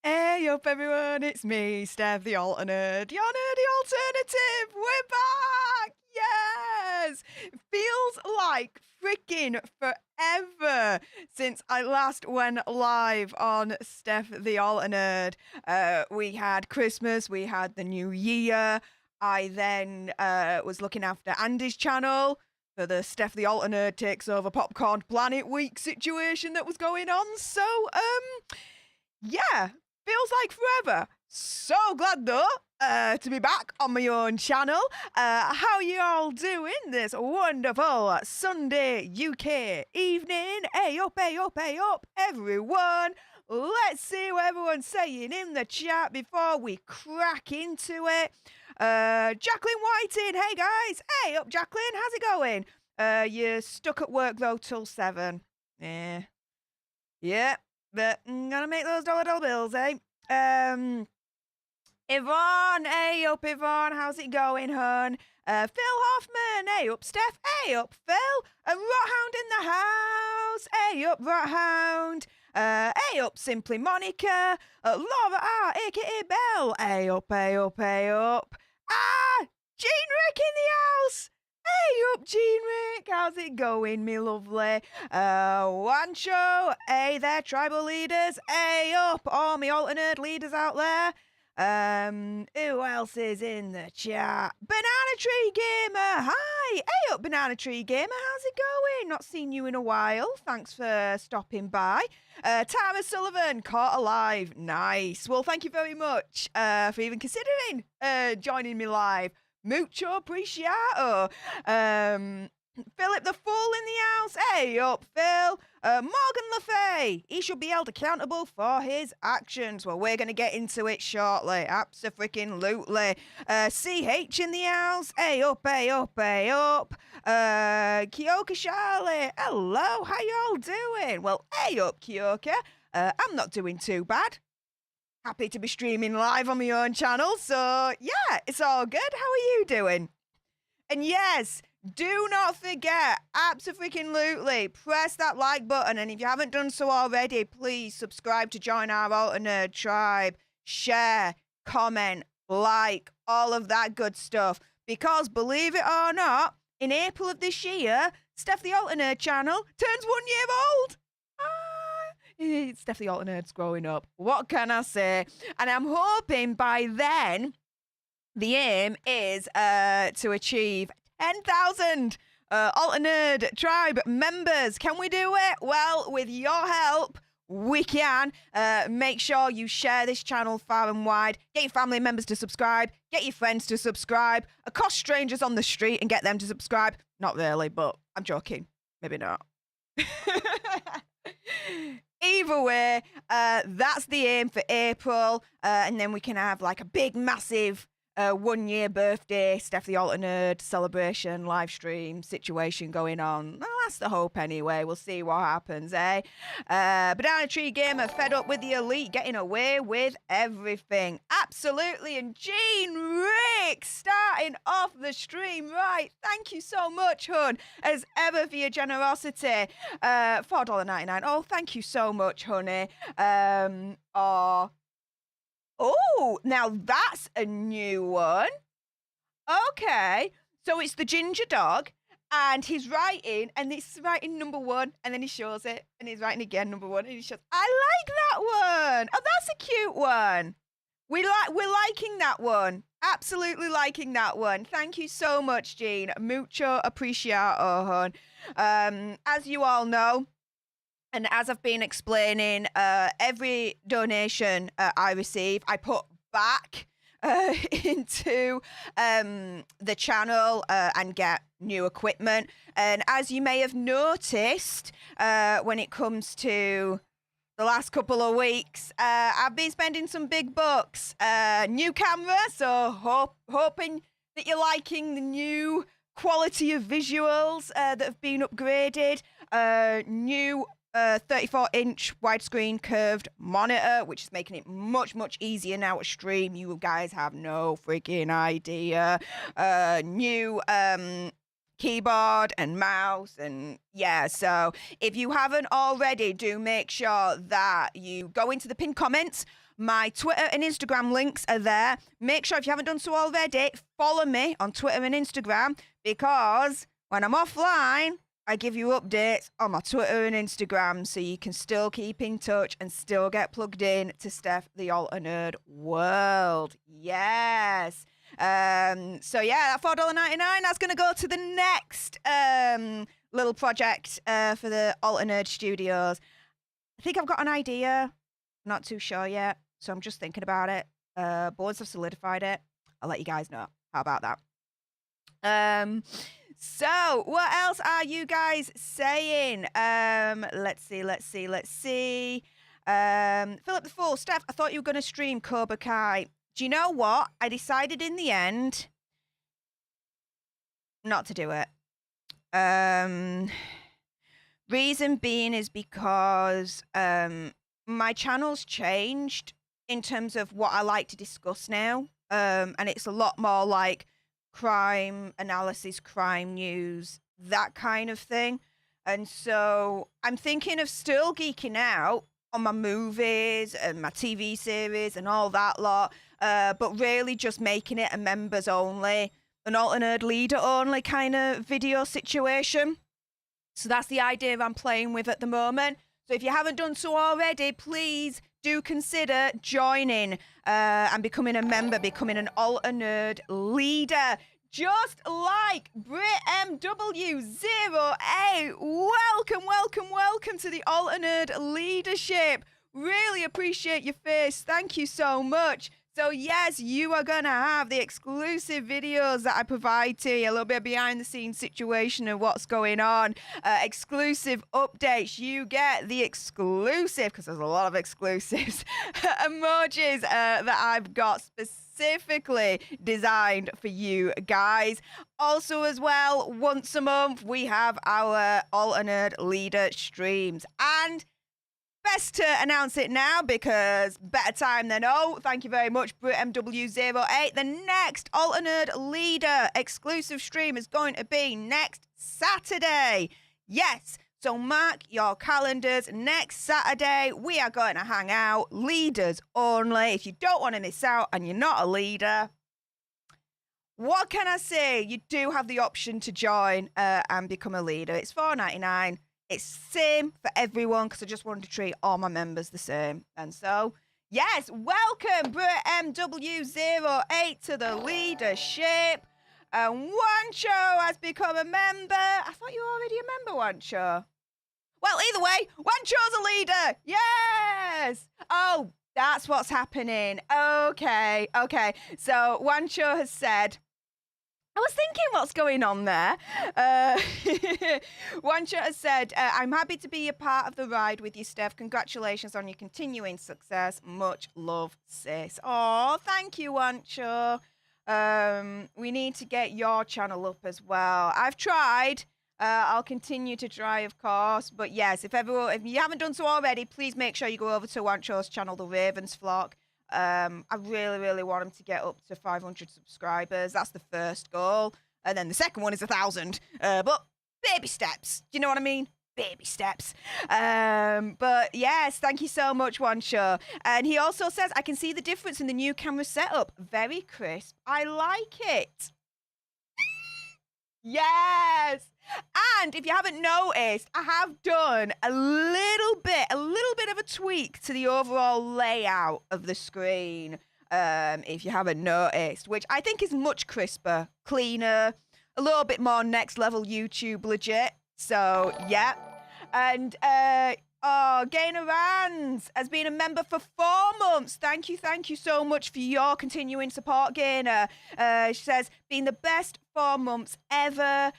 Hey up everyone, it's me, Stef The Alter Nerd, your nerdy alternative! We're back! Yes! It feels like freaking forever since I last went live on Stef The Alter Nerd. We had Christmas, we had the New Year. I then was looking after Andy's channel for the Stef The Alter Nerd Takes Over Popcorn Planet Week situation that was going on. So, yeah, feels like forever. So glad though to be back on my own channel. How you all doing this wonderful Sunday UK evening? Hey up, everyone. Let's see what everyone's saying in the chat before we crack into it. Jacqueline Whiting, hey guys. Hey up, Jacqueline, how's it going? You're stuck at work though till 7. Yeah. But I'm gonna make those dollar bills, eh? Yvonne, hey up, Yvonne, how's it going, hun? Phil Hoffman, hey up, Steph, hey up, Phil. Rothound in the house, hey up, Rothound. Hey up, Simply Monica. Laura R, aka Belle, hey up, hey up, hey up. Gene Rick in the house. Hey up, Gene Rick, how's it going, me lovely? Wancho, hey there, tribal leaders, hey up, all me alternate leaders out there. Who else is in the chat? Banana Tree Gamer, hi, hey up, Banana Tree Gamer, how's it going? Not seen you in a while, thanks for stopping by. Tara Sullivan, caught alive, nice. Well, thank you very much for even considering joining me live. Mucho appreciato. Philip the Fool in the house. Hey up, Phil. Morgan Le Fay. He should be held accountable for his actions. Well, we're going to get into it shortly. Abso-freaking-lutely. CH in the house. Hey up, hey up, hey up. Kyoka Charlie. Hello, how y'all doing? Well, hey up, Kyoka. I'm not doing too bad. Happy to be streaming live on my own channel, so yeah, it's all good. How are you doing? And yes, do not forget, abso-freaking-lutely, press that like button, and if you haven't done so already, please subscribe to join our Alter Nerd tribe, share, comment, like, all of that good stuff, because believe it or not, in April of this year, Stef The Alter Nerd channel turns 1 year old. It's Stef The Alter Nerd's growing up. What can I say? And I'm hoping by then, the aim is to achieve 10,000 Alter Nerd tribe members. Can we do it? Well, with your help, we can. Make sure you share this channel far and wide. Get your family members to subscribe. Get your friends to subscribe. Accost strangers on the street and get them to subscribe. Not really, but I'm joking. Maybe not. Either way, that's the aim for April, and then we can have like a big, massive 1 year birthday Stef The Alter Nerd celebration live stream situation going on. Well, that's the hope anyway. We'll see what happens, eh? Banana Tree Gamer fed up with the elite getting away with everything. Absolutely. And Gene Rick starting off the stream right. Thank you so much, hun, as ever for your generosity. $4.99. Oh, thank you so much, honey. Oh, now that's a new one. Okay, so it's the ginger dog, and he's writing, and it's writing number 1, and then he shows it, and he's writing again number 1, and he shows. I like that one. Oh, that's a cute one. We're liking that one. Absolutely liking that one. Thank you so much, Jean. Mucho appreciato, hon. As you all know, and as I've been explaining, every donation I receive, I put back into the channel and get new equipment. And as you may have noticed, when it comes to the last couple of weeks, I've been spending some big bucks. New camera, so hoping that you're liking the new quality of visuals that have been upgraded. New 34-inch widescreen curved monitor, which is making it much, much easier now to stream. You guys have no freaking idea. New keyboard and mouse, and yeah, so if you haven't already, do make sure that you go into the pinned comments. My Twitter and Instagram links are there. Make sure, if you haven't done so already, follow me on Twitter and Instagram, because when I'm offline, I give you updates on my Twitter and Instagram, so you can still keep in touch and still get plugged in to Stef The Alter Nerd world. Yes. So yeah, that $4.99, that's going to go to the next little project for the Alter Nerd Studios. I think I've got an idea. Not too sure yet, so I'm just thinking about it. Boards have solidified it. I'll let you guys know. How about that? So what else are you guys saying? Let's see. Philip the Fool, Steph, I thought you were going to stream Cobra Kai. Do you know what? I decided in the end not to do it. Reason being is because my channel's changed in terms of what I like to discuss now. And it's a lot more like crime analysis, crime news, that kind of thing. And so I'm thinking of still geeking out on my movies and my TV series and all that lot, but really just making it a members only, an Alter Nerd leader only kind of video situation. So that's the idea I'm playing with at the moment. So if you haven't done so already, please do consider joining and becoming a member, becoming an Alter Nerd leader. Just like BritMW08. Welcome to the Alter Nerd leadership. Really appreciate your face. Thank you so much. So yes, you are going to have the exclusive videos that I provide to you, a little bit behind the scenes situation of what's going on, exclusive updates. You get the exclusive, because there's a lot of exclusives, emojis that I've got specifically designed for you guys. Also as well, once a month, we have our Alter Nerd leader streams. And best to announce it now, because better time than oh. Thank you very much, BritMW08. The next Alter Nerd leader exclusive stream is going to be next Saturday. Yes, so mark your calendars. Next Saturday, we are going to hang out, leaders only. If you don't want to miss out and you're not a leader, what can I say? You do have the option to join and become a leader. It's $4.99. It's same for everyone, because I just wanted to treat all my members the same. And so, yes, welcome BritMW08 to the leadership. And Wancho has become a member. I thought you were already a member, Wancho. Well, either way, Wancho's a leader. Yes. Oh, that's what's happening. Okay. So Wancho has said, I was thinking what's going on there. Wancho has said, I'm happy to be a part of the ride with you, Steph. Congratulations on your continuing success. Much love, sis. Oh, thank you, Wancho. We need to get your channel up as well. I've tried. I'll continue to try, of course. But yes, if you haven't done so already, please make sure you go over to Wancho's channel, The Ravens Flock. I really want him to get up to 500 subscribers. That's the first goal. And then the second one is 1,000. But baby steps. Do you know what I mean? Baby steps. But yes, thank you so much, Wancho. And he also says, I can see the difference in the new camera setup. Very crisp. I like it. Yes. And if you haven't noticed, I have done a little bit of a tweak to the overall layout of the screen. If you haven't noticed, which I think is much crisper, cleaner, a little bit more next level YouTube legit. So yeah. And Gainer Rands has been a member for 4 months. Thank you so much for your continuing support, Gainer. She says, been the best 4 months ever.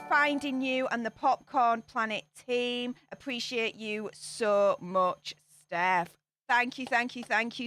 Finding you and the Popcorn Planet team. Appreciate you so much, Steph. Thank you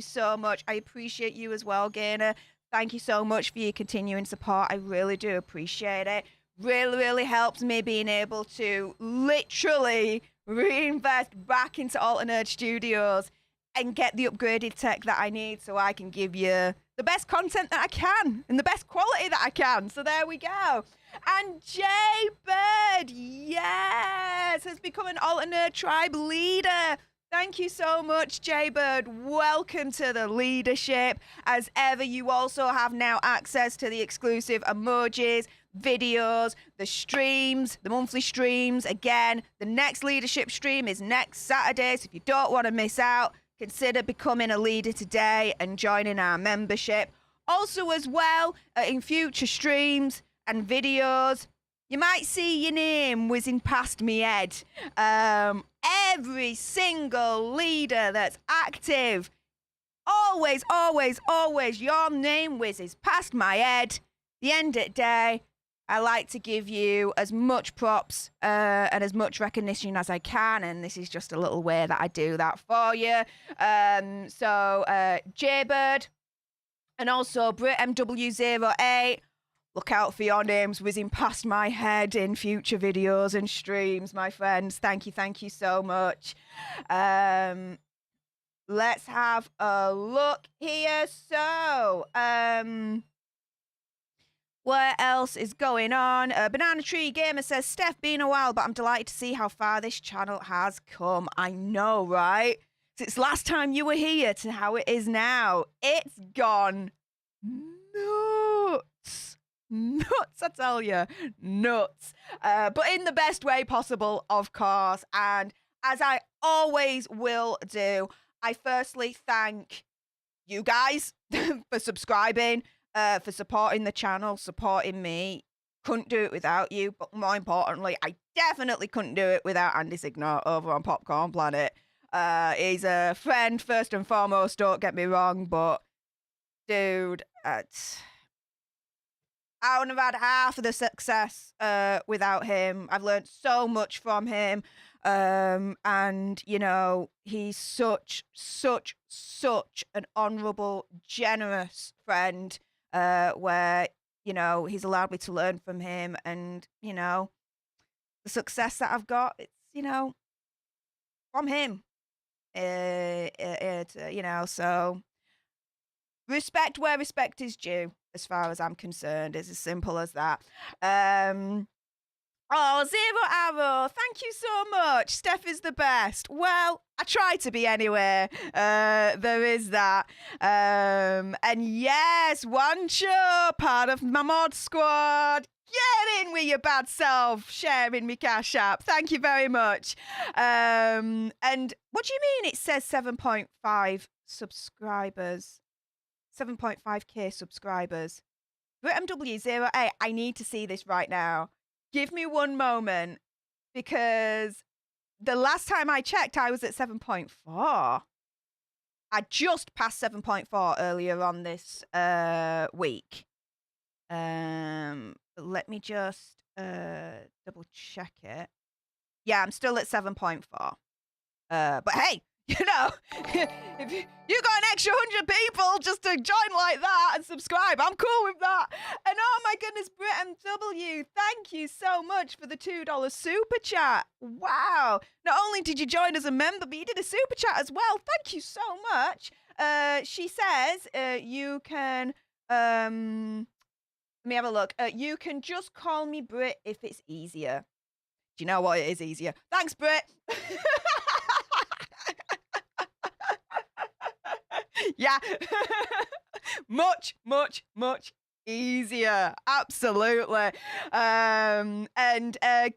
so much. I appreciate you as well, Gainer. Thank you so much for your continuing support. I really do appreciate it. Really helps me being able to literally reinvest back into Alter Nerd Studios and get the upgraded tech that I need so I can give you the best content that I can and the best quality that I can. So there we go. And Jaybird, yes, has become an Alter Nerd Tribe leader. Thank you so much, Jaybird. Welcome to the leadership. As ever, you also have now access to the exclusive emojis, videos, the streams, the monthly streams. Again, the next leadership stream is next Saturday, so if you don't want to miss out, consider becoming a leader today and joining our membership. Also, as well, in future streams and videos, you might see your name whizzing past me head. Every single leader that's active, always, always, always, your name whizzes past my head. The end of the day, I like to give you as much props and as much recognition as I can, and this is just a little way that I do that for you. Jaybird and also BritMW08, look out for your names whizzing past my head in future videos and streams, my friends. Thank you so much. Let's have a look here. So, what else is going on? Banana Tree Gamer says, Steph, been a while, but I'm delighted to see how far this channel has come. I know, right? Since last time you were here to how it is now, it's gone nuts. Nuts, I tell you. Nuts. But in the best way possible, of course. And as I always will do, I firstly thank you guys for subscribing. For supporting the channel, supporting me. Couldn't do it without you, but more importantly, I definitely couldn't do it without Andy Signor over on Popcorn Planet. He's a friend, first and foremost, don't get me wrong, but dude, I wouldn't have had half of the success without him. I've learned so much from him. And, you know, he's such an honourable, generous friend. Where, you know, he's allowed me to learn from him, and, you know, the success that I've got, it's, you know, from him. You know, so respect where respect is due, as far as I'm concerned. It's as simple as that. Oh, Zero Arrow, thank you so much. Steph is the best. Well, I try to be anyway. There is that. And yes, Wancho, part of my mod squad. Get in with your bad self, sharing me cash app. Thank you very much. And what do you mean it says 7.5 subscribers? 7.5k subscribers. MW08, I need to see this right now. Give me one moment, because the last time I checked, I was at 7.4. I just passed 7.4 earlier on this week. Let me just double check it. Yeah, I'm still at 7.4. But hey, you know, if you got an extra 100 people just to join like that and subscribe, I'm cool with that. And oh my goodness, Brit MW, thank you so much for the $2 super chat. Wow. Not only did you join as a member, but you did a super chat as well. Thank you so much. She says you can, let me have a look. You can just call me Brit if it's easier. Do you know what? It is easier. Thanks, Brit. Yeah. much easier. Absolutely. And Kerry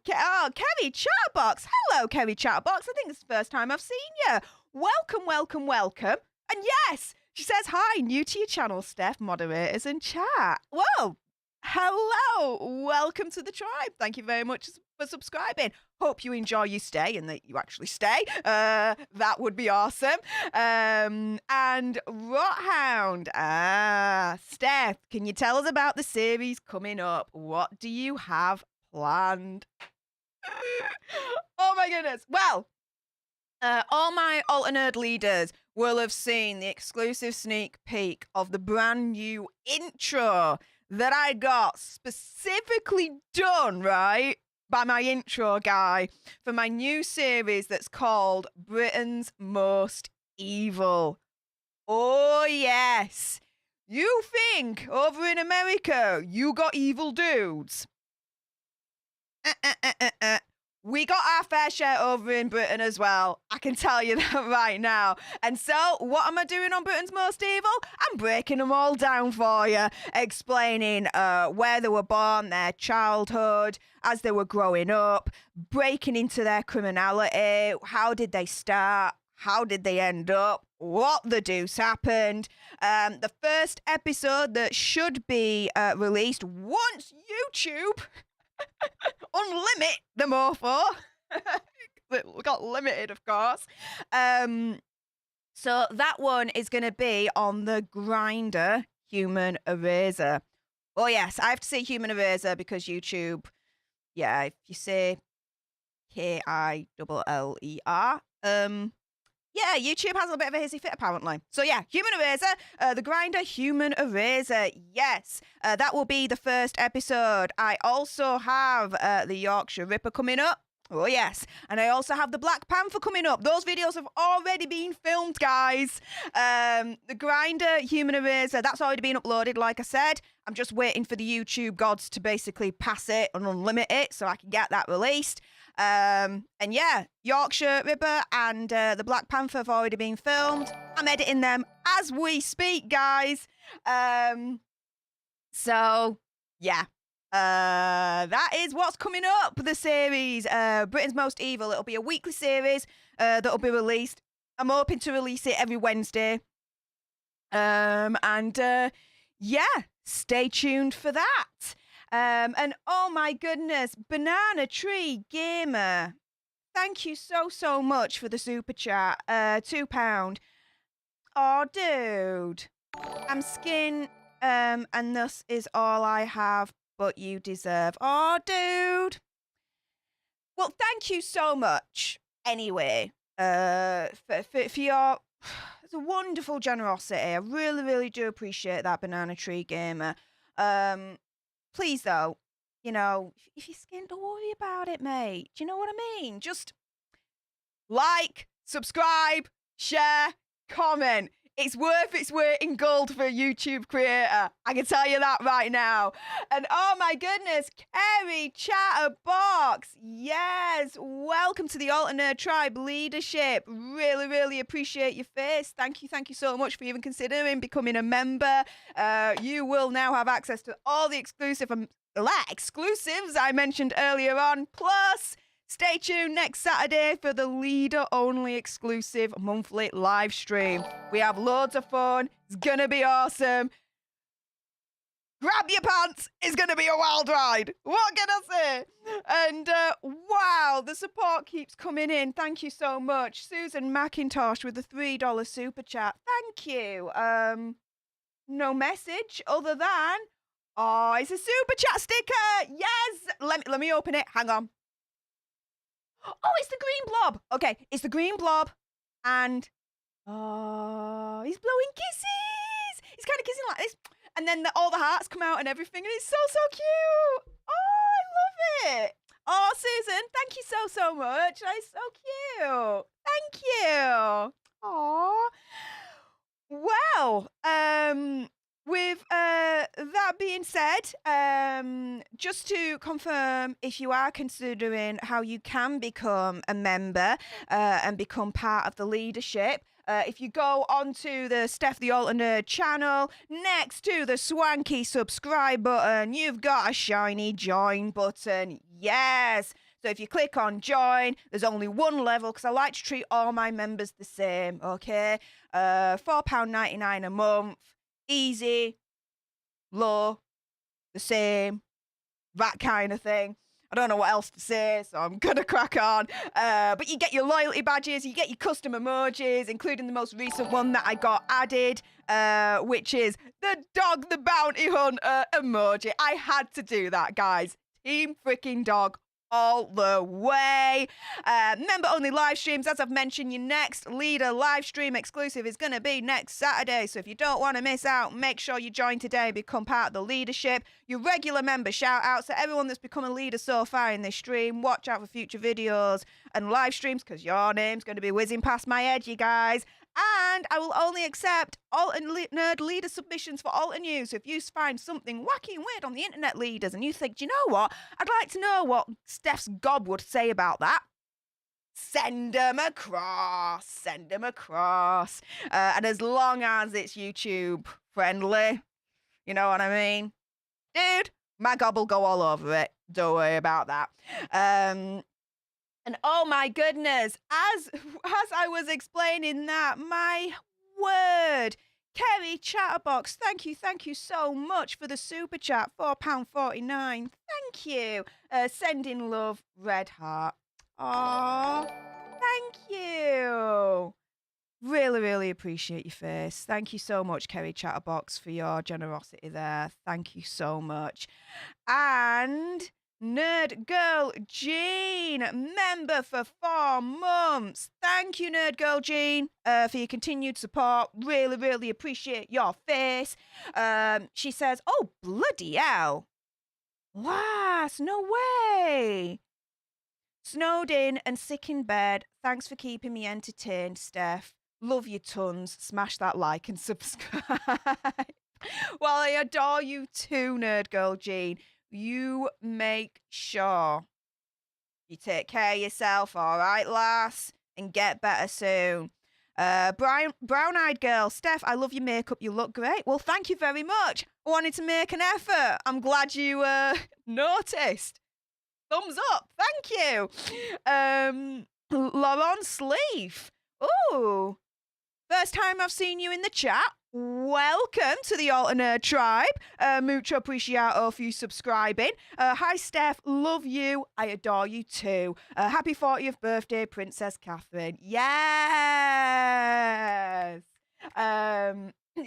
Chatterbox. Hello, Kerry Chatterbox. I think it's the first time I've seen you. Welcome. And yes, she says, hi, new to your channel, Steph, moderators and chat. Whoa. Hello. Welcome to the tribe. Thank you very much for subscribing. Hope you enjoy your stay and that you actually stay. That would be awesome. And Rothound. Steph, can you tell us about the series coming up? What do you have planned? Oh my goodness. Well, all my Alter Nerd leaders will have seen the exclusive sneak peek of the brand new intro that I got specifically done, right, by my intro guy for my new series that's called Britain's Most Evil. Oh, yes. You think over in America you got evil dudes? We got our fair share over in Britain as well. I can tell you that right now. And so, what am I doing on Britain's Most Evil? I'm breaking them all down for you, explaining where they were born, their childhood, as they were growing up, breaking into their criminality, how did they start, how did they end up, what the deuce happened. The first episode that should be released once YouTube unlimit the mofo. It got limited, of course. So that one is going to be on the Grinder Human Eraser. Oh yes, I have to say Human Eraser because YouTube, yeah, if you say Killer, yeah, YouTube has a bit of a hissy fit apparently. So yeah, Human Eraser, the Grinder Human Eraser, yes. That will be the first episode. I also have the Yorkshire Ripper coming up. Oh yes, and I also have the Black Panther coming up. Those videos have already been filmed, guys. The Grinder Human Eraser, that's already been uploaded, like I said. I'm just waiting for the YouTube gods to basically pass it and unlimit it so I can get that released. And yeah, Yorkshire Ripper and the Black Panther have already been filmed. I'm editing them as we speak, guys. So yeah, that is what's coming up. The series, Britain's Most Evil. It'll be a weekly series that'll be released. I'm hoping to release it every Wednesday. Yeah, stay tuned for that. And oh my goodness, Banana Tree Gamer, thank you so much for the super chat. £2. Oh, dude, I'm skin, and this is all I have, but you deserve. Oh, dude. Well, thank you so much. Anyway, for your it's a wonderful generosity. I really do appreciate that, Banana Tree Gamer. Please, though, you know, if you're skinned, don't worry about it, mate. Do you know what I mean? Just like, subscribe, share, comment. It's worth its weight in gold for a YouTube creator. I can tell you that right now. And oh my goodness, Kerry Chatterbox. Yes, welcome to the Alter Nerd Tribe leadership. Really appreciate your face. Thank you so much for even considering becoming a member. You will now have access to all the exclusives I mentioned earlier on. Plus, stay tuned next Saturday for the leader-only exclusive monthly live stream. We have loads of fun. It's going to be awesome. Grab your pants. It's going to be a wild ride. What can I say? And wow, the support keeps coming in. Thank you so much. Susan McIntosh with the $3 super chat. Thank you. No message other than, oh, it's a super chat sticker. Yes. Let me open it. Hang on. Oh, it's the green blob. Okay, it's the green blob. And, oh, he's blowing kisses. He's kind of kissing like this. And then all the hearts come out and everything. And it's so cute. Oh, I love it. Oh, Susan, thank you so much. That's so cute. Thank you. Oh. Well, with that being said, just to confirm, if you are considering how you can become a member and become part of the leadership, if you go onto the Stef The Alter Nerd channel, next to the swanky subscribe button, you've got a shiny join button. Yes. So if you click on join, there's only one level because I like to treat all my members the same, okay? £4.99 a month. Easy, low, the same, that kind of thing. I don't know what else to say, so I'm gonna crack on. But you get your loyalty badges, you get your custom emojis, including the most recent one that I got added, which is the Dog the Bounty Hunter emoji. I had to do that, guys. Team freaking dog all the way. Member-only live streams, as I've mentioned, your next leader live stream exclusive is going to be next Saturday. So if you don't want to miss out, make sure you join today and become part of the leadership. Your regular member shout-outs to everyone that's become a leader so far in this stream. Watch out for future videos and live streams because your name's going to be whizzing past my head, you guys. And I will only accept Alter Nerd leader submissions for Alter News. So if you find something wacky and weird on the internet, leaders, and you think, do you know what? I'd like to know what Stef's gob would say about that. Send them across. Send them across. And as long as it's YouTube friendly, you know what I mean? Dude, my gob will go all over it. Don't worry about that. And oh my goodness, as I was explaining that, my word, Kerry Chatterbox, thank you so much for the super chat, £4.49. Thank you. Sending love, red heart. Aww, thank you. Really appreciate your face. Thank you so much, Kerry Chatterbox, for your generosity there. Thank you so much. And Nerd Girl Jean, member for 4 months. Thank you, Nerd Girl Jean, for your continued support. Really appreciate your face. She says, oh, bloody hell. Lass, no way. Snowed in and sick in bed. Thanks for keeping me entertained, Steph. Love you tons. Smash that like and subscribe. Well, I adore you too, Nerd Girl Jean. You make sure you take care of yourself, all right, lass, and get better soon. Brown-eyed girl, Steph, I love your makeup. You look great. Well, thank you very much. I wanted to make an effort. I'm glad you noticed. Thumbs up. Thank you. Lauren Sleeve. Ooh. First time I've seen you in the chat. Welcome to the Alter Nerd tribe. Mucho appreciato for you subscribing. Hi, Steph. Love you. I adore you too. Happy 40th birthday, Princess Catherine. Yes.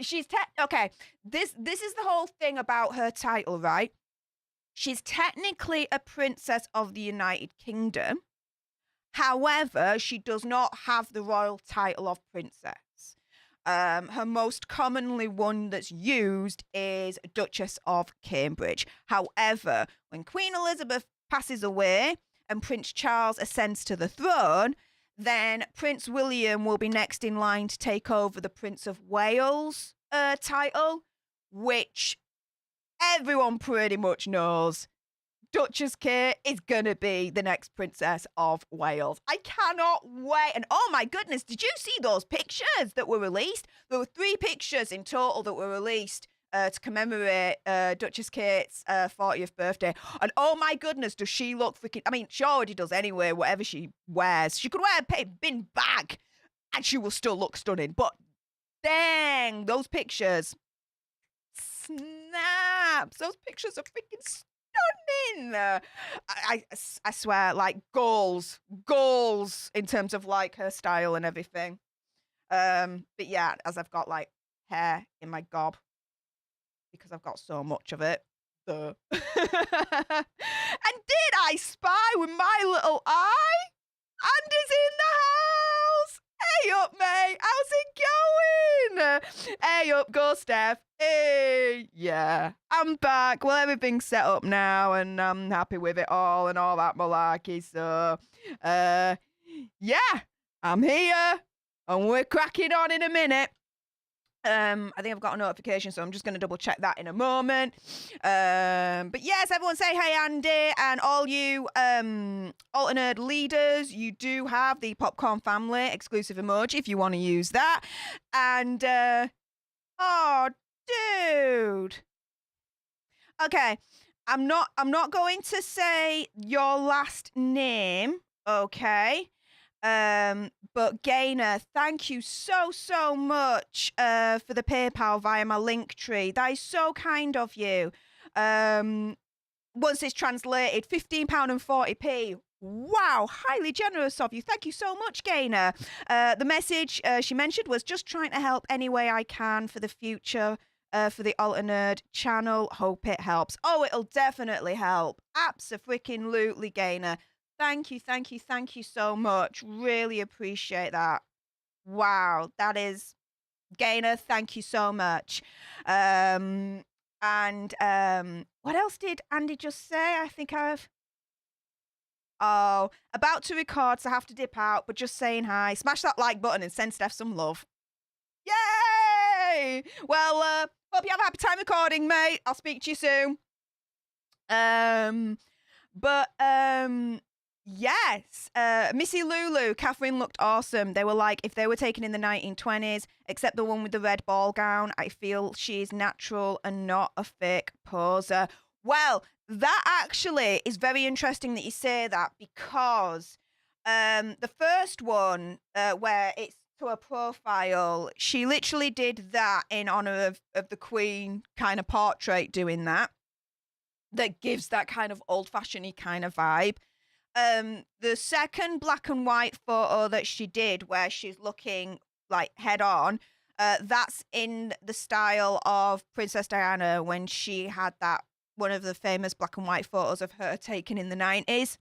She's okay. This is the whole thing about her title, right? She's technically a princess of the United Kingdom. However, she does not have the royal title of princess. Her most commonly one that's used is Duchess of Cambridge. However, when Queen Elizabeth passes away and Prince Charles ascends to the throne, then Prince William will be next in line to take over the Prince of Wales title, which everyone pretty much knows. Duchess Kate is going to be the next Princess of Wales. I cannot wait. And oh my goodness, did you see those pictures that were released? There were 3 pictures in total that were released to commemorate Duchess Kate's 40th birthday. And oh my goodness, does she look freaking... I mean, she already does anyway, whatever she wears. She could wear a bin bag and she will still look stunning. But dang, those pictures... Snaps! Those pictures are freaking stunning. I swear, like goals in terms of like her style and everything. But yeah, as I've got like hair in my gob because I've got so much of it. And did I spy with my little eye? Andy's in the house. Hey up, mate. How's it going? Hey up, go Steph. Hey, yeah, I'm back. Well, everything's set up now, and I'm happy with it all and all that malarkey. So, yeah, I'm here, and we're cracking on in a minute. I think I've got a notification, so I'm just going to double check that in a moment. But yes, everyone say hey, Andy, and all you Alter Nerd leaders, you do have the Popcorn Family exclusive emoji if you want to use that. And oh, dude. Okay, I'm not going to say your last name, okay? But Gainer, thank you so much for the PayPal via my link tree. That is so kind of you. Once it's translated, £15.40. Wow, highly generous of you. Thank you so much, Gainer. The message she mentioned was just trying to help any way I can for the future for the Alter Nerd channel. Hope it helps. Oh, it'll definitely help. Abso-freaking-lutely, Gainer. Thank you, thank you, thank you so much. Really appreciate that. Wow, that is... Gainer, thank you so much. What else did Andy just say? I think I've... Oh, about to record, so I have to dip out, but just saying hi. Smash that like button and send Steph some love. Yay! Well, hope you have a happy time recording, mate. I'll speak to you soon. Yes. Missy Lulu, Catherine looked awesome. They were like, if they were taken in the 1920s, except the one with the red ball gown, I feel she's natural and not a fake poser. Well, that actually is very interesting that you say that, because the first one where it's to a profile, she literally did that in honor of the Queen kind of portrait, doing that gives that kind of old-fashioned-y kind of vibe. The second black and white photo that she did, where she's looking like head on, that's in the style of Princess Diana when she had that one of the famous black and white photos of her taken in the 90s.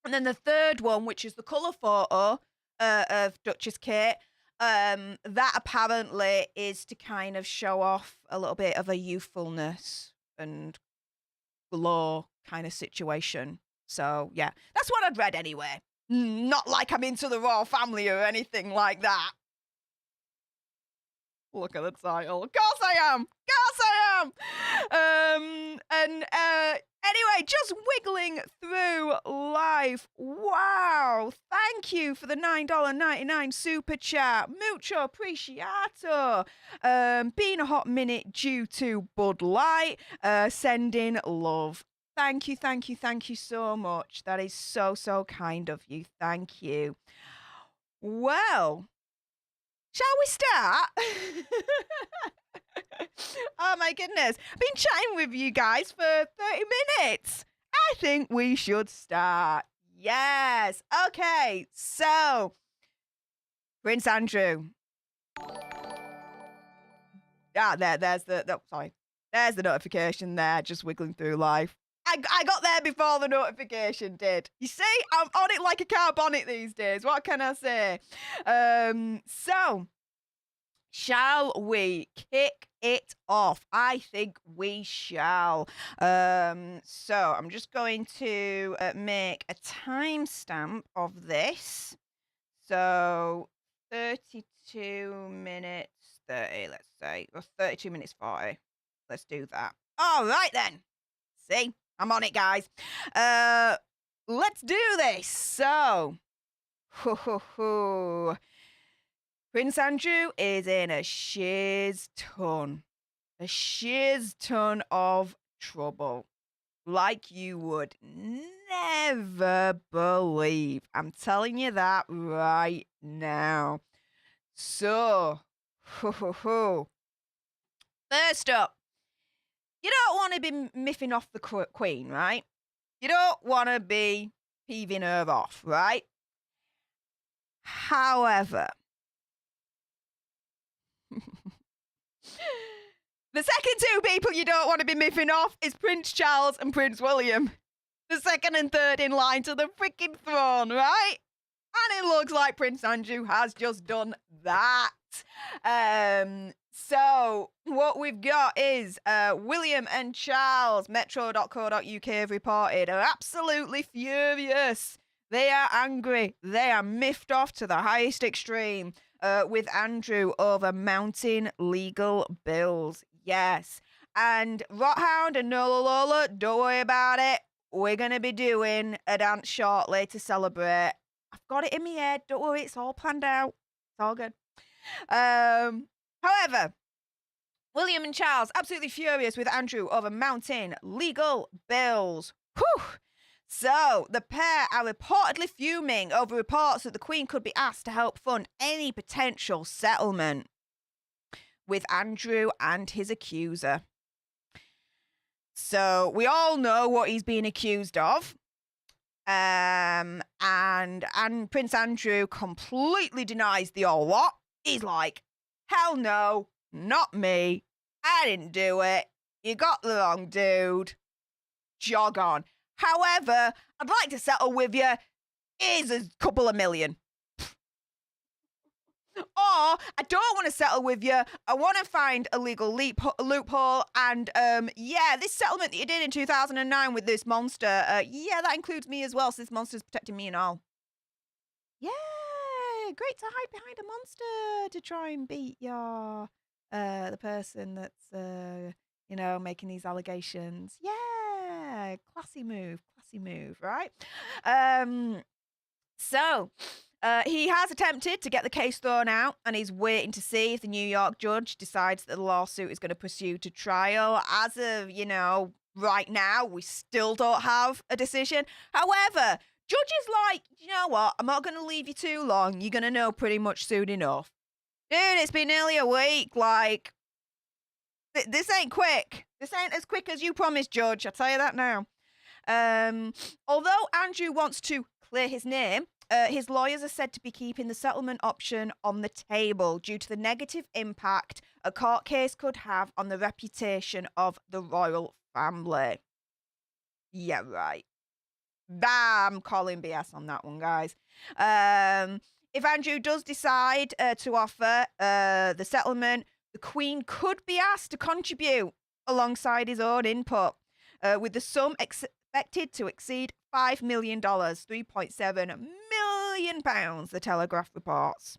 And then the third one, which is the colour photo of Duchess Kate, that apparently is to kind of show off a little bit of a youthfulness and glow kind of situation. So, yeah, that's what I'd read anyway. Not like I'm into the royal family or anything like that. Look at the title. Of course I am. Of course I am. Anyway, just wiggling through life. Wow. Thank you for the $9.99 super chat. Mucho appreciato. Being a hot minute due to Bud Light. Sending love. Thank you, thank you, thank you so much. That is so, so kind of you. Thank you. Well, shall we start? Oh my goodness. I've been chatting with you guys for 30 minutes. I think we should start. Yes. Okay. So, Prince Andrew. There's the notification there, just wiggling through life. I got there before the notification did. You see, I'm on it like a car bonnet these days. What can I say? So, shall we kick it off? I think we shall. So, I'm just going to make a timestamp of this. So, 32 minutes 30, let's say. Or 32 minutes 40. Let's do that. All right, then. See? I'm on it, guys. Let's do this. So, Prince Andrew is in a shiz ton of trouble, like you would never believe. I'm telling you that right now. So, first up, you don't want to be miffing off the Queen, right? You don't want to be peeving her off, right? However, the second two people you don't want to be miffing off is Prince Charles and Prince William. The second and third in line to the freaking throne, right? And it looks like Prince Andrew has just done that. So what we've got is William and Charles, metro.co.uk have reported, are absolutely furious. They are angry. They are miffed off to the highest extreme with Andrew over mounting legal bills. Yes. And Rothound and Nola Lola, don't worry about it. We're going to be doing a dance shortly to celebrate. I've got it in my head. Don't worry, it's all planned out. It's all good. However, William and Charles absolutely furious with Andrew over mounting legal bills. Whew. So, the pair are reportedly fuming over reports that the Queen could be asked to help fund any potential settlement with Andrew and his accuser. So, we all know what he's being accused of. And Prince Andrew completely denies the all lot. He's like, hell no, not me. I didn't do it. You got the wrong dude. Jog on. However, I'd like to settle with you. Here's a couple of million. Or I don't want to settle with you. I want to find a legal loophole. And yeah, this settlement that you did in 2009 with this monster, yeah, that includes me as well. So this monster's protecting me and all. Yeah, great to hide behind a monster to try and beat your the person that's making these allegations. Yeah, classy move, right? So he has attempted to get the case thrown out, and he's waiting to see if the New York judge decides that the lawsuit is going to pursue to trial. As of, right now, we still don't have a decision. However, judge is like, you know what? I'm not going to leave you too long. You're going to know pretty much soon enough. Dude, it's been nearly a week. Like, this ain't quick. This ain't as quick as you promised, Judge. I'll tell you that now. Although Andrew wants to clear his name, his lawyers are said to be keeping the settlement option on the table due to the negative impact a court case could have on the reputation of the royal family. Yeah, right. I'm calling BS on that one, guys. If Andrew does decide to offer the settlement, the Queen could be asked to contribute alongside his own input, with the sum expected to exceed $5 million, £3.7 million, the Telegraph reports.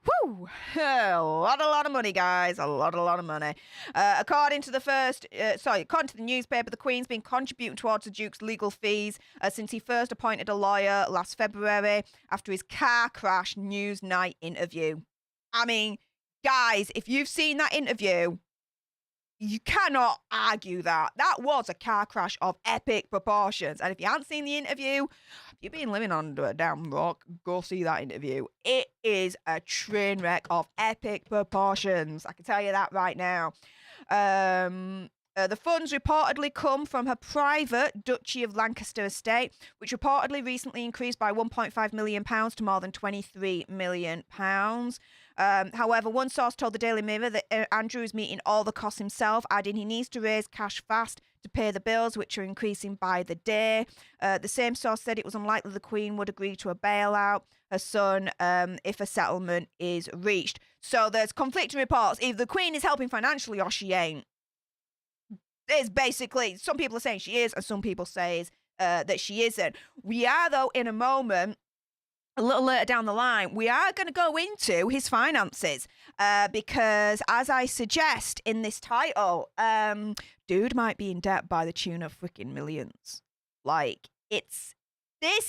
Whew, a lot of money, guys. A lot of money. According to the newspaper, the Queen's been contributing towards the Duke's legal fees since he first appointed a lawyer last February after his car crash Newsnight interview. I mean, guys, if you've seen that interview, you cannot argue that. That was a car crash of epic proportions. And if you haven't seen the interview, if you've been living under a damn rock, go see that interview. It is a train wreck of epic proportions. I can tell you that right now. The funds reportedly come from her private Duchy of Lancaster estate, which reportedly recently increased by £1.5 million to more than £23 million. However, one source told the Daily Mirror that Andrew is meeting all the costs himself, adding he needs to raise cash fast to pay the bills, which are increasing by the day. The same source said it was unlikely the Queen would agree to a bailout her son if a settlement is reached. So there's conflicting reports. Either the Queen is helping financially or she ain't. There's basically, some people are saying she is, and some people say that she isn't. We are, though, in a moment, a little later down the line, we are going to go into his finances because, as I suggest in this title, dude might be in debt by the tune of freaking millions. Like, this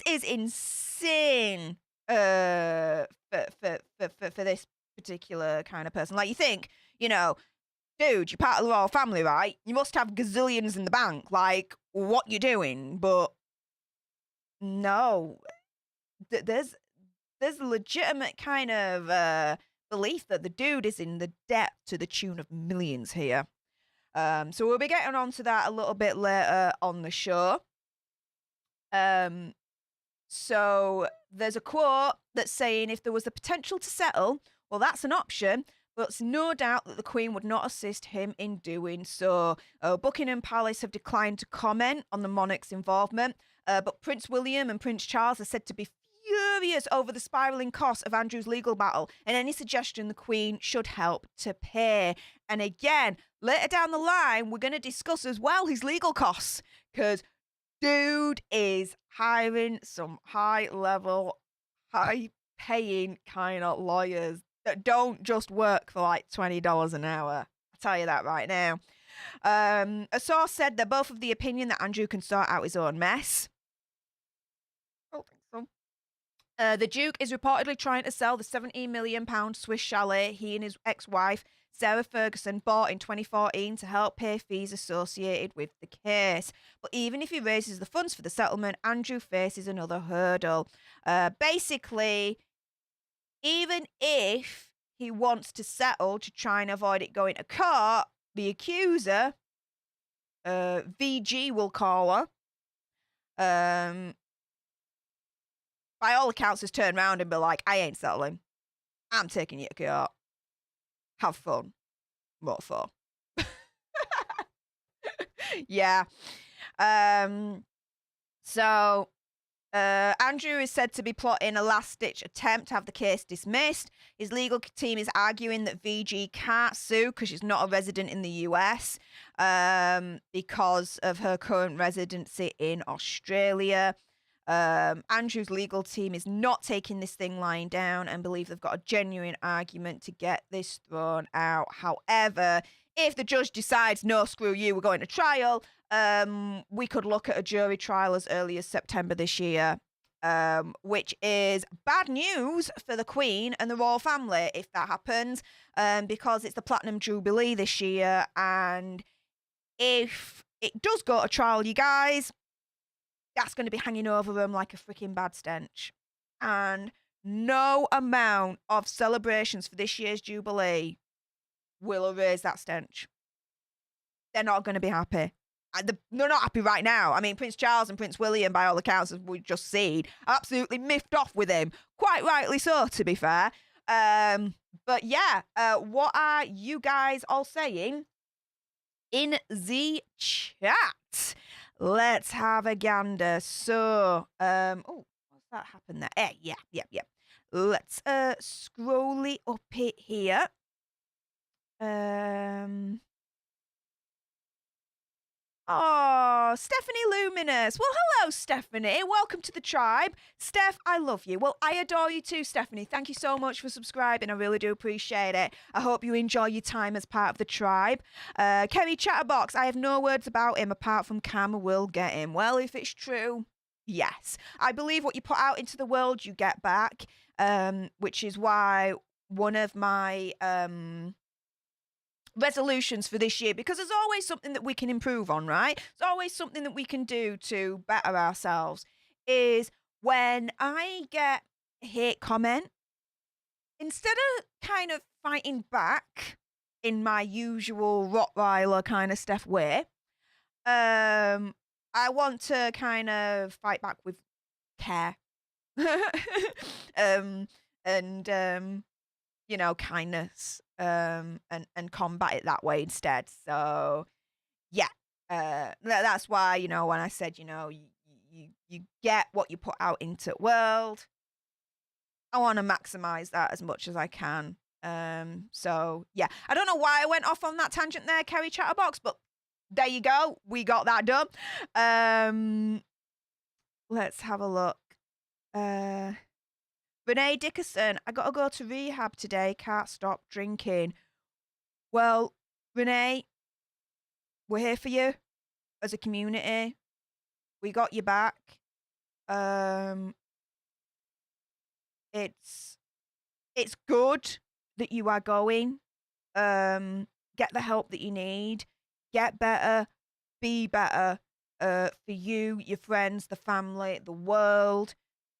is insane for this particular kind of person. Like, you think, dude, you're part of the royal family, right? You must have gazillions in the bank. Like, what you doing? But no. There's a legitimate kind of belief that the dude is in the debt to the tune of millions here. So we'll be getting onto that a little bit later on the show. So there's a quote that's saying if there was the potential to settle, well, that's an option, but it's no doubt that the Queen would not assist him in doing so. Buckingham Palace have declined to comment on the monarch's involvement, but Prince William and Prince Charles are said to be furious over the spiralling costs of Andrew's legal battle and any suggestion the Queen should help to pay. And again, later down the line, we're going to discuss as well his legal costs, because dude is hiring some high-level, high-paying kind of lawyers that don't just work for like $20 an hour. I'll tell you that right now. A source said they're both of the opinion that Andrew can sort out his own mess. I don't think so. The Duke is reportedly trying to sell the £17 million Swiss chalet he and his ex-wife, Sarah Ferguson, bought in 2014 to help pay fees associated with the case. But even if he raises the funds for the settlement, Andrew faces another hurdle. Basically, even if he wants to settle to try and avoid it going to court, the accuser, VG we'll call her, by all accounts has turned around and be like, I ain't settling. I'm taking you to court. have fun. What for? Yeah. So Andrew is said to be plotting a last-ditch attempt to have the case dismissed. His legal team is arguing that VG can't sue because she's not a resident in the US because of her current residency in Australia. Andrew's legal team is not taking this thing lying down and believe they've got a genuine argument to get this thrown out. However, if the judge decides, no, screw you, we're going to trial, we could look at a jury trial as early as September this year, which is bad news for the Queen and the royal family if that happens, because it's the Platinum Jubilee this year. And if it does go to trial, you guys, that's going to be hanging over them like a freaking bad stench. And no amount of celebrations for this year's Jubilee will erase that stench. They're not going to be happy. They're not happy right now. I mean, Prince Charles and Prince William, by all accounts, as we've just seen, absolutely miffed off with him. Quite rightly so, to be fair. But yeah, what are you guys all saying in the chat? Let's have a gander. So, oh, what's that happened there? Yeah. Let's scrolly up it here. Oh, Stephanie Luminous. Well, hello, Stephanie. Welcome to the tribe. Steph, I love you. Well, I adore you too, Stephanie. Thank you so much for subscribing. I really do appreciate it. I hope you enjoy your time as part of the tribe. Kerry Chatterbox, I have no words about him apart from karma will get him. Well, if it's true, yes. I believe what you put out into the world, you get back, which is why one of my resolutions for this year, because there's always something that we can improve on, right? There's always something that we can do to better ourselves, is when I get a hate comment, instead of kind of fighting back in my usual Rottweiler kind of Steph way, I want to kind of fight back with care. And kindness, and combat it that way instead. So yeah, that's why, when I said, you get what you put out into the world, I want to maximize that as much as I can. So yeah, I don't know why I went off on that tangent there, Kerry Chatterbox, but there you go, we got that done. Let's have a look. Renee Dickerson, I got to go to rehab today. Can't stop drinking. Well, Renee, we're here for you as a community. We got you back. It's good that you are going. Get the help that you need. Get better. Be better. For you, your friends, the family, the world.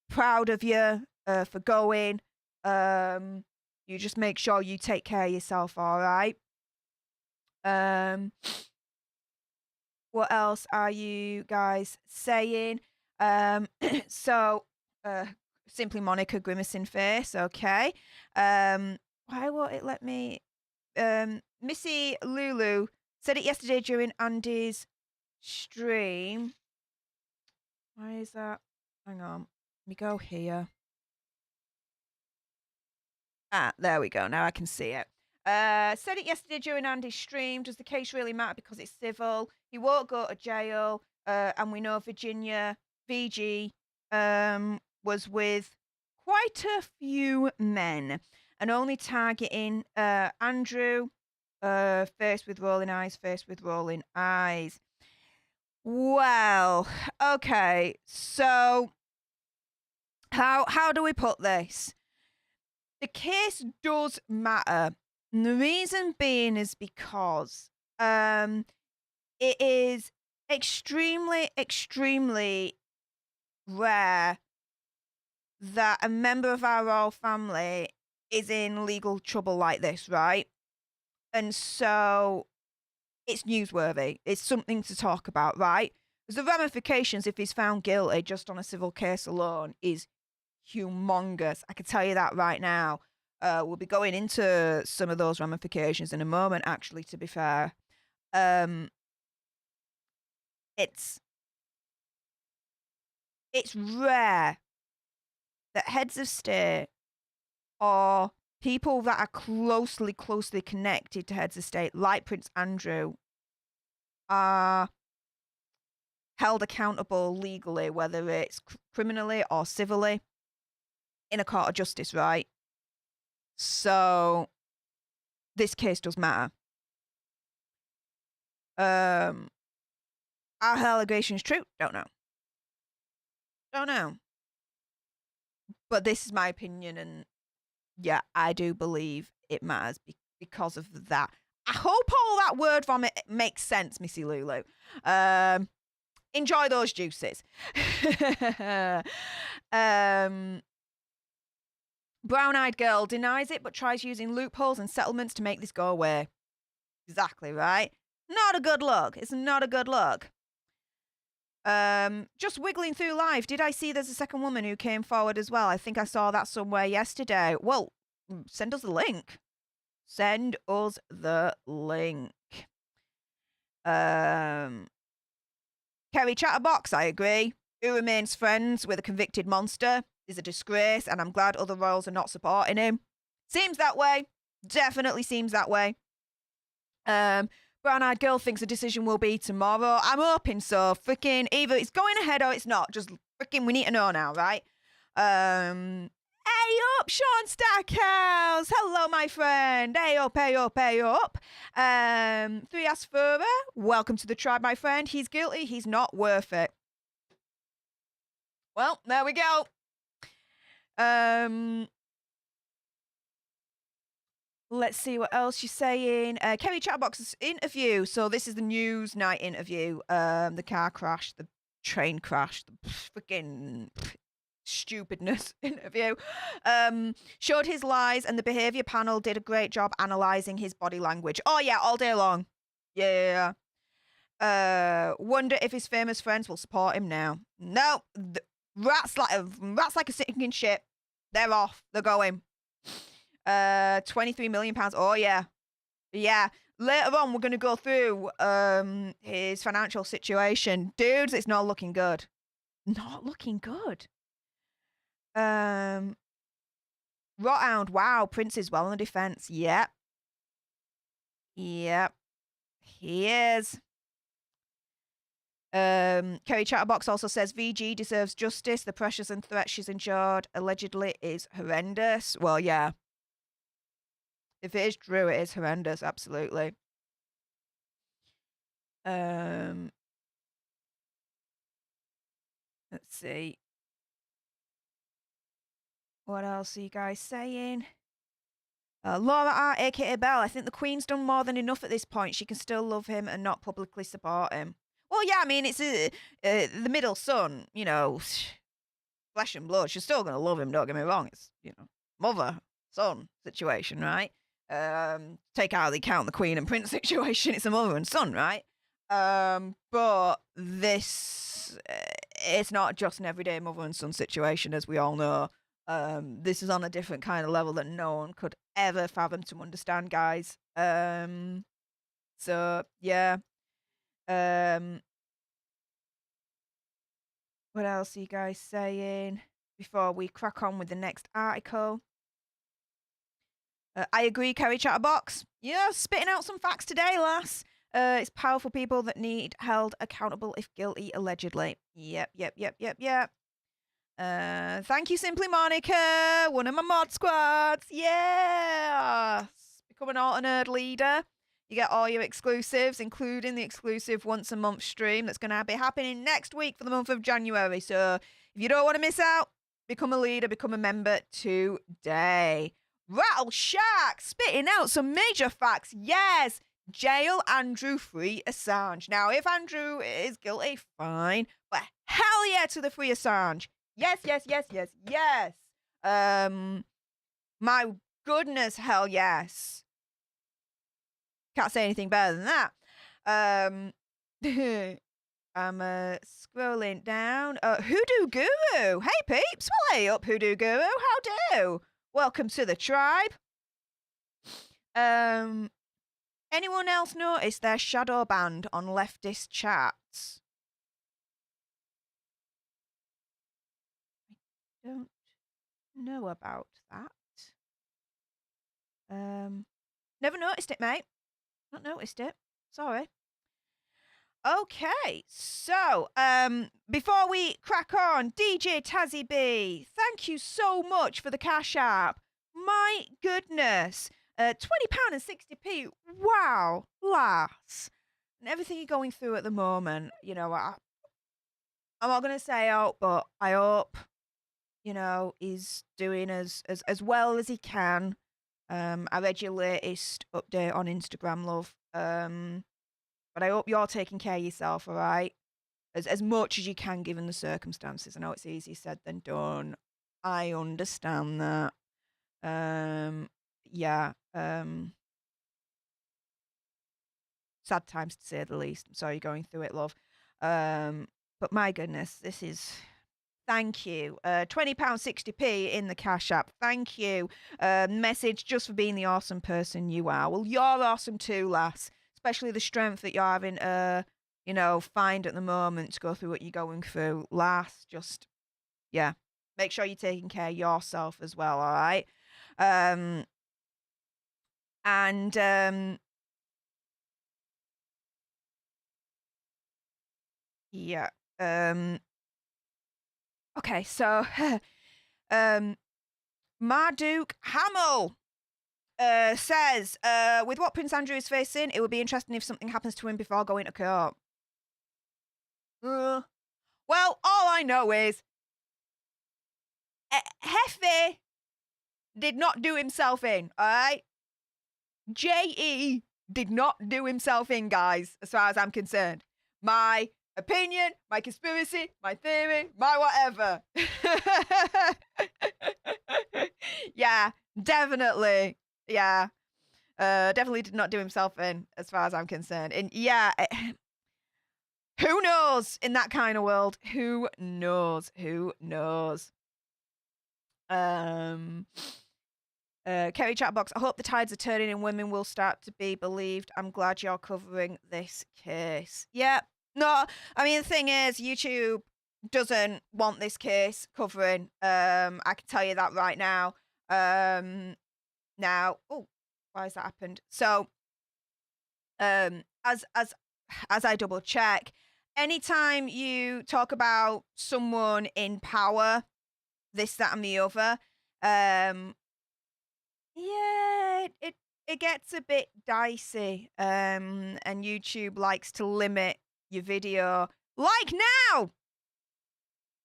Proud of you. For going. You just make sure you take care of yourself, all right? What else are you guys saying? So, Simply Monica grimacing face, okay. Why won't it let me? Missy Lulu said it yesterday during Andy's stream. Why is that? Hang on. Let me go here. There we go. Now I can see it. Said it yesterday during Andy's stream. Does the case really matter because it's civil? He won't go to jail. And we know Virginia, VG, was with quite a few men and only targeting Andrew, face with rolling eyes. Well, okay. So how do we put this? The case does matter. And the reason being is because it is extremely, extremely rare that a member of our royal family is in legal trouble like this, right? And so it's newsworthy. It's something to talk about, right? Because the ramifications, if he's found guilty just on a civil case alone, is humongous. I can tell you that right now. We'll be going into some of those ramifications in a moment, actually, to be fair. It's rare that heads of state or people that are closely connected to heads of state, like Prince Andrew, are held accountable legally, whether it's criminally or civilly, in a court of justice, right? So this case does matter. Are allegations true? Don't know. But this is my opinion, and yeah, I do believe it matters because of that. I hope all that word vomit makes sense, Missy Lulu. Enjoy those juices. Brown-eyed girl denies it, but tries using loopholes and settlements to make this go away. Exactly, right? Not a good look. It's not a good look. Just wiggling through life. Did I see there's a second woman who came forward as well? I think I saw that somewhere yesterday. Well, send us the link. Send us the link. Kerry Chatterbox, I agree. Who remains friends with a convicted monster is a disgrace, and I'm glad other royals are not supporting him. Seems that way. Definitely seems that way. Brown-eyed girl thinks the decision will be tomorrow. I'm hoping so. Freaking either it's going ahead or it's not. Just freaking we need to know now, right? Hey up, Sean Stackhouse. Hello, my friend. Hey up, hey up, hey up. 3 asks further. Welcome to the tribe, my friend. He's guilty. He's not worth it. Well, there we go. Let's see what else she's saying. Kerry Chatterbox's interview. So this is the Newsnight interview. The car crash, the train crash, the freaking stupidness interview. Showed his lies, and the behavior panel did a great job analyzing his body language. Oh yeah, all day long. Yeah. Wonder if his famous friends will support him now. No, rats like a sinking ship. They're off. They're going. 23 million pounds. Oh yeah. Later on, we're gonna go through his financial situation, dudes. It's not looking good. Not looking good. Rothound. Wow, Prince is well on the defense. Yep. He is. Kerry Chatterbox also says VG deserves justice. The pressures and threats she's endured allegedly is horrendous. Well, yeah. If it is true, it is horrendous. Absolutely. Let's see. What else are you guys saying? Laura R, aka Belle. I think the Queen's done more than enough at this point. She can still love him and not publicly support him. Well, yeah, I mean, it's the middle son, you know, flesh and blood. She's still going to love him, don't get me wrong. It's, you know, mother, son situation, right? Take out of the account the Queen and Prince situation. It's a mother and son, right? But this, it's not just an everyday mother and son situation, as we all know. This is on a different kind of level that no one could ever fathom to understand, guys. So, yeah. What else are you guys saying before we crack on with the next article? I agree, Kerry Chatterbox. Yeah, spitting out some facts today, lass. It's powerful people that need held accountable if guilty, allegedly. Yep. Thank you, Simply Monica, one of my mod squads. Yes! Become an Alter Nerd leader. You get all your exclusives, including the exclusive once a month stream that's going to be happening next week for the month of January. So if you don't want to miss out, become a leader, become a member today. Rattle Shark spitting out some major facts. Yes, jail Andrew, free Assange. Now, if Andrew is guilty, fine. But hell yeah to the free Assange. Yes. My goodness, hell yes. Can't say anything better than that. I'm scrolling down. Hoodoo Guru. Hey peeps, well hey up Hoodoo Guru. How do? Welcome to the tribe. Anyone else notice their shadow banned on leftist chats? I don't know about that. Never noticed it, mate. Not noticed it. Sorry. Okay, so before we crack on, DJ Tazzy B, thank you so much for the Cash App. My goodness, £20.60p. Wow, lass. And everything you're going through at the moment, you know, I'm not going to say out, but I hope, you know, he's doing as well as he can. I read your latest update on Instagram, love. But I hope you're taking care of yourself, all right? As much as you can, given the circumstances. I know it's easier said than done. I understand that. Yeah. Sad times to say the least. I'm sorry you're going through it, love. But my goodness, this is... Thank you. £20.60p in the Cash App. Thank you. Message just for being the awesome person you are. Well, you're awesome too, lass. Especially the strength that you're having, you know, find at the moment to go through what you're going through. Last, just, yeah, make sure you're taking care of yourself as well, all right? Yeah. Okay, so, Marduk Hamill says, with what Prince Andrew is facing, it would be interesting if something happens to him before going to court. Well, all I know is Hefe did not do himself in, all right? J.E. did not do himself in, guys, as far as I'm concerned. My opinion, my conspiracy, my theory, my whatever. Yeah, definitely. Yeah. Definitely did not do himself in, as far as I'm concerned. And yeah, who knows in that kind of world? Who knows? Who knows? Kerry Chatbox, I hope the tides are turning and women will start to be believed. I'm glad you're covering this case. Yeah. No, I mean, the thing is, YouTube doesn't want this case covering. I can tell you that right now. Now, oh, why has that happened? So, as I double check, anytime you talk about someone in power, this, that, and the other, yeah, it gets a bit dicey. And YouTube likes to limit your video, like now.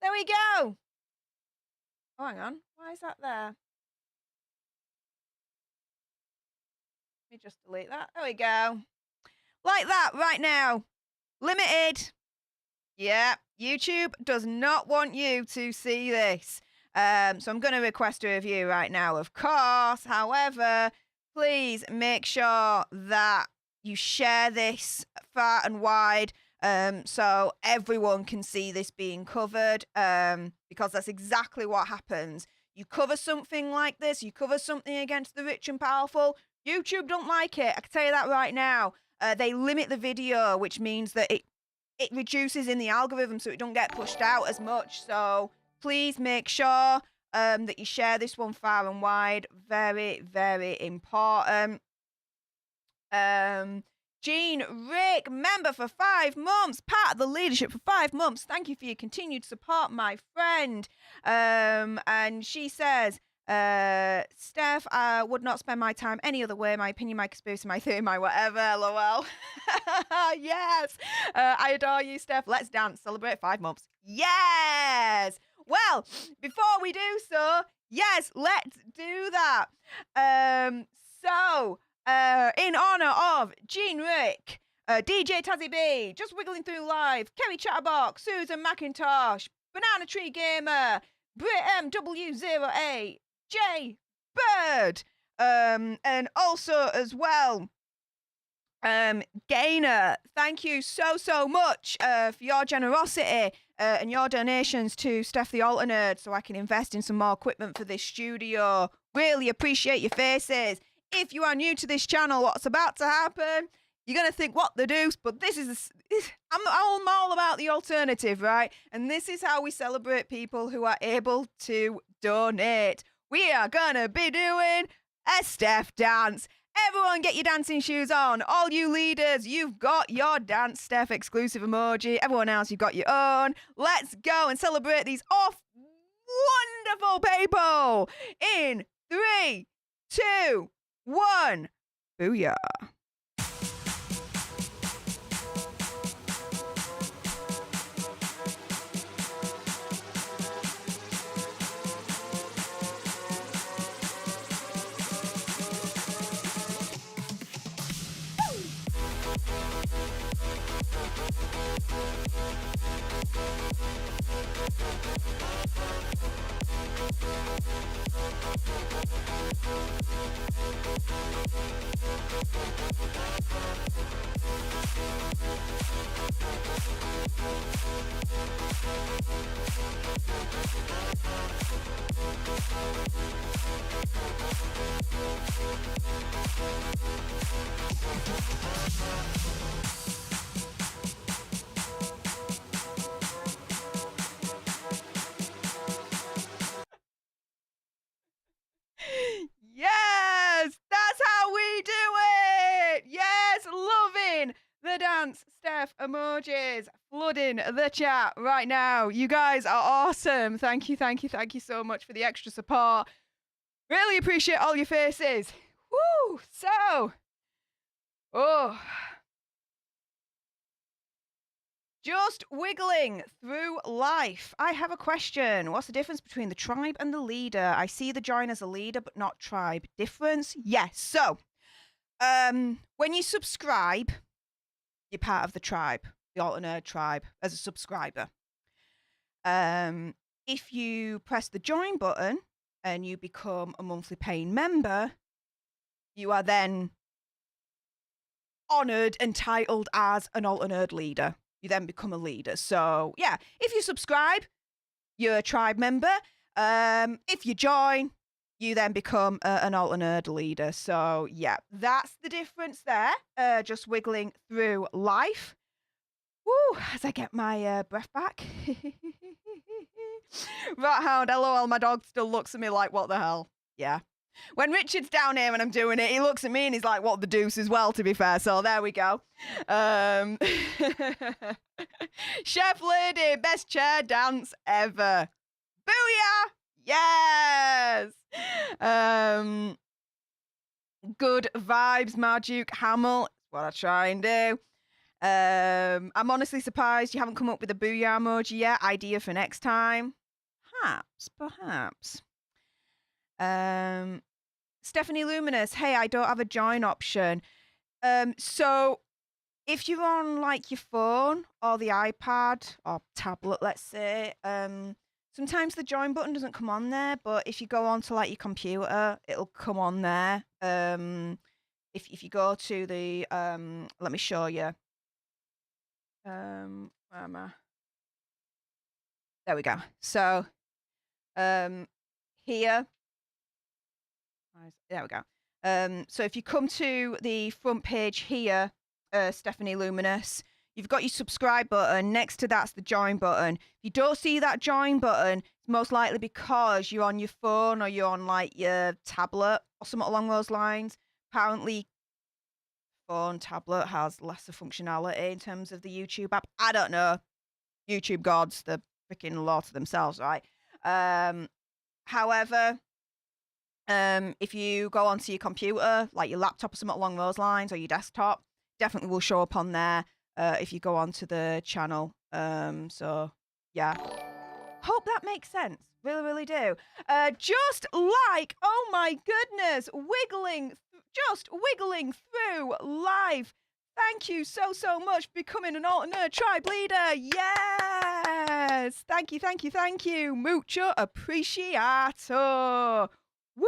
There we go. Oh, hang on. Why is that there? Let me just delete that. There we go. Like that right now. Limited. Yeah, YouTube does not want you to see this. So I'm going to request a review right now, of course. However, please make sure that you share this far and wide, so everyone can see this being covered, because that's exactly what happens. You cover something like this, you cover something against the rich and powerful, YouTube don't like it. I can tell you that right now. They limit the video, which means that it reduces in the algorithm, so it don't get pushed out as much. So please make sure that you share this one far and wide. Very, very important. Jean Rick, member for 5 months, part of the leadership for 5 months. Thank you for your continued support, my friend. And she says, Steph, I would not spend my time any other way. My opinion, my conspiracy, my theory, my whatever. LOL. Yes. I adore you, Steph. Let's dance. Celebrate 5 months. Yes. Well, before we do so, yes, let's do that. In honor of Jean Rick, DJ Tazzy B, Just Wiggling Through Life, Kerry Chatterbox, Susan McIntosh, Banana Tree Gamer, Brit MW08, J Bird, and also as well, Gainer, thank you so much for your generosity and your donations to Stef The Alter Nerd so I can invest in some more equipment for this studio. Really appreciate your faces. If you are new to this channel, what's about to happen? You're going to think, what the deuce? But I'm all about the alternative, right? And this is how we celebrate people who are able to donate. We are going to be doing a Stef dance. Everyone get your dancing shoes on. All you leaders, you've got your Dance Stef exclusive emoji. Everyone else, you've got your own. Let's go and celebrate these wonderful people. In 3, 2, 1. Booyah. Yes, that's how we do it. Yes, loving the Dance Stef emojis, flooding the chat right now. You guys are awesome. Thank you so much for the extra support. Really appreciate all your faces. Woo! So, just wiggling through life. I have a question. What's the difference between the tribe and the leader? I see the join as a leader, but not tribe. Difference? Yes. So, when you subscribe, you're part of the tribe, the Alter Nerd tribe, as a subscriber. If you press the join button and you become a monthly paying member, you are then honoured and titled as an Alter Nerd leader. You then become a leader. So, yeah, if you subscribe, you're a tribe member. If you join, you then become an Alter Nerd leader. So, yeah, that's the difference there. Just wiggling through life. Woo, as I get my breath back. Rathound, LOL, my dog still looks at me like, what the hell? Yeah. When Richard's down here and I'm doing it, he looks at me and he's like, what the deuce as well, to be fair. So there we go. Chef Lady, best chair dance ever. Booyah! Yes! Good vibes, Marduke Hamill. That's what I try and do. I'm honestly surprised you haven't come up with a booyah emoji yet. Idea for next time. Perhaps. Stephanie Luminous, hey, I don't have a join option. So if you're on like your phone or the iPad or tablet, let's say, sometimes the join button doesn't come on there, but if you go onto like your computer, it'll come on there. If you go to the let me show you. Where am I? There we go. So here. There we go. So if you come to the front page here, Stephanie Luminous, you've got your subscribe button. Next to that's the join button. If you don't see that join button, it's most likely because you're on your phone or you're on like your tablet or something along those lines. Apparently, phone, tablet has lesser functionality in terms of the YouTube app. I don't know. YouTube gods, the freaking law to themselves, right? However, if you go onto your computer, like your laptop or something along those lines, or your desktop, definitely will show up on there if you go onto the channel. So, yeah. Hope that makes sense. Really, really do. Just like, oh my goodness, just wiggling through life. Thank you so much for becoming an Alter Nerd tribe leader. Yes. Thank you. Mucho appreciato. Woo.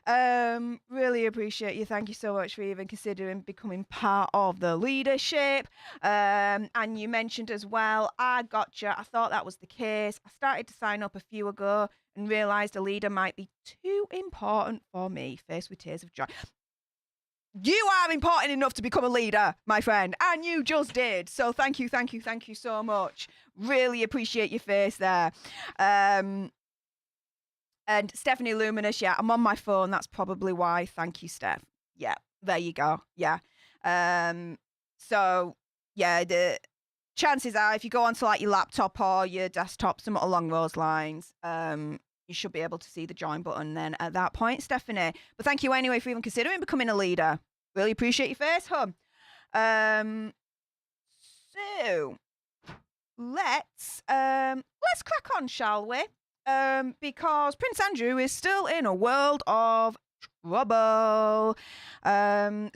Really appreciate you. Thank you so much for even considering becoming part of the leadership. And you mentioned as well, I gotcha. I thought that was the case. I started to sign up a few ago and realised a leader might be too important for me. Faced with tears of joy. You are important enough to become a leader, my friend, and you just did. So thank you so much. Really appreciate your face there. And Stephanie Luminous, yeah, I'm on my phone. That's probably why. Thank you, Steph. Yeah, there you go. Yeah. So yeah, the chances are if you go onto like your laptop or your desktop, something along those lines, you should be able to see the join button then at that point, Stephanie. But thank you anyway for even considering becoming a leader. Really appreciate your face, hon. So let's crack on, shall we? Because Prince Andrew is still in a world of trouble. So I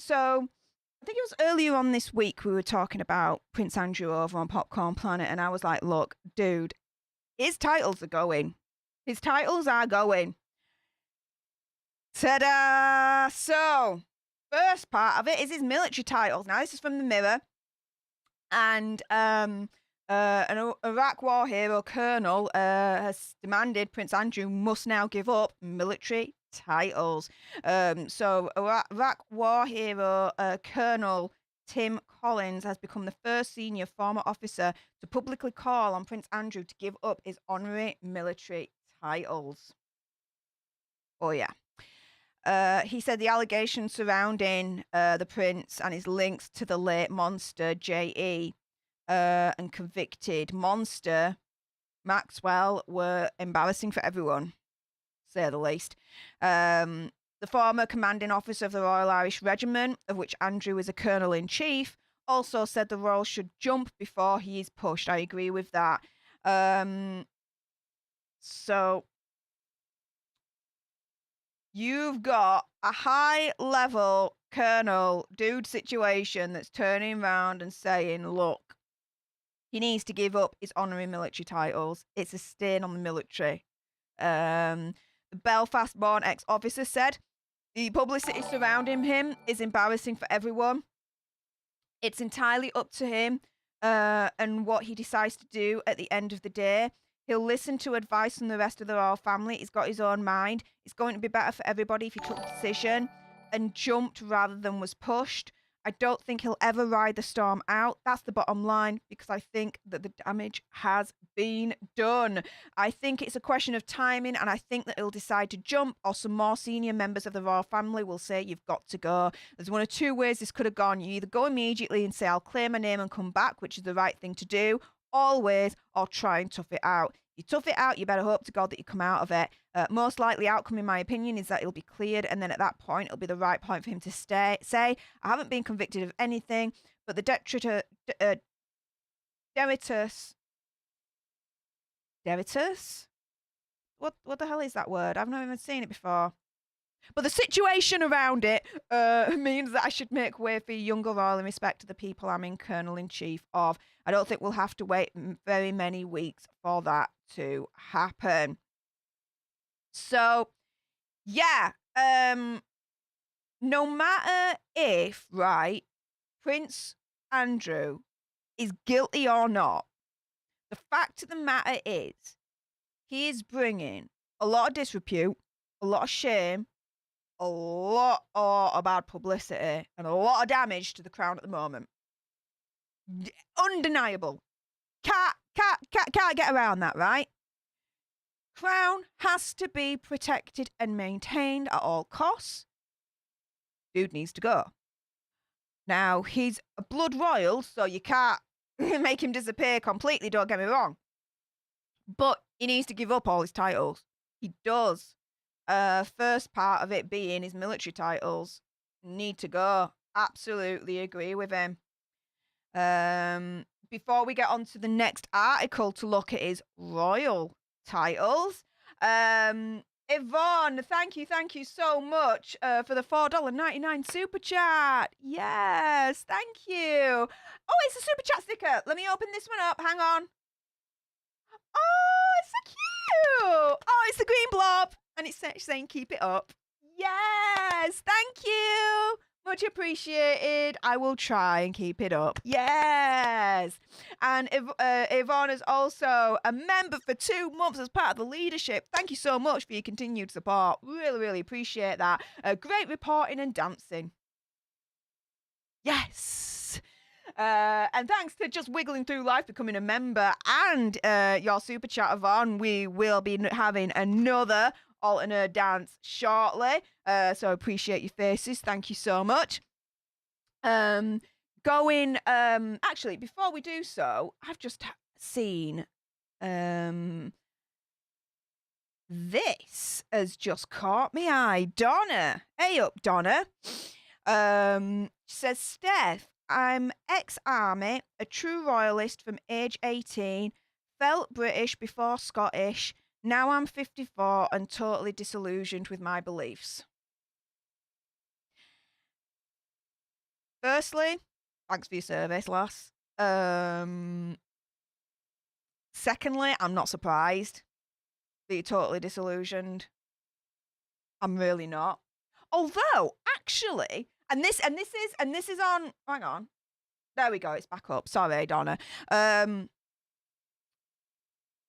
think it was earlier on this week we were talking about Prince Andrew over on Popcorn Planet, and I was like, look, dude, his titles are going. His titles are going. Ta-da! So, first part of it is his military titles. Now, this is from the Mirror. And an Iraq war hero colonel has demanded Prince Andrew must now give up military titles. So Iraq war hero Colonel Tim Collins has become the first senior former officer to publicly call on Prince Andrew to give up his honorary military titles. Oh, yeah. He said the allegations surrounding the prince and his links to the late monster J.E. And convicted monster Maxwell were embarrassing for everyone, to say the least. The former commanding officer of the Royal Irish Regiment, of which Andrew is a colonel-in-chief, also said the royal should jump before he is pushed. I agree with that. So you've got a high-level colonel dude situation that's turning around and saying, look, he needs to give up his honorary military titles. It's a stain on the military. The Belfast-born ex-officer said, the publicity surrounding him is embarrassing for everyone. It's entirely up to him and what he decides to do at the end of the day. He'll listen to advice from the rest of the royal family. He's got his own mind. It's going to be better for everybody if he took a decision and jumped rather than was pushed. I don't think he'll ever ride the storm out. That's the bottom line, because I think that the damage has been done. I think it's a question of timing, and I think that he'll decide to jump, or some more senior members of the royal family will say, you've got to go. There's one of two ways this could have gone. You either go immediately and say, I'll clear my name and come back, which is the right thing to do, always, or try and tough it out. You tough it out, you better hope to God that you come out of it. Most likely outcome, in my opinion, is that he'll be cleared, and then at that point, it'll be the right point for him to say, I haven't been convicted of anything, but the Deritus? What the hell is that word? I've not even seen it before. But the situation around it means that I should make way for younger royal in respect to the people I'm in colonel-in-chief of. I don't think we'll have to wait very many weeks for that to happen. So, yeah, no matter if, right, Prince Andrew is guilty or not, the fact of the matter is he is bringing a lot of disrepute, a lot of shame, a lot of bad publicity, and a lot of damage to the crown at the moment. Undeniable. Can't get around that, right? Crown has to be protected and maintained at all costs. Dude needs to go. Now, he's a blood royal, so you can't make him disappear completely, don't get me wrong. But he needs to give up all his titles. He does. First part of it being his military titles need to go. Absolutely agree with him. Before we get on to the next article to look at his royal titles, Yvonne, thank you so much for the $4.99 super chat. Yes, thank you. Oh, it's a super chat sticker. Let me open this one up. Hang on. Oh, it's so cute. Oh, it's the green blob. And it's saying keep it up. Yay! Yes, thank you. Much appreciated. I will try and keep it up. Yes. And Yvonne is also a member for 2 months as part of the leadership. Thank you so much for your continued support. Really, really appreciate that. Great reporting and dancing. Yes. And thanks to Just Wiggling Through Life becoming a member and your super chat, Yvonne, we will be having another Alter Nerd dance shortly. So appreciate your faces. Thank you so much. Actually, before we do so, I've just seen this has just caught my eye. Donna. Hey up, Donna. Says, Steph, I'm ex-army, a true royalist from age 18, felt British before Scottish. Now I'm 54 and totally disillusioned with my beliefs. Firstly, thanks for your service, lass. Secondly, I'm not surprised that you're totally disillusioned. I'm really not. Although, actually, and this is on. Hang on, there we go. It's back up. Sorry, Donna.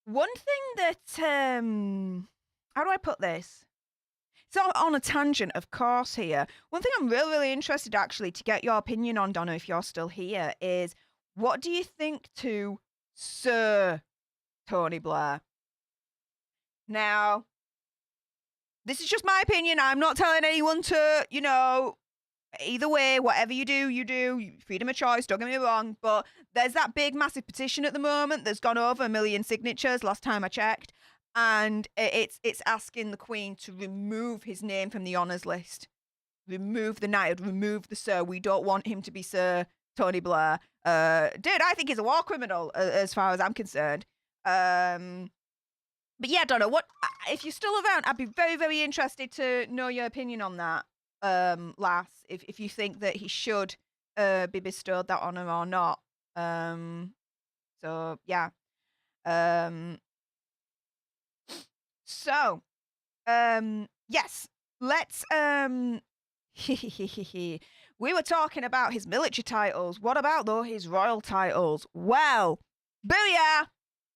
One thing that how do I put this? It's on a tangent, of course. Here, one thing I'm really interested actually to get your opinion on, Donna, if you're still here, is what do you think to Sir Tony Blair? Now, this is just my opinion. I'm not telling anyone to, either way, whatever you do, freedom of choice, don't get me wrong, but there's that big, massive petition at the moment that's gone over 1 million signatures last time I checked, and it's asking the Queen to remove his name from the honours list. Remove the knighthood, remove the Sir. We don't want him to be Sir Tony Blair. Dude, I think he's a war criminal, as far as I'm concerned. But yeah, Donna, if you're still around, I'd be very, very interested to know your opinion on that, lass, if you think that he should be bestowed that honour or not. So, yeah. Yes, let's, we were talking about his military titles. What about, though, his royal titles? Well, booyah!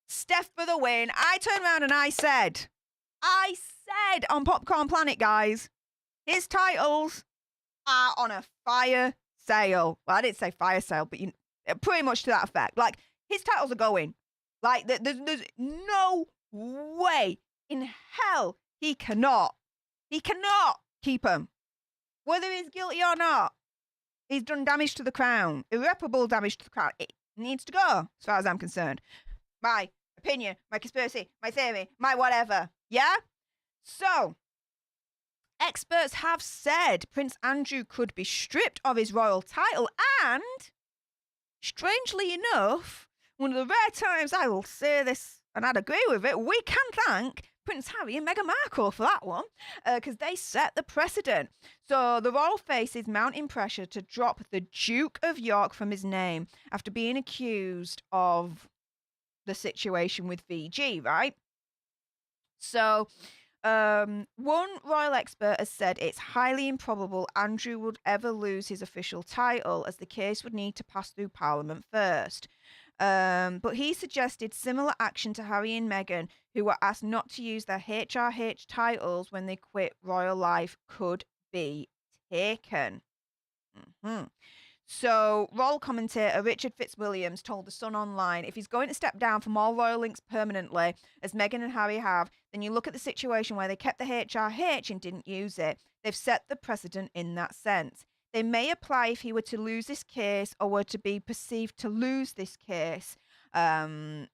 Steph for the win. I turned around and I said on Popcorn Planet, guys, his titles are on a fire sale. Well, I didn't say fire sale, but pretty much to that effect. Like, his titles are going. Like, there's no way in hell he cannot keep them. Whether he's guilty or not, he's done damage to the crown. Irreparable damage to the crown. It needs to go, as far as I'm concerned. My opinion, my conspiracy, my theory, my whatever. Yeah? So, experts have said Prince Andrew could be stripped of his royal title, and, strangely enough, one of the rare times I will say this, and I'd agree with it, we can thank Prince Harry and Meghan Markle for that one, because they set the precedent. So the royal face is mounting pressure to drop the Duke of York from his name after being accused of the situation with VG, right? So, one royal expert has said it's highly improbable Andrew would ever lose his official title, as the case would need to pass through Parliament first. But he suggested similar action to Harry and Meghan, who were asked not to use their HRH titles when they quit royal life, could be taken. So, royal commentator Richard Fitzwilliams told The Sun Online, if he's going to step down from all royal links permanently, as Meghan and Harry have, then you look at the situation where they kept the HRH and didn't use it. They've set the precedent in that sense. They may apply if he were to lose this case or were to be perceived to lose this case. But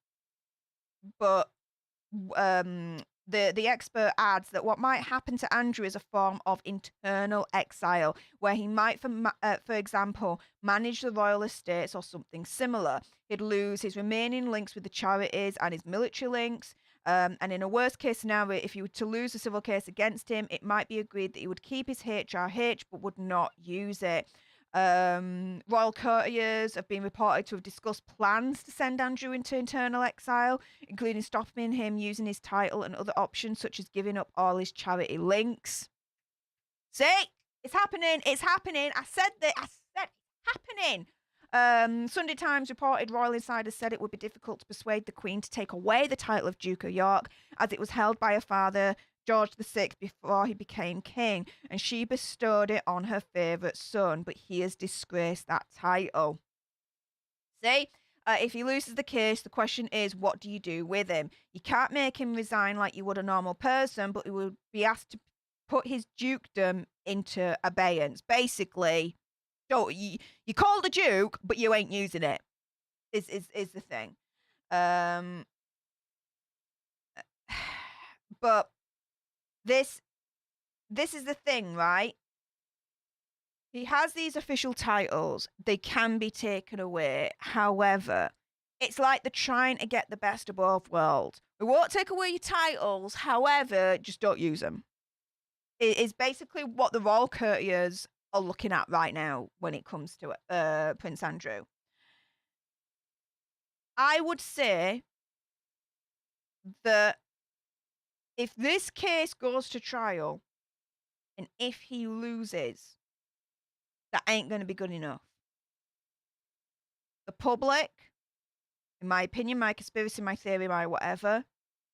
the expert adds that what might happen to Andrew is a form of internal exile, where he might, for example, manage the royal estates or something similar. He'd lose his remaining links with the charities and his military links. And in a worst case scenario, if he were to lose a civil case against him, it might be agreed that he would keep his HRH but would not use it. Royal courtiers have been reported to have discussed plans to send Andrew into internal exile, including stopping him using his title and other options, such as giving up all his charity links. See? It's happening. It's happening. I said that. I said it's happening. Sunday Times reported royal insiders said it would be difficult to persuade the Queen to take away the title of Duke of York, as it was held by her father, George VI, before he became king, and she bestowed it on her favourite son, but he has disgraced that title. See? If he loses the case, the question is, what do you do with him? You can't make him resign like you would a normal person, but he would be asked to put his dukedom into abeyance. Basically, you called a duke, but you ain't using it. Is the thing. But this is the thing, right? He has these official titles. They can be taken away. However, it's like they're trying to get the best of both worlds. We won't take away your titles. However, just don't use them. It is basically what the royal courtiers are looking at right now when it comes to Prince Andrew. I would say that if this case goes to trial and if he loses, that ain't going to be good enough. The public, in my opinion, my conspiracy, my theory, my whatever,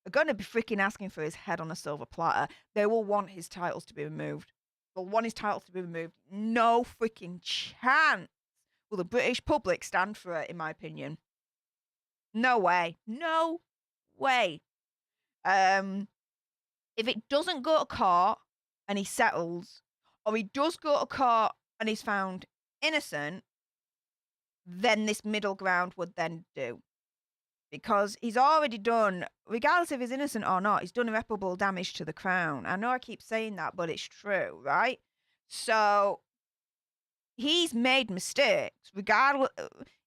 are going to be freaking asking for his head on a silver platter. They will want his titles to be removed. They'll want his titles to be removed. No freaking chance will the British public stand for it, in my opinion. No way. No way. If it doesn't go to court and he settles, or he does go to court and he's found innocent, then this middle ground would then do. Because he's already done, regardless if he's innocent or not, he's done irreparable damage to the crown. I know I keep saying that, but it's true, right? So he's made mistakes, regardless.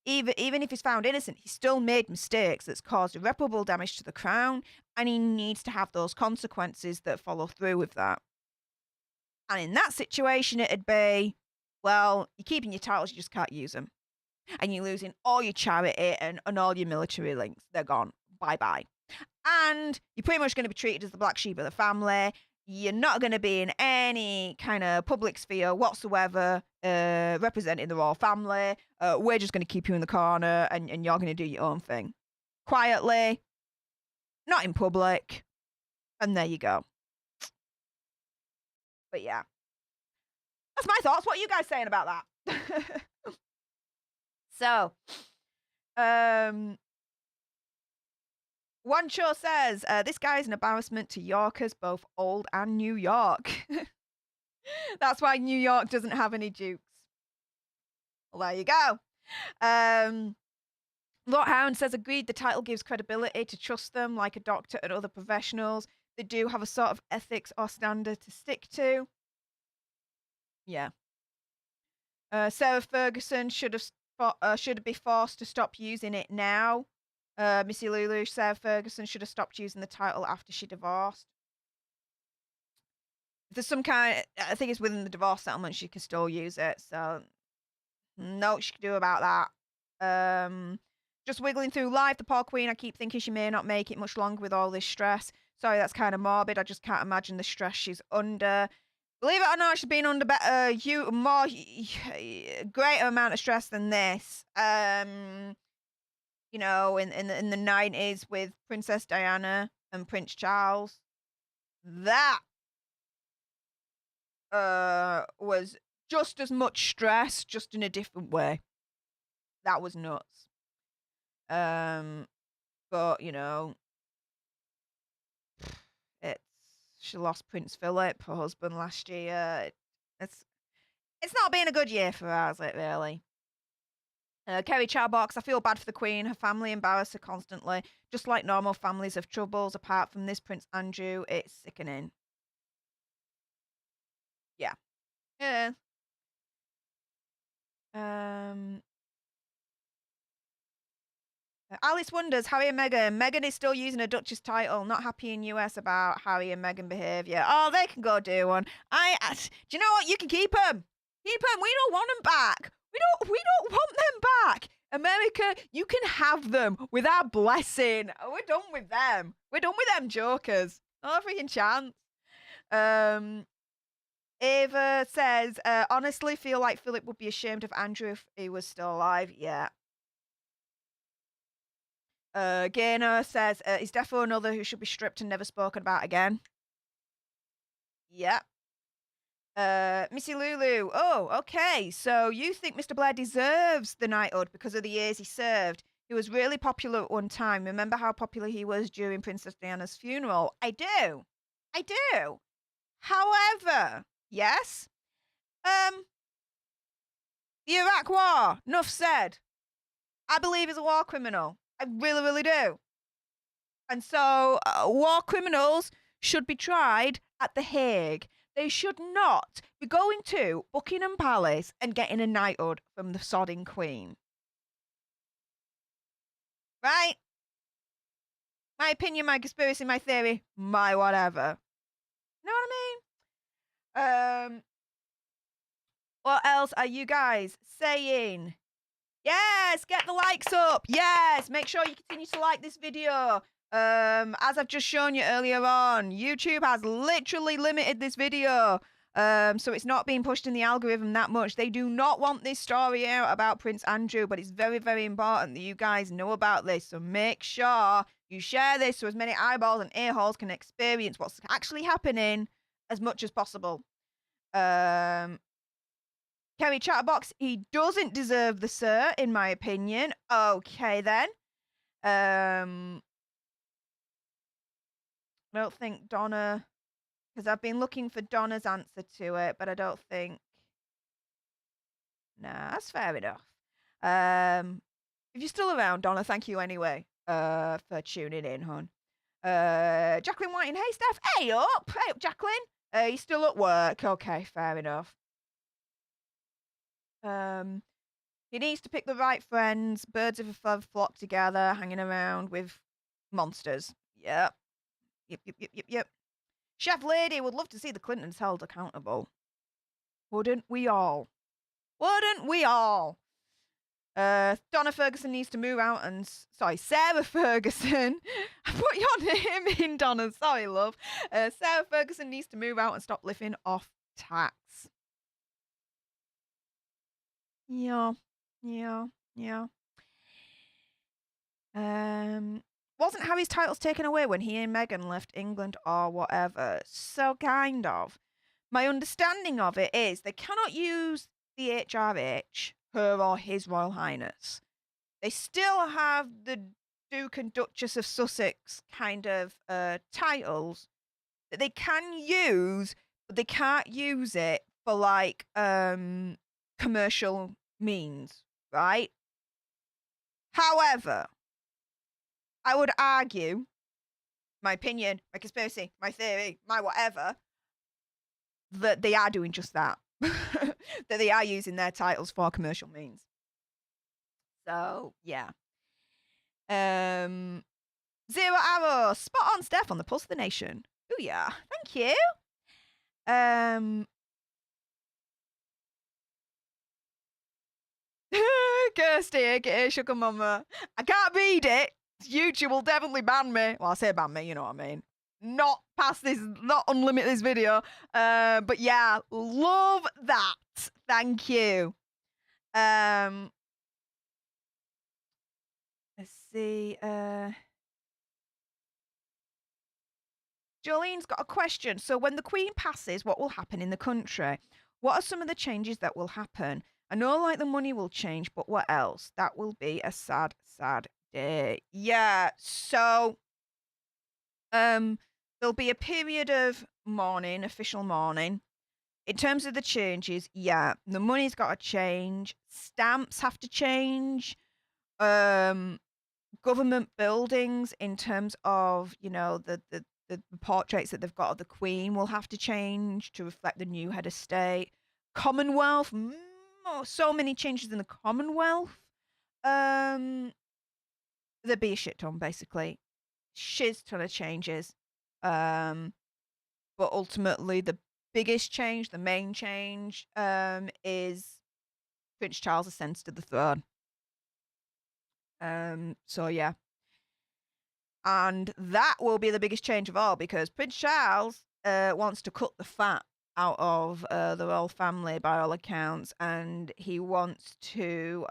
Even if he's found innocent, he's still made mistakes that's caused irreparable damage to the crown, and he needs to have those consequences that follow through with that. And in that situation, it'd be, well, you're keeping your titles, you just can't use them. And you're losing all your charity and all your military links. They're gone. Bye-bye. And you're pretty much going to be treated as the black sheep of the family. You're not going to be in any kind of public sphere whatsoever representing the royal family. We're just going to keep you in the corner and you're going to do your own thing. Quietly, not in public. And there you go. But yeah. That's my thoughts. What are you guys saying about that? So, One Cho says, this guy is an embarrassment to Yorkers, both old and New York. That's why New York doesn't have any dukes. Well, there you go. Rothound says, agreed, the title gives credibility to trust them like a doctor and other professionals. They do have a sort of ethics or standard to stick to. Yeah. Sarah Ferguson should be forced to stop using it now. Missy Lulu, Sarah Ferguson should have stopped using the title after she divorced. If there's some kind, I think it's within the divorce settlement, she can still use it. So, no, she can do about that. Just wiggling through life, the poor queen. I keep thinking she may not make it much longer with all this stress. Sorry, that's kind of morbid. I just can't imagine the stress she's under. Believe it or not, she's been under greater amount of stress than this. You know, in the 90s with Princess Diana and Prince Charles, that was just as much stress, just in a different way. That was nuts. But you know, she lost Prince Philip, her husband, last year. It's not been a good year for her, has it, really? Kerry Charbox, I feel bad for the Queen. Her family embarrass her constantly. Just like normal families have troubles. Apart from this, Prince Andrew, it's sickening. Yeah. Yeah. Alice wonders, Harry and Meghan. Meghan is still using a Duchess title. Not happy in US about Harry and Meghan behaviour. Oh, they can go do one. Do you know what? You can keep them. Keep them. We don't want them back. We don't want them back. America, you can have them with our blessing. We're done with them. We're done with them jokers. No freaking chance. Ava says, honestly, feel like Philip would be ashamed of Andrew if he was still alive. Yeah. Gaynor says, is defo another who should be stripped and never spoken about again. Yep. Missy Lulu. Oh, okay. So you think Mr. Blair deserves the knighthood because of the years he served? He was really popular at one time. Remember how popular he was during Princess Diana's funeral? I do. I do. However, yes. The Iraq War. Enough said. I believe he's a war criminal. I really, really do. And so war criminals should be tried at The Hague. They should not be going to Buckingham Palace and getting a knighthood from the sodding Queen. Right? My opinion, my conspiracy, my theory, my whatever. Know what I mean? What else are you guys saying? Yes, get the likes up. Yes, make sure you continue to like this video. As I've just shown you earlier on, YouTube has literally limited this video. So it's not being pushed in the algorithm that much. They do not want this story out about Prince Andrew, but it's very, very important that you guys know about this. So make sure you share this so as many eyeballs and ear holes can experience what's actually happening as much as possible. Kerry Chatterbox, he doesn't deserve the sir, in my opinion. Okay, then. I don't think Donna... Because I've been looking for Donna's answer to it, but I don't think... Nah, that's fair enough. If you're still around, Donna, thank you anyway for tuning in, hon. Jacqueline Whiting, hey, Steph. Hey up, Jacqueline. You still at work? Okay, fair enough. He needs to pick the right friends. Birds of a feather flock together, hanging around with monsters. Yep. Yep. Chef Lady would love to see the Clintons held accountable. Wouldn't we all? Wouldn't we all? Donna Ferguson needs to move out and... Sorry, Sarah Ferguson. I put your name in, Donna. Sorry, love. Sarah Ferguson needs to move out and stop living off tax. Yeah. Wasn't Harry's titles taken away when he and Meghan left England or whatever? So kind of. My understanding of it is they cannot use the HRH, her or His Royal Highness. They still have the Duke and Duchess of Sussex kind of titles that they can use, but they can't use it for like commercial means, right? However, I would argue, my opinion, my conspiracy, my theory, my whatever, that they are doing just that. That they are using their titles for commercial means. So, yeah. Zero Arrow, spot on, Steph, on the pulse of the nation. Oh yeah, thank you. Kirsty, aka Sugar Mama. I can't read it. YouTube will definitely ban me. Well, I say ban me, you know what I mean. Not past this, not unlimit this video. But yeah, love that. Thank you. Let's see. Jolene's got a question. So when the Queen passes, what will happen in the country? What are some of the changes that will happen? I know like the money will change, but what else? That will be a sad, sad day. Yeah, so there'll be a period of mourning, official mourning. In terms of the changes, yeah, the money's got to change. Stamps have to change. Government buildings in terms of, you know, the portraits that they've got of the Queen will have to change to reflect the new head of state. Commonwealth, so many changes in the Commonwealth. There'd be a shit ton, basically. Shiz ton of changes. But ultimately, the biggest change, the main change, is Prince Charles ascends to the throne. So yeah. And that will be the biggest change of all because Prince Charles wants to cut the fat. out of the royal family by all accounts, and he wants to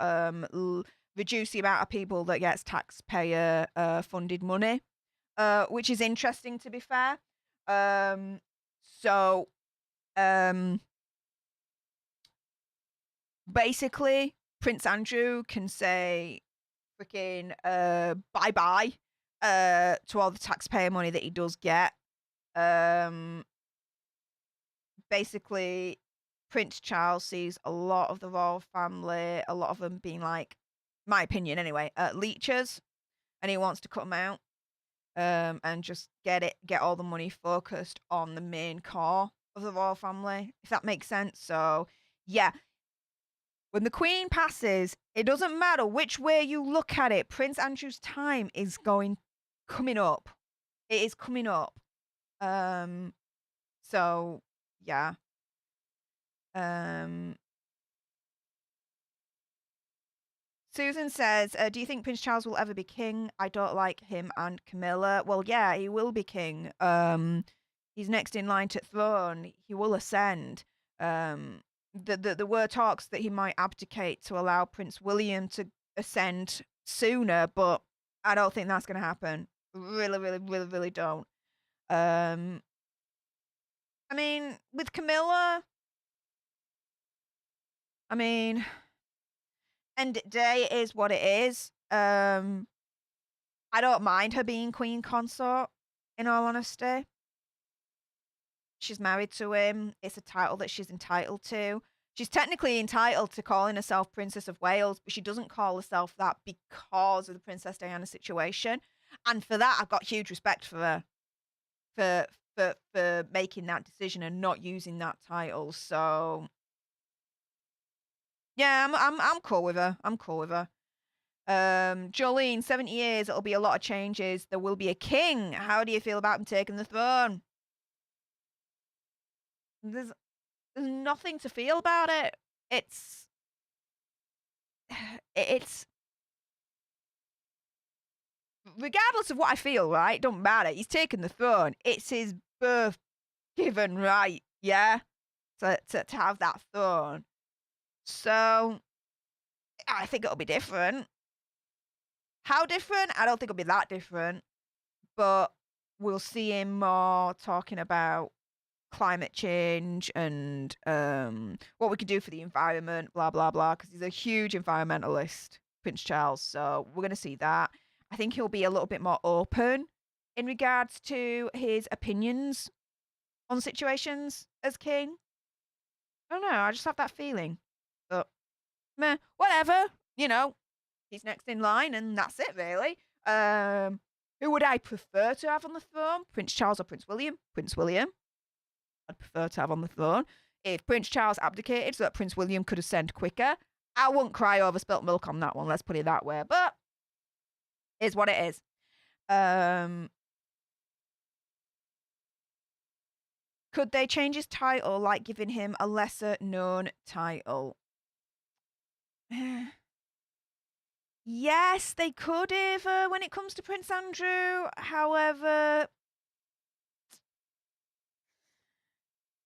reduce the amount of people that gets taxpayer funded money, which is interesting, to be fair. So basically, Prince Andrew can say freaking bye bye to all the taxpayer money that he does get. Basically, Prince Charles sees a lot of the royal family, a lot of them being like, my opinion anyway, leechers, and he wants to cut them out, and just get all the money focused on the main core of the royal family, if that makes sense. So, yeah, when the Queen passes, it doesn't matter which way you look at it. Prince Andrew's time is coming up. It is coming up. So yeah. Susan says, do you think Prince Charles will ever be king? I don't like him and Camilla. Well, yeah, he will be king. He's next in line to throne. He will ascend. There were talks that he might abdicate to allow Prince William to ascend sooner, but I don't think that's going to happen. Really don't. I mean, with Camilla, I mean, end day is what it is. I don't mind her being queen consort, in all honesty. She's married to him. It's a title that she's entitled to. She's technically entitled to calling herself Princess of Wales, but she doesn't call herself that because of the Princess Diana situation. And for that, I've got huge respect for her for making that decision and not using that title. So yeah, I'm cool with her. I'm cool with her. Jolene, 70 years, it'll be a lot of changes. There will be a king. How do you feel about him taking the throne? There's nothing to feel about it. It's regardless of what I feel, right? It don't matter. He's taken the throne. It's his birth given right, yeah? To have that throne. So I think it'll be different. How different? I don't think it'll be that different. But we'll see him more talking about climate change and what we could do for the environment, blah blah blah, because he's a huge environmentalist, Prince Charles. So we're going to see that. I think he'll be a little bit more open in regards to his opinions on situations as king. I don't know, I just have that feeling. But meh, whatever, you know, he's next in line and that's it really. Who would I prefer to have on the throne? Prince Charles or Prince William? Prince William. I'd prefer to have on the throne. If Prince Charles abdicated so that Prince William could ascend quicker, I wouldn't cry over spilt milk on that one, let's put it that way. But it's what it is. Could they change his title, like giving him a lesser known title? Yes, they could if when it comes to Prince Andrew. However,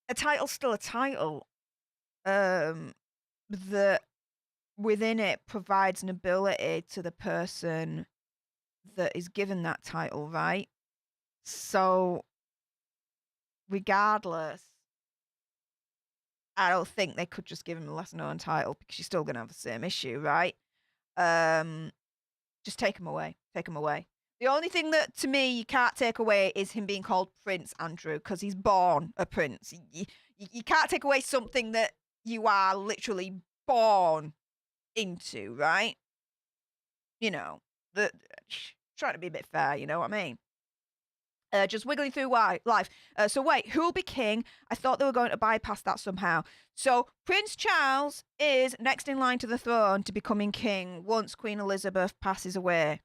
a title's still a title. That within it provides an ability to the person that is given that title, right? So regardless, I don't think they could just give him a lesser known title because you're still gonna have the same issue, right? Just take him away. Take him away. The only thing that, to me, you can't take away is him being called Prince Andrew because he's born a prince. You can't take away something that you are literally born into, right? You know, trying to be a bit fair, you know what I mean? Just wiggling through life. So wait, who'll be king? I thought they were going to bypass that somehow. So Prince Charles is next in line to the throne to becoming king once Queen Elizabeth passes away.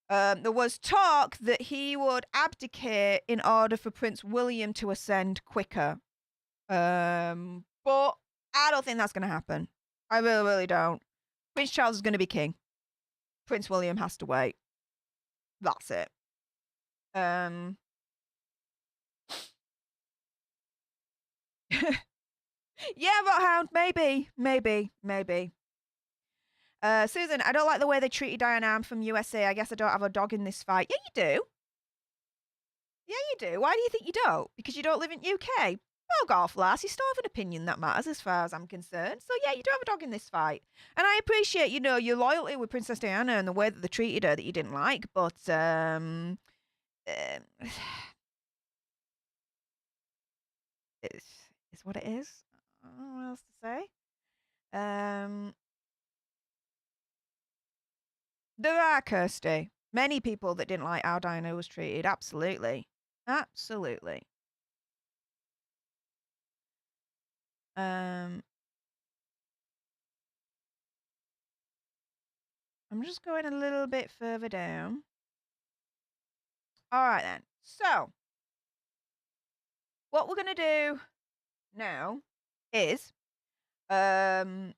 There was talk that he would abdicate in order for Prince William to ascend quicker. But I don't think that's going to happen. I really don't. Prince Charles is going to be king. Prince William has to wait. That's it. Yeah, Rothound, maybe. Susan, I don't like the way they treated Diana. I'm from USA. I guess I don't have a dog in this fight. Yeah, you do. Yeah, you do. Why do you think you don't? Because you don't live in UK? Bog off, lass. You still have an opinion that matters as far as I'm concerned. So yeah, you do have a dog in this fight. And I appreciate, your loyalty with Princess Diana and the way that they treated her that you didn't like, but it's what it is. I don't know what else to say. There are, Kirsty, many people that didn't like how Diana was treated. Absolutely. Absolutely. I'm just going a little bit further down. All right, then. So, what we're going to do now is, we're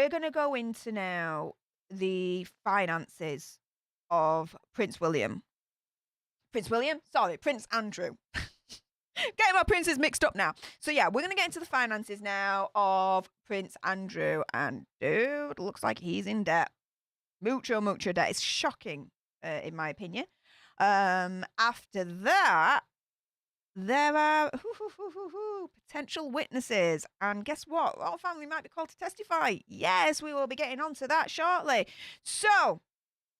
going to go into now the finances of Prince William. Prince Andrew. Getting my princes mixed up now. So yeah, we're going to get into the finances now of Prince Andrew. And dude, looks like he's in debt. Mucho debt. It's shocking, in my opinion. After that, there are potential witnesses. And guess what? Our family might be called to testify. Yes, we will be getting onto that shortly. So,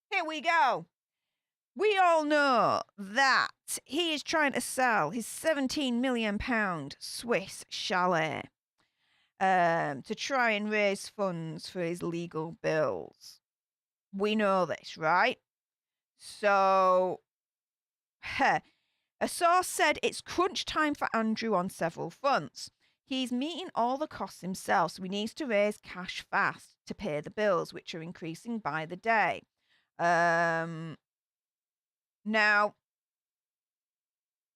here we go. We all know that he is trying to sell his £17 million Swiss chalet to try and raise funds for his legal bills. We know this, right? So, a source said it's crunch time for Andrew on several fronts. He's meeting all the costs himself, so he needs to raise cash fast to pay the bills, which are increasing by the day. Now,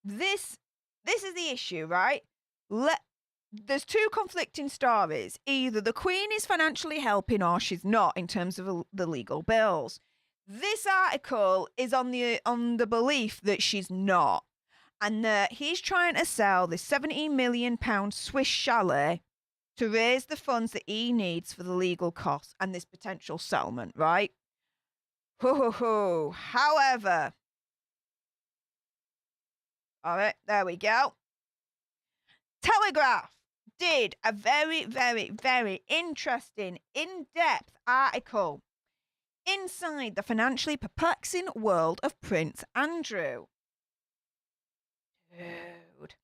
this is the issue, right? There's two conflicting stories. Either the Queen is financially helping or she's not in terms of the legal bills. This article is on the belief that she's not, and that he's trying to sell this £17 million Swiss chalet to raise the funds that he needs for the legal costs and this potential settlement, right? However, all right, there we go. Telegraph did a very, very, very interesting, in-depth article inside the financially perplexing world of Prince Andrew. Dude.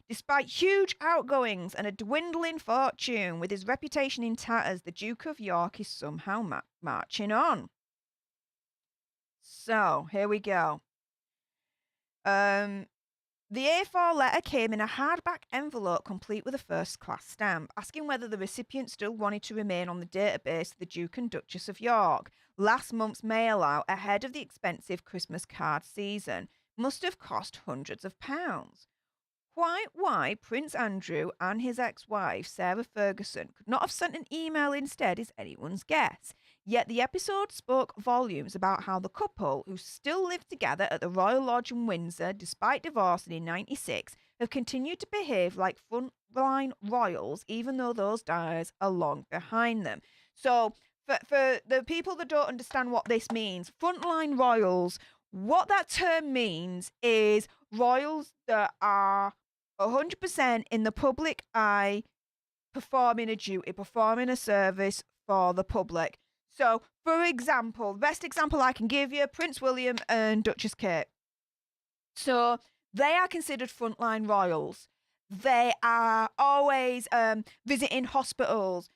Despite huge outgoings and a dwindling fortune, with his reputation in tatters, the Duke of York is somehow marching on. So, here we go. The A4 letter came in a hardback envelope complete with a first-class stamp, asking whether the recipient still wanted to remain on the database of the Duke and Duchess of York. Last month's mail-out, ahead of the expensive Christmas card season, must have cost hundreds of pounds. Quite why Prince Andrew and his ex-wife, Sarah Ferguson, could not have sent an email instead is anyone's guess. Yet the episode spoke volumes about how the couple, who still live together at the Royal Lodge in Windsor despite divorcing in '96, have continued to behave like frontline royals even though those days are long behind them. So for the people that don't understand what this means, frontline royals, what that term means is royals that are 100% in the public eye, performing a duty, performing a service for the public. So, for example, the best example I can give you, Prince William and Duchess Kate. So, they are considered frontline royals. They are always visiting hospitals,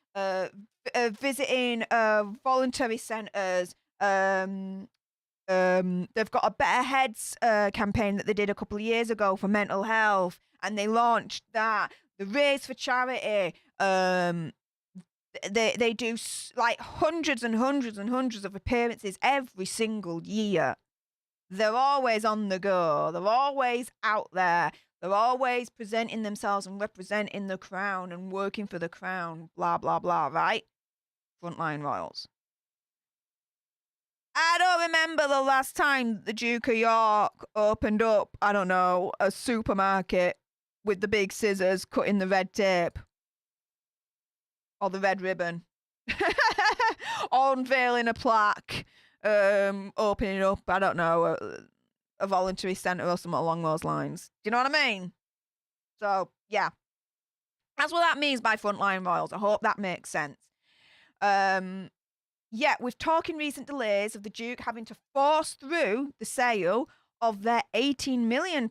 visiting voluntary centres. They've got a Better Heads campaign that they did a couple of years ago for mental health, and they launched that. The Raise for Charity. They do like hundreds and hundreds and hundreds of appearances every single year. They're always on the go. They're always out there. They're always presenting themselves and representing the crown and working for the crown, blah, blah, blah, right? Frontline royals. I don't remember the last time the Duke of York opened up, I don't know, a supermarket with the big scissors cutting the red tape. Or the red ribbon. Or unveiling a plaque, opening up, I don't know, a voluntary centre or something along those lines. Do you know what I mean? So, yeah. That's what that means by frontline royals. I hope that makes sense. Yeah, with talking recent delays of the Duke having to force through the sale of their £18 million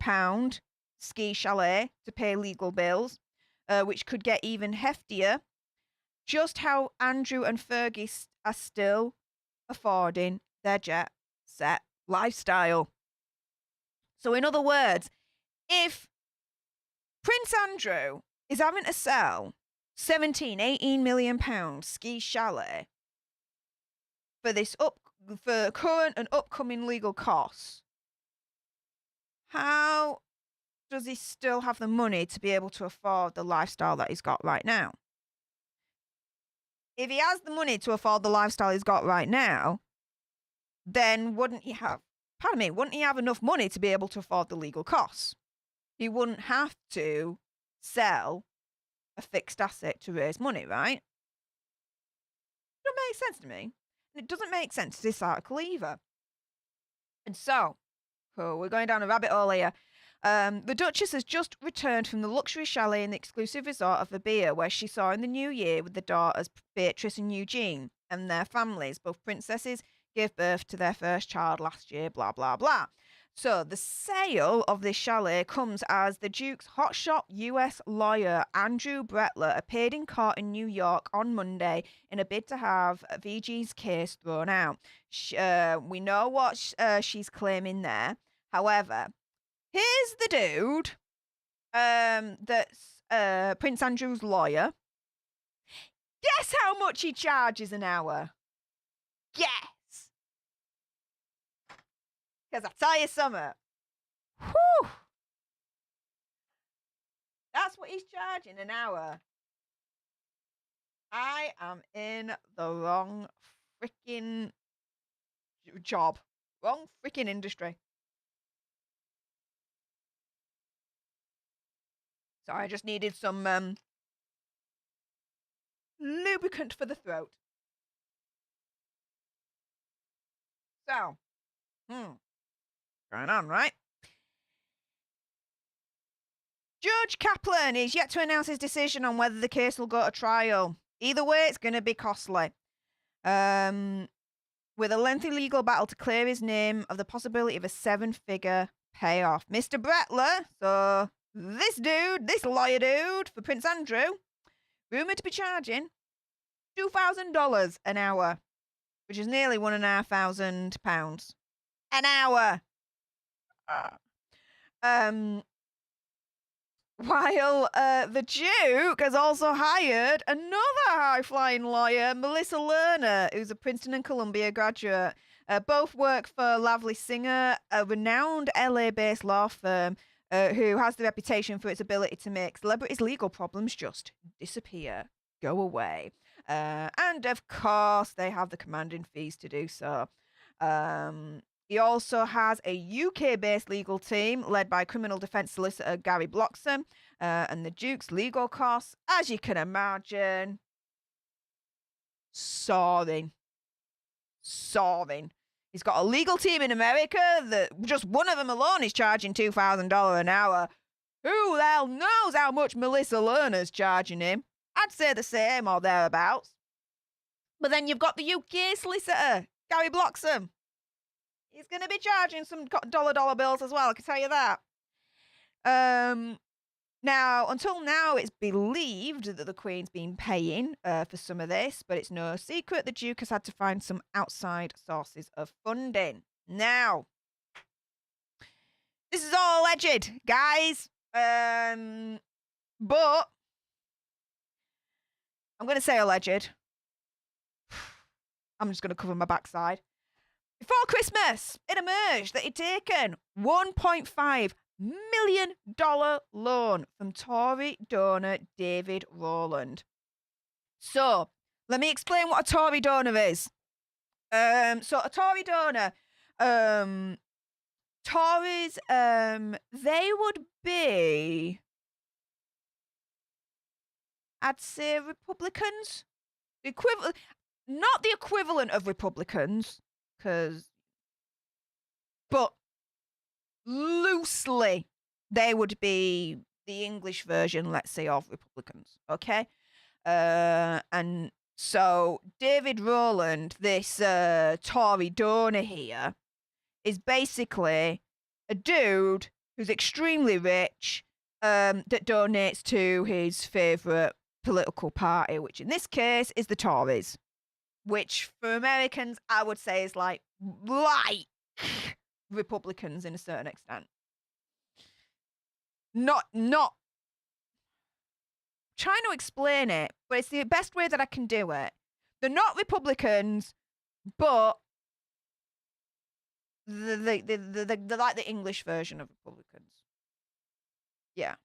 ski chalet to pay legal bills, which could get even heftier, just how Andrew and Fergie are still affording their jet set lifestyle. So in other words, if Prince Andrew is having to sell 17, 18 million pound ski chalet for this for current and upcoming legal costs, how does he still have the money to be able to afford the lifestyle that he's got right now? If he has the money to afford the lifestyle he's got right now, then wouldn't he have enough money to be able to afford the legal costs? He wouldn't have to sell a fixed asset to raise money, right? It doesn't make sense to me. And it doesn't make sense to this article either. And so, we're going down a rabbit hole here. The Duchess has just returned from the luxury chalet in the exclusive resort of Abia, where she saw in the new year with the daughters Beatrice and Eugene and their families. Both princesses gave birth to their first child last year, blah, blah, blah. So the sale of this chalet comes as the Duke's hotshot US lawyer Andrew Brettler appeared in court in New York on Monday in a bid to have VG's case thrown out. We know what she's claiming there. However, here's the dude that's Prince Andrew's lawyer. Guess how much he charges an hour? Guess. Because I tell you something. Whew. That's what he's charging an hour. I am in the wrong freaking job. Wrong freaking industry. So I just needed some lubricant for the throat. So, going on, right? Judge Kaplan is yet to announce his decision on whether the case will go to trial. Either way, it's going to be costly. With a lengthy legal battle to clear his name of the possibility of a 7-figure payoff. Mr. Brettler, so this lawyer dude for Prince Andrew, rumoured to be charging $2,000 an hour, which is nearly £1,500 an hour. While the Duke has also hired another high-flying lawyer, Melissa Lerner, who's a Princeton and Columbia graduate. Both work for Lovely Singer, a renowned LA-based law firm who has the reputation for its ability to make celebrities' legal problems just disappear, go away. And, of course, they have the commanding fees to do so. He also has a UK-based legal team led by criminal defence solicitor Gary Bloxham, and the Duke's legal costs, as you can imagine, soaring. He's got a legal team in America that just one of them alone is charging $2,000 an hour. Who the hell knows how much Melissa Lerner's charging him? I'd say the same or thereabouts. But then you've got the UK solicitor, Gary Bloxham. He's going to be charging some dollar bills as well, I can tell you that. Now, until now, it's believed that the Queen's been paying for some of this, but it's no secret the Duke has had to find some outside sources of funding. Now, this is all alleged, guys. But I'm going to say alleged. I'm just going to cover my backside. Before Christmas, it emerged that he'd taken $1.5 million loan from Tory donor David Rowland. So, let me explain what a Tory donor is. So a Tory donor, Tories, they would be, I'd say, Republicans. The equivalent, not the equivalent of Republicans, but loosely, they would be the English version, let's say, of Republicans. Okay, and so David Rowland, this Tory donor here, is basically a dude who's extremely rich, that donates to his favourite political party, which in this case is the Tories, which for Americans I would say is like Republicans in a certain extent. Not trying to explain it, but it's the best way that I can do it. They're not Republicans, but they're like the English version of Republicans. Yeah.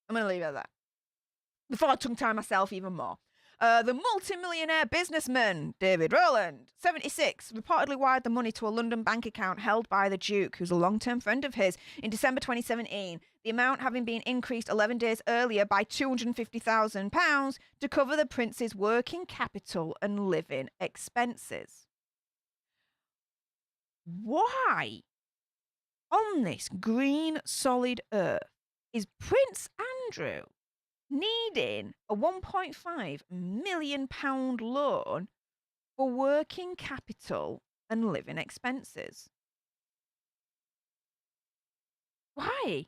I'm going to leave it at that. Before I tongue-tie myself even more. The multi-millionaire businessman, David Rowland, 76, reportedly wired the money to a London bank account held by the Duke, who's a long-term friend of his, in December 2017, the amount having been increased 11 days earlier by £250,000 to cover the prince's working capital and living expenses. Why, on this green solid earth, is Prince Andrew needing a £1.5 million loan for working capital and living expenses? Why?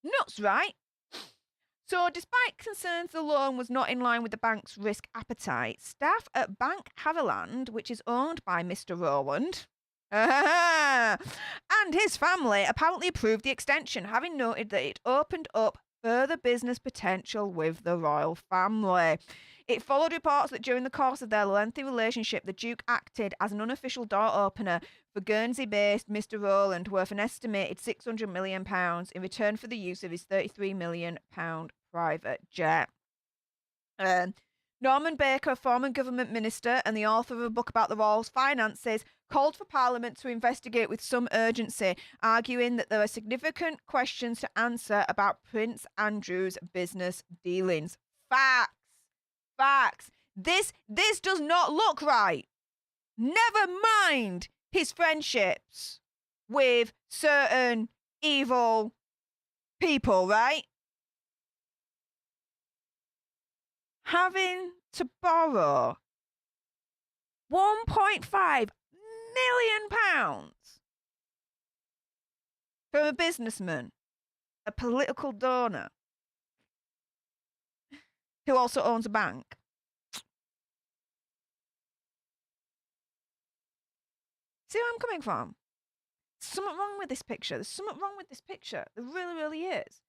Nuts, right? So, despite concerns the loan was not in line with the bank's risk appetite, staff at Bank Haviland, which is owned by Mr. Rowland, and his family apparently approved the extension, having noted that it opened up further business potential with the royal family. It followed reports that during the course of their lengthy relationship, the Duke acted as an unofficial door opener for Guernsey-based Mr. Rowland, worth an estimated £600 million, in return for the use of his £33 million private jet. Norman Baker, a former government minister and the author of a book about the royals' finances, called for Parliament to investigate with some urgency, arguing that there are significant questions to answer about Prince Andrew's business dealings. Facts. This does not look right. Never mind his friendships with certain evil people, right? Having to borrow £1.5 million from a businessman, a political donor, who also owns a bank. See where I'm coming from? There's something wrong with this picture. There really, really is.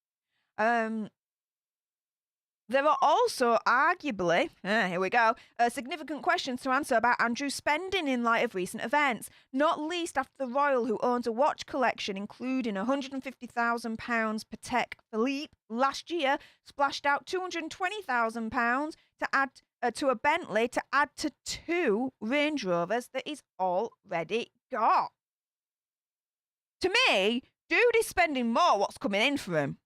There are also arguably, here we go, significant questions to answer about Andrew's spending in light of recent events, not least after the royal, who owns a watch collection including £150,000 Patek Philippe last year, splashed out £220,000 to add to a Bentley to add to 2 Range Rovers that he's already got. To me, dude is spending more what's coming in for him.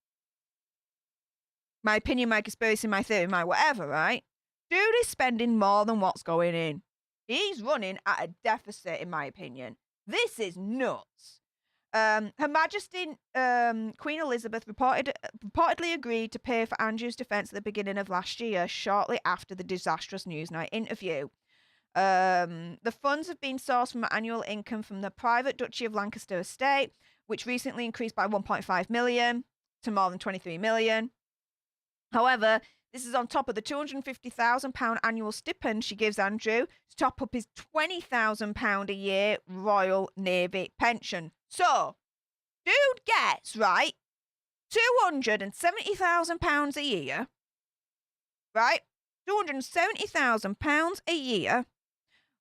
My opinion, my conspiracy, my theory, my whatever, right? Dude is spending more than what's going in. He's running at a deficit, in my opinion. This is nuts. Her Majesty Queen Elizabeth reportedly agreed to pay for Andrew's defence at the beginning of last year, shortly after the disastrous Newsnight interview. The funds have been sourced from annual income from the private Duchy of Lancaster estate, which recently increased by 1.5 million to more than 23 million. However, this is on top of the £250,000 annual stipend she gives Andrew to top up his £20,000 a year Royal Navy pension. So, dude gets, right, £270,000 a year, right? £270,000 a year,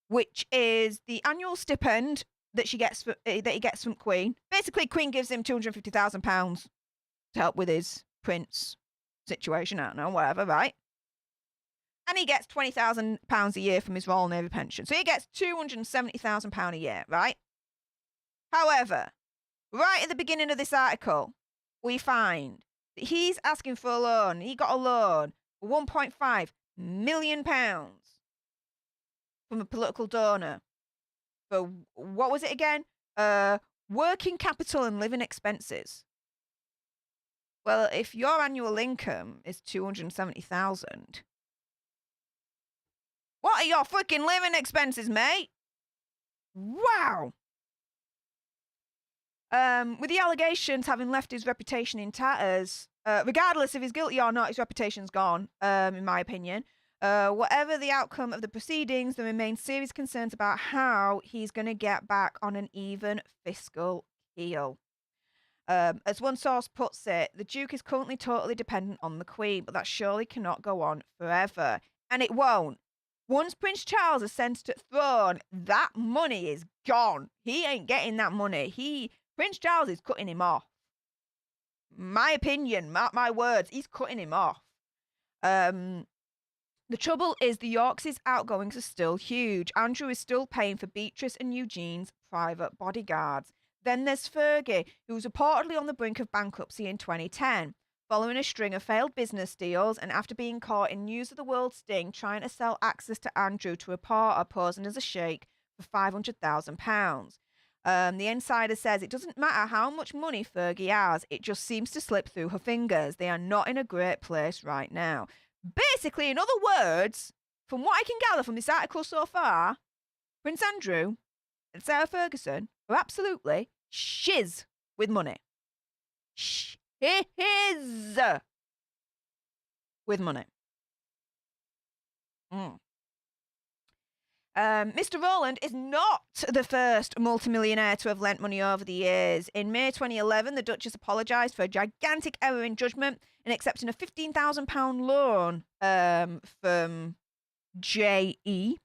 which is the annual stipend that he gets from Queen. Basically, Queen gives him £250,000 to help with his prince situation, I don't know, whatever, right? and he gets £20,000 a year from his Royal Navy pension. So he gets £270,000 a year, right? However, right at the beginning of this article, we find that he's asking for a loan. He got a loan for £1.5 million from a political donor for, what was it again? Working capital and living expenses. Well, if your annual income is 270,000, what are your freaking living expenses, mate? Wow. With the allegations having left his reputation in tatters, regardless if he's guilty or not, his reputation's gone, in my opinion. Whatever the outcome of the proceedings, there remain serious concerns about how he's going to get back on an even fiscal keel. As one source puts it, the Duke is currently totally dependent on the Queen, but that surely cannot go on forever. And it won't. Once Prince Charles ascends to the throne, that money is gone. He ain't getting that money. Prince Charles is cutting him off. My opinion, mark my words, he's cutting him off. The trouble is the Yorks' outgoings are still huge. Andrew is still paying for Beatrice and Eugene's private bodyguards. Then there's Fergie, who was reportedly on the brink of bankruptcy in 2010, following a string of failed business deals and after being caught in News of the World sting trying to sell access to Andrew to a reporter posing as a sheikh for £500,000. The insider says it doesn't matter how much money Fergie has, it just seems to slip through her fingers. They are not in a great place right now. Basically, in other words, from what I can gather from this article so far, Prince Andrew and Sarah Ferguson are absolutely shiz with money. Shiz with money. Mr. Rowland is not the first multimillionaire to have lent money over the years. In May 2011, the Duchess apologised for a gigantic error in judgment in accepting a £15,000 loan from J.E.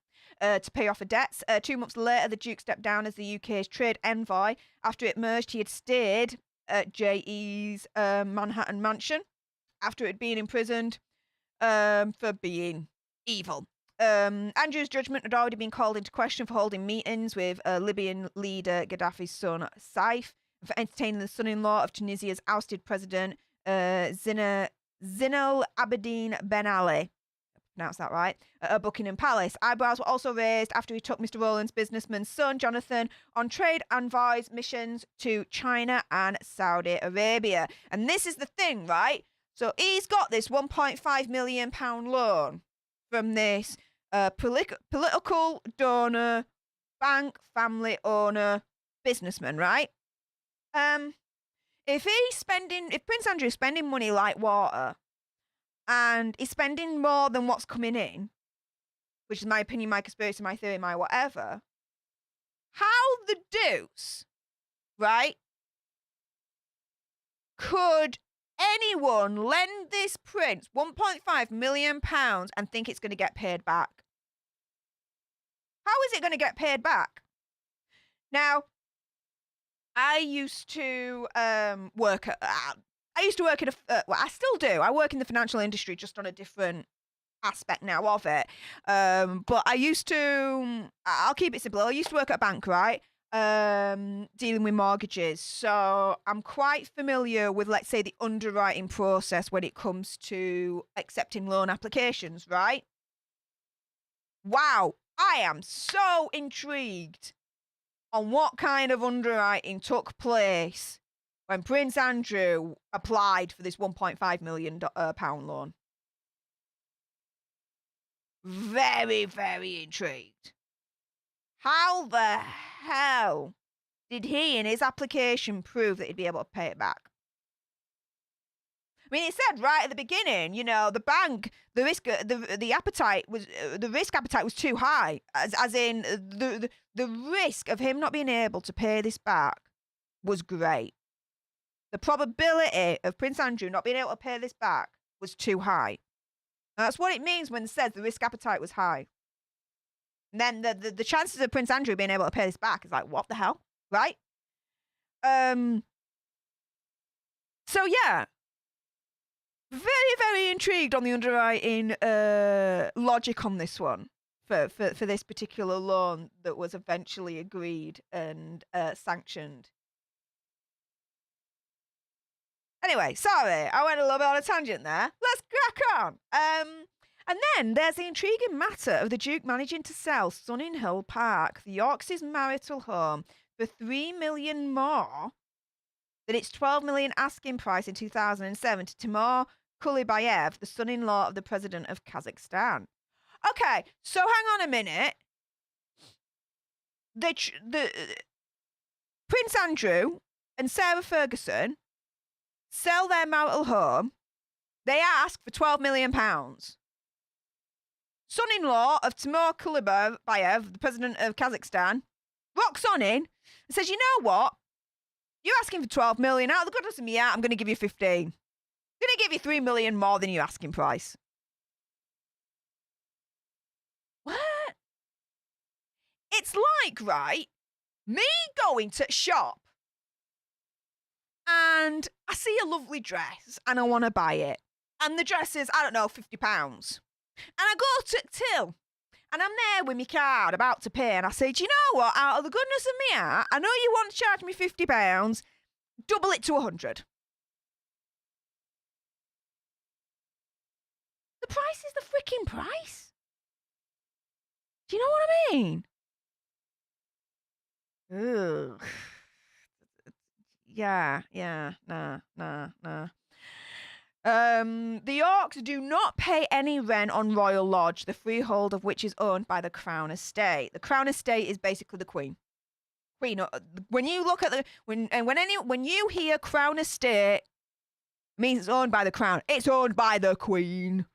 To pay off her debts. 2 months later, the Duke stepped down as the UK's trade envoy. After it merged, he had stayed at J.E.'s Manhattan mansion after it had been imprisoned for being evil. Andrew's judgment had already been called into question for holding meetings with Libyan leader Gaddafi's son Saif, for entertaining the son-in-law of Tunisia's ousted president Zine El Abidine Ben Ali. Pronounce that right, at Buckingham Palace. Eyebrows were also raised after he took Mr. Rowland's businessman's son, Jonathan, on trade envoys missions to China and Saudi Arabia. And this is the thing, right? So he's got this £1.5 million loan from this political donor, bank, family owner, businessman, right? If Prince Andrew's spending money like water, and he's spending more than what's coming in, which is my opinion, my conspiracy, my theory, my whatever, how the deuce, right, could anyone lend this prince £1.5 million and think it's going to get paid back? How is it going to get paid back? Now, I used to work at... I used to work in well, I still do. I work in the financial industry, just on a different aspect now of it. But I used to, I'll keep it simple. I used to work at a bank, right? Dealing with mortgages. So I'm quite familiar with, let's say, the underwriting process when it comes to accepting loan applications, right? Wow, I am so intrigued on what kind of underwriting took place when Prince Andrew applied for this £1.5 million loan. Very, very intrigued. How the hell did he, in his application, prove that he'd be able to pay it back? I mean, it said right at the beginning, you know, the bank, the risk appetite was too high, as in the risk of him not being able to pay this back was great. The probability of Prince Andrew not being able to pay this back was too high. And that's what it means when it says the risk appetite was high. And then the chances of Prince Andrew being able to pay this back is like, what the hell? Right? So yeah. very, very intrigued on the underwriting logic on this one for this particular loan that was eventually agreed and sanctioned. Anyway, sorry, I went a little bit on a tangent there. Let's crack on. And then there's the intriguing matter of the Duke managing to sell Sunning Hill Park, the Yorks' marital home, for $3 million more than its $12 million asking price in 2007 to Timur Kulibayev, the son-in-law of the president of Kazakhstan. Okay, so hang on a minute. The Prince Andrew and Sarah Ferguson sell their marital home. They ask for £12 million. Son-in-law of Timur Kulibayev, the president of Kazakhstan, rocks on in and says, you know what? You're asking for 12 million. Out of the goodness of me out, I'm going to give you 15. I'm going to give you 3 million more than your asking price. What? It's like, right, me going to shop and I see a lovely dress and I want to buy it. And the dress is, I don't know, £50. And I go to till and I'm there with my card about to pay. And I say, do you know what? Out of the goodness of me heart, I know you want to charge me £50. Double it to 100. The price is the freaking price. Do you know what I mean? Ugh. Yeah, nah. The Yorks do not pay any rent on Royal Lodge, the freehold of which is owned by the Crown Estate. The Crown Estate is basically the Queen. When you look at when you hear Crown Estate, means it's owned by the Crown. It's owned by the Queen.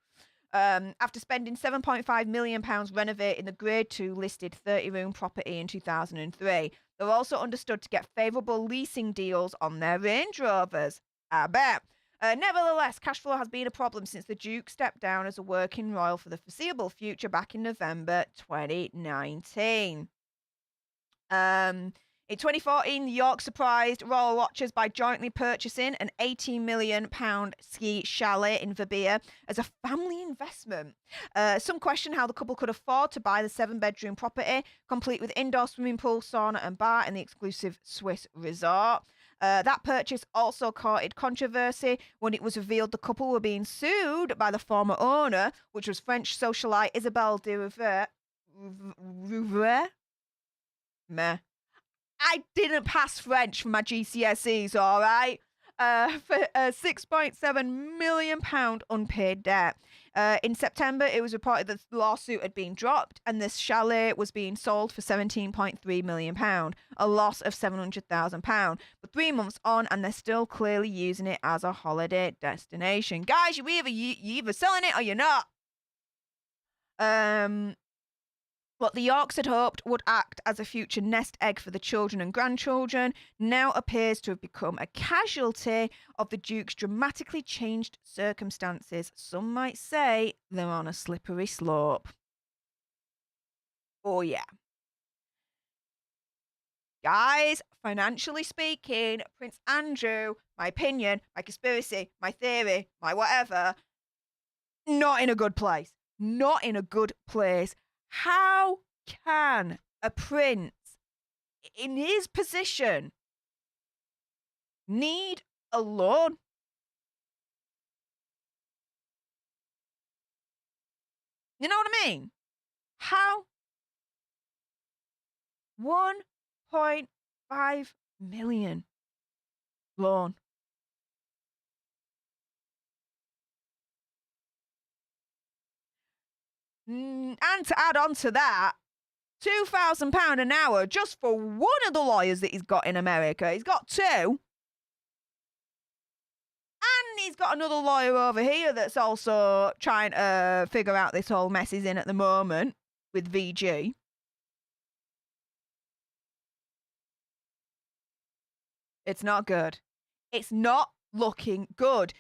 After spending £7.5 million renovating the Grade 2 listed 30-room property in 2003, they're also understood to get favourable leasing deals on their Range Rovers. I bet. Nevertheless, cash flow has been a problem since the Duke stepped down as a working royal for the foreseeable future back in November 2019. In 2014, the York surprised royal watchers by jointly purchasing an £18 million ski chalet in Verbia as a family investment. Some question how the couple could afford to buy the 7-bedroom property, complete with indoor swimming pool, sauna and bar in the exclusive Swiss resort. That purchase also courted controversy when it was revealed the couple were being sued by the former owner, which was French socialite Isabelle de Rouvray. Meh. I didn't pass French for my GCSEs, all right? For a £6.7 million unpaid debt. In September, it was reported that the lawsuit had been dropped and this chalet was being sold for £17.3 million, a loss of £700,000. But 3 months on, and they're still clearly using it as a holiday destination. Guys, you're either selling it or you're not. What the Yorks had hoped would act as a future nest egg for the children and grandchildren now appears to have become a casualty of the Duke's dramatically changed circumstances. Some might say they're on a slippery slope. Oh, yeah. Guys, financially speaking, Prince Andrew, my opinion, my conspiracy, my theory, my whatever, not in a good place. Not in a good place. How can a prince in his position need a loan? You know what I mean? How? 1.5 million loan. And to add on to that, £2,000 an hour just for one of the lawyers that he's got in America. He's got 2. And he's got another lawyer over here that's also trying to figure out this whole mess he's in at the moment with VG. It's not good. It's not looking good.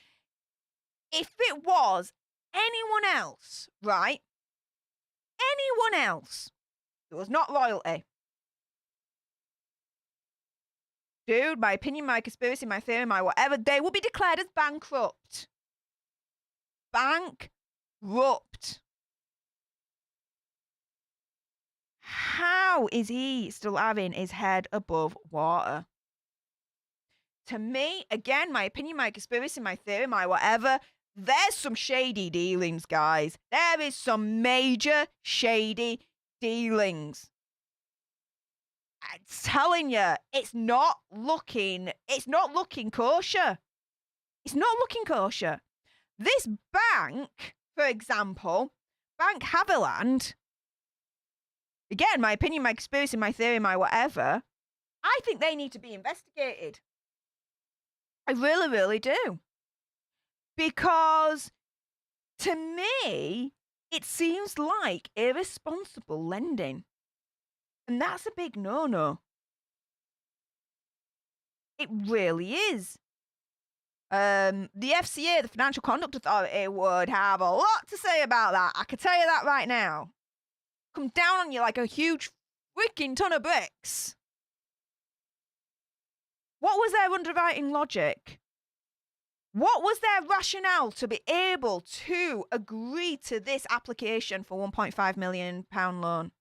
If it was anyone else, right? Anyone else that was not royalty. Dude, my opinion, my conspiracy, my theory, my whatever, they will be declared as bankrupt. bankrupt. How is he still having his head above water? To me, again, my opinion, my conspiracy, my theory, my whatever, there's some shady dealings, guys. There is some major shady dealings. I'm telling you, it's not looking kosher. It's not looking kosher. This bank, for example, Bank Haviland, again, my opinion, my conspiracy, my theory, my whatever, I think they need to be investigated. I really, really do. Because to me, it seems like irresponsible lending. And that's a big no-no. It really is. The FCA, the Financial Conduct Authority, would have a lot to say about that. I can tell you that right now. Come down on you like a huge freaking ton of bricks. What was their underwriting logic? What was their rationale to be able to agree to this application for £1.5 million loan?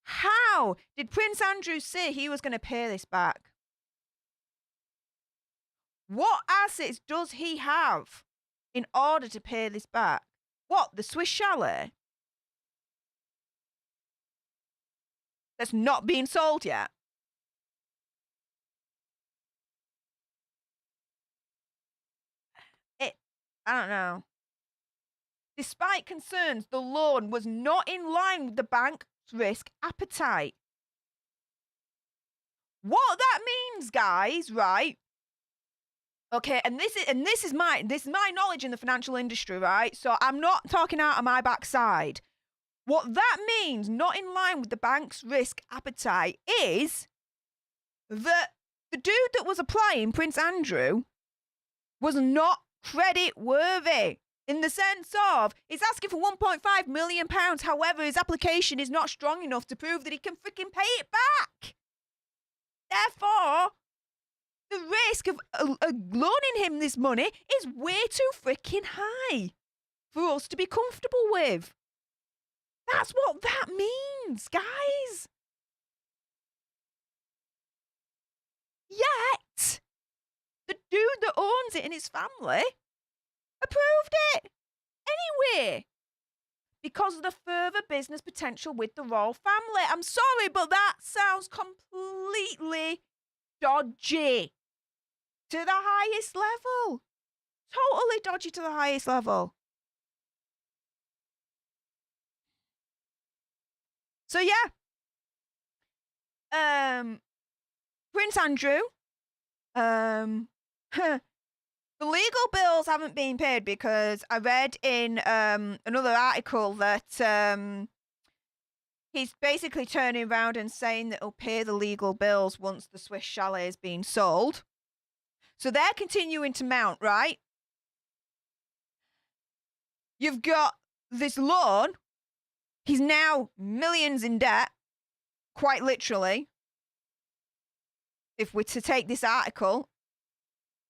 How did Prince Andrew say he was going to pay this back? What assets does he have in order to pay this back? What, the Swiss chalet? That's not being sold yet. I don't know. Despite concerns, the loan was not in line with the bank's risk appetite. What that means, guys, right? Okay, and this is my knowledge in the financial industry, right? So I'm not talking out of my backside. What that means, not in line with the bank's risk appetite, is that the dude that was applying, Prince Andrew, was not credit worthy in the sense of he's asking for £1.5 million. However, his application is not strong enough to prove that he can freaking pay it back. Therefore, the risk of loaning him this money is way too freaking high for us to be comfortable with. That's what that means, guys. Yet, the dude that owns it and his family approved it anyway because of the further business potential with the royal family. I'm sorry, but that sounds completely dodgy to the highest level. Totally dodgy to the highest level. So yeah, Prince Andrew, the legal bills haven't been paid because I read in another article that he's basically turning around and saying that he'll pay the legal bills once the Swiss chalet is being sold. So they're continuing to mount, right? You've got this loan. He's now millions in debt, quite literally. If we're to take this article,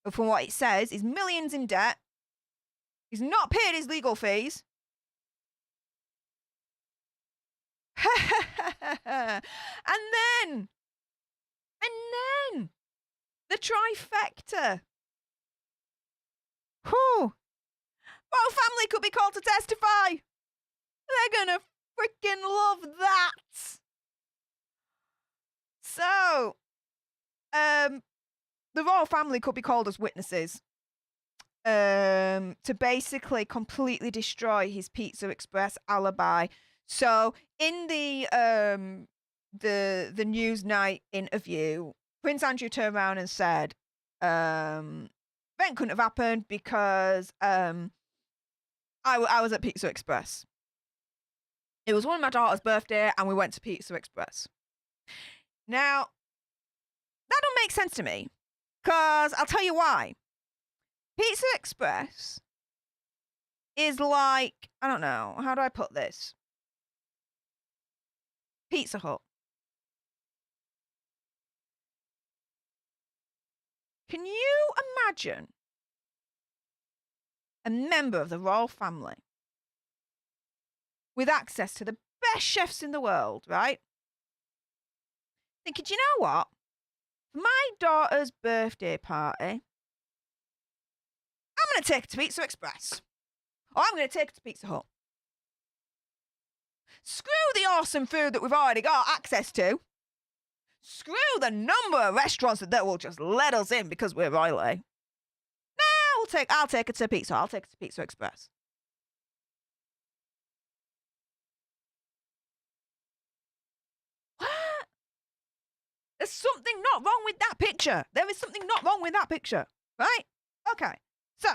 from what it says, he's millions in debt. He's not paid his legal fees. and then, the trifecta. Whew. Royal family could be called to testify. They're gonna freaking love that. So, the royal family could be called as witnesses to basically completely destroy his Pizza Express alibi. So in the Newsnight interview, Prince Andrew turned around and said, event couldn't have happened because I was at Pizza Express. It was one of my daughter's birthday and we went to Pizza Express. Now, that don't make sense to me. Because I'll tell you why. Pizza Express is like, I don't know, how do I put this? Pizza Hut. Can you imagine a member of the royal family with access to the best chefs in the world, right? Thinking, do you know what? For my daughter's birthday party, I'm going to take her to Pizza Express. Or I'm going to take her to Pizza Hut. Screw the awesome food that we've already got access to. Screw the number of restaurants that will just let us in because we're royalty. Nah, I'll take her to Pizza Hut. I'll take her to Pizza Express. What? There's something not wrong with that picture. There is something not wrong with that picture, right? Okay, so.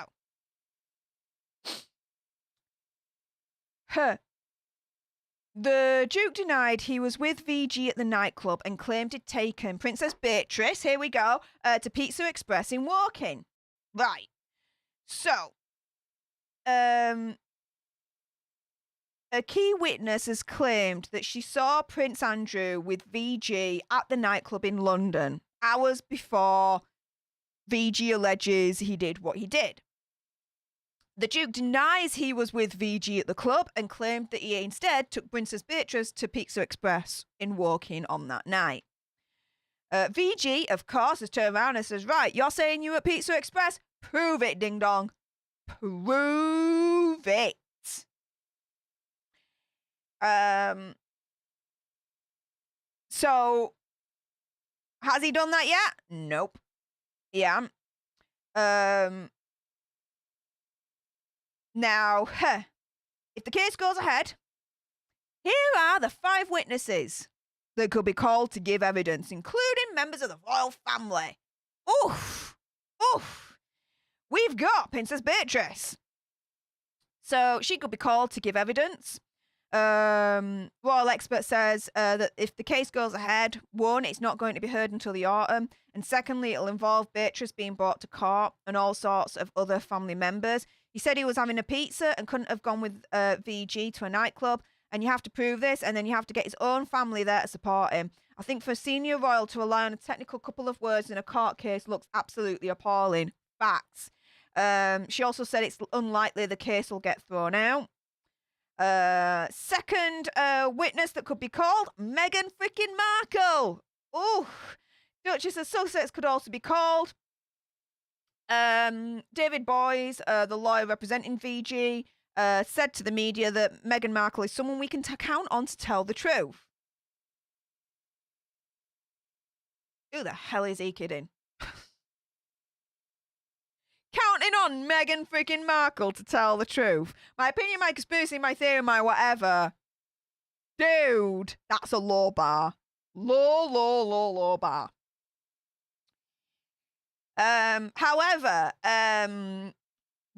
The Duke denied he was with VG at the nightclub and claimed he'd taken Princess Beatrice, here we go, to Pizza Express in Woking. Right. So, a key witness has claimed that she saw Prince Andrew with VG at the nightclub in London hours before VG alleges he did what he did. The Duke denies he was with VG at the club and claimed that he instead took Princess Beatrice to Pizza Express in Woking on that night. VG, of course, has turned around and says, right, you're saying you were at Pizza Express? Prove it, ding dong. Prove it. So, has he done that yet? Nope. Yeah. Now, if the case goes ahead, here are the 5 witnesses that could be called to give evidence, including members of the royal family. Oof. Oof. We've got Princess Beatrice. So she could be called to give evidence. Royal expert says that if the case goes ahead, 1, it's not going to be heard until the autumn, and secondly, it'll involve Beatrice being brought to court and all sorts of other family members. He said he was having a pizza and couldn't have gone with VG to a nightclub, and you have to prove this, and then you have to get his own family there to support him. I think for a senior royal to rely on a technical couple of words in a court case looks absolutely appalling. Facts. She also said it's unlikely the case will get thrown out. Second witness that could be called, Meghan freaking Markle. Oh, Duchess of Sussex could also be called. David Boys, the lawyer representing VG, said to the media that Meghan Markle is someone we can count on to tell the truth. Who the hell is he kidding? Counting on Meghan freaking Markle to tell the truth. My opinion, my conspiracy, my theory, my whatever. Dude, that's a low bar. Low bar. However, the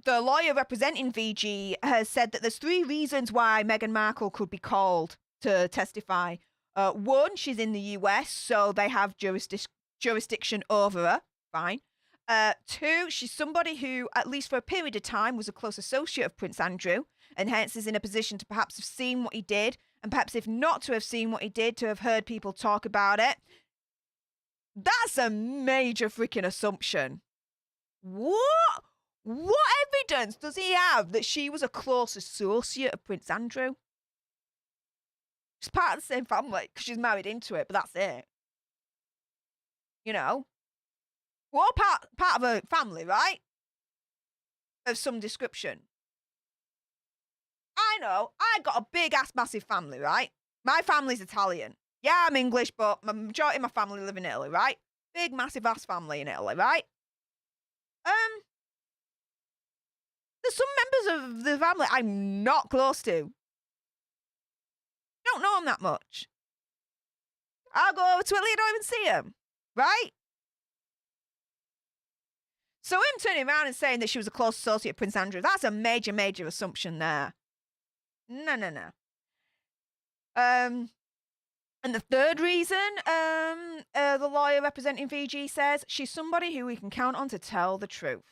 lawyer representing VG has said that there's 3 reasons why Meghan Markle could be called to testify. 1, she's in the US, so they have jurisdiction over her. Fine. 2, she's somebody who, at least for a period of time, was a close associate of Prince Andrew, and hence is in a position to perhaps have seen what he did, and perhaps if not to have seen what he did, to have heard people talk about it. That's a major freaking assumption. What? What evidence does he have that she was a close associate of Prince Andrew? She's part of the same family because she's married into it, but that's it. You know? We're all part of a family, right? Of some description. I know. I got a big-ass massive family, right? My family's Italian. Yeah, I'm English, but the majority of my family live in Italy, right? Big, massive-ass family in Italy, right? There's some members of the family I'm not close to. Don't know them that much. I'll go over to Italy and don't even see them, right? So him turning around and saying that she was a close associate of Prince Andrew, that's a major, major assumption there. No. And the third reason, the lawyer representing VG says, she's somebody who we can count on to tell the truth.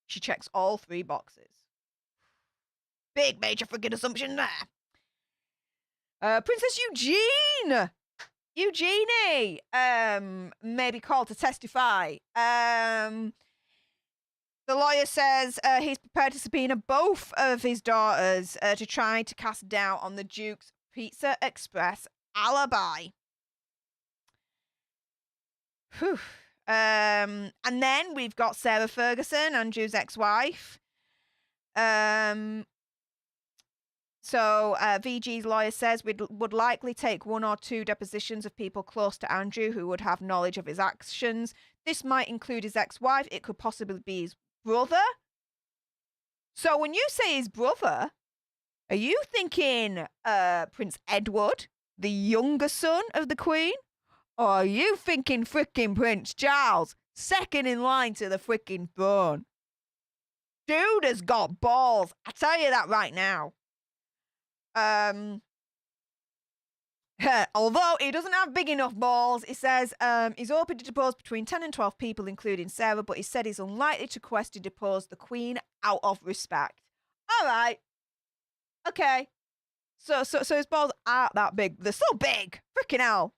She checks all 3 boxes. Big major freaking assumption there. Princess Eugenie may be called to testify. The The lawyer says he's prepared to subpoena both of his daughters to try to cast doubt on the Duke's Pizza Express alibi. Whew. And then we've got Sarah Ferguson, Andrew's ex-wife. So VG's lawyer says we would likely take 1 or 2 depositions of people close to Andrew who would have knowledge of his actions. This might include his ex-wife. It could possibly be his brother. So when you say his brother, are you thinking Prince Edward, the younger son of the Queen? Or are you thinking frickin' Prince Charles, second in line to the frickin' throne? Dude has got balls. I tell you that right now. Although he doesn't have big enough balls, he says he's open to depose between 10 and 12 people, including Sarah, but he said he's unlikely to request to depose the Queen out of respect. All right. Okay. So his balls aren't that big. They're so big. Freaking hell.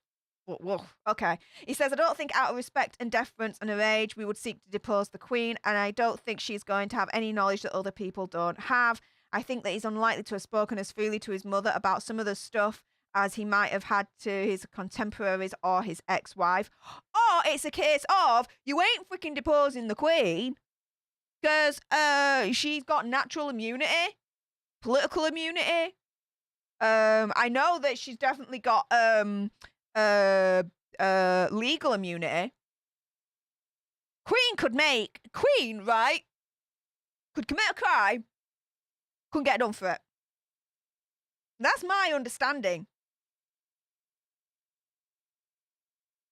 Whoa. Okay. He says, I don't think out of respect and deference and her age, we would seek to depose the Queen, and I don't think she's going to have any knowledge that other people don't have. I think that he's unlikely to have spoken as freely to his mother about some of the stuff as he might have had to his contemporaries or his ex-wife. Or it's a case of, you ain't freaking deposing the Queen because she's got natural immunity, political immunity. I know that she's definitely got legal immunity. Queen, right, could commit a crime, couldn't get done for it. That's my understanding.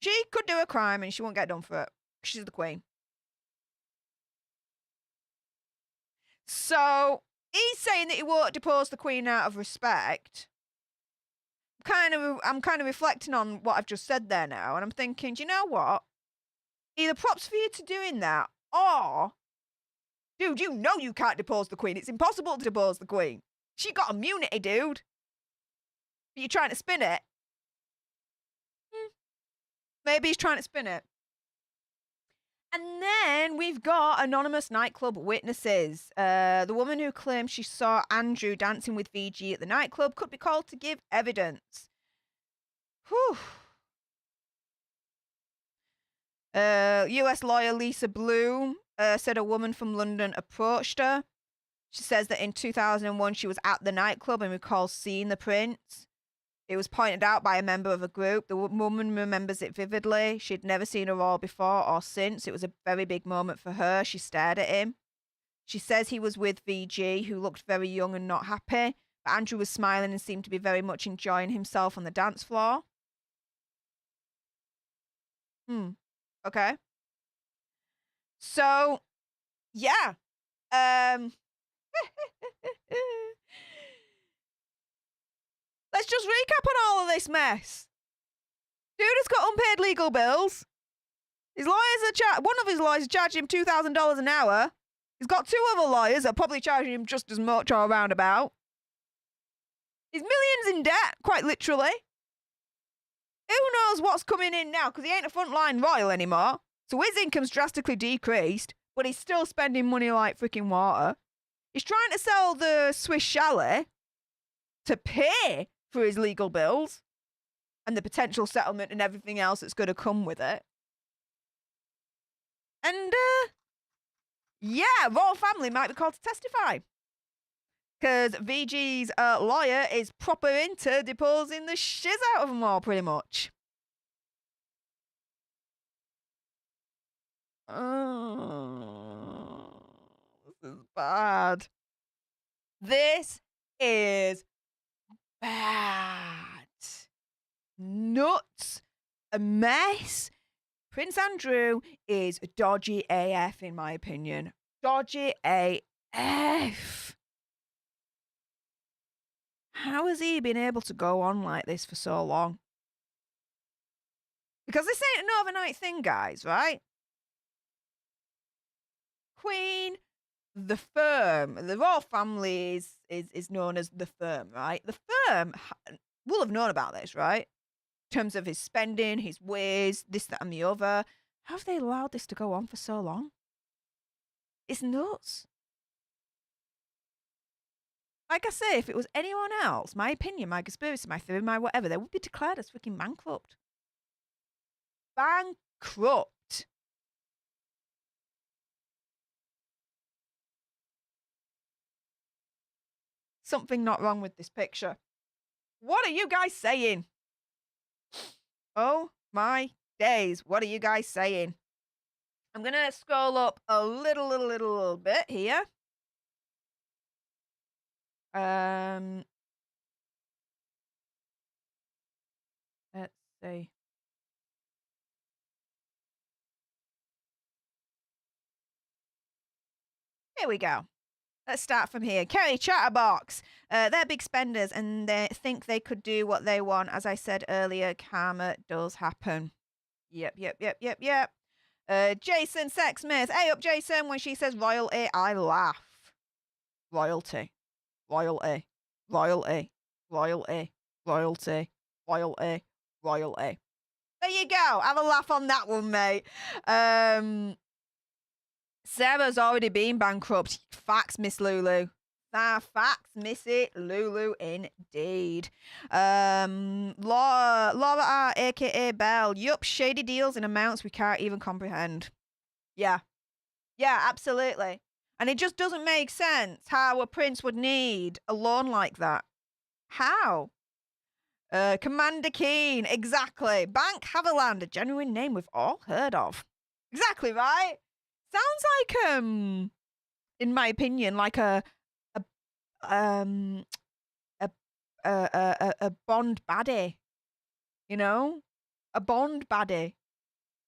She could do a crime and she won't get done for it. She's the Queen. So he's saying that he won't depose the Queen out of respect. I'm kind of reflecting on what I've just said there now, and I'm thinking, do you know what? Either props for you to doing that, or, dude, you know you can't depose the Queen. It's impossible to depose the Queen. She got immunity, dude. But you're trying to spin it. Maybe he's trying to spin it. And then we've got anonymous nightclub witnesses. The woman who claims she saw Andrew dancing with VG at the nightclub could be called to give evidence. Whew. US lawyer Lisa Bloom said a woman from London approached her. She says that in 2001 she was at the nightclub and recalls seeing the prince. It was pointed out by a member of a group. The woman remembers it vividly. She'd never seen Aurora before or since. It was a very big moment for her. She stared at him. She says he was with VG, who looked very young and not happy. But Andrew was smiling and seemed to be very much enjoying himself on the dance floor. Okay. So, yeah. Let's just recap on all of this mess. Dude has got unpaid legal bills. His lawyers one of his lawyers charging him $2,000 an hour. He's got 2 other lawyers that are probably charging him just as much or roundabout. He's millions in debt, quite literally. Who knows what's coming in now, because he ain't a frontline royal anymore. So his income's drastically decreased, but he's still spending money like freaking water. He's trying to sell the Swiss chalet to pay for his legal bills and the potential settlement and everything else that's going to come with it. And, yeah, royal family might be called to testify. Because VG's lawyer is proper into deposing the shiz out of them all, pretty much. Oh, this is bad. This is bad. Nuts. A mess. Prince Andrew is dodgy AF, in my opinion. Dodgy AF. How has he been able to go on like this for so long? Because this ain't an overnight thing, guys, right? Queen, the firm, the royal family is known as the firm, right? The firm will have known about this, right? In terms of his spending, his ways, this, that, and the other. How have they allowed this to go on for so long? It's nuts. Like I say, if it was anyone else, my opinion, my conspiracy, my theory, my whatever, they would be declared as freaking bankrupt. Bankrupt. Something not wrong with this picture. What are you guys saying? Oh my days. What are you guys saying? I'm going to scroll up a little bit here. Let's see. Here we go. Let's start from here. Kerry, Chatterbox. They're big spenders and they think they could do what they want. As I said earlier, karma does happen. Yep. Jason Sexsmith. Hey up, Jason. When she says royalty, I laugh. Royalty. Royalty. Royalty. Royalty. Royalty. Royalty. Royalty. There you go. Have a laugh on that one, mate. Sarah's already been bankrupt. Facts, Miss Lulu. Facts, Missy Lulu, indeed. Laura R, aka Belle. Yup, shady deals in amounts we can't even comprehend. Yeah, absolutely. And it just doesn't make sense how a prince would need a loan like that. How? Commander Keen, exactly. Bank Haviland, a genuine name we've all heard of. Exactly right. Sounds like in my opinion, like a Bond baddie. You know, a Bond baddie.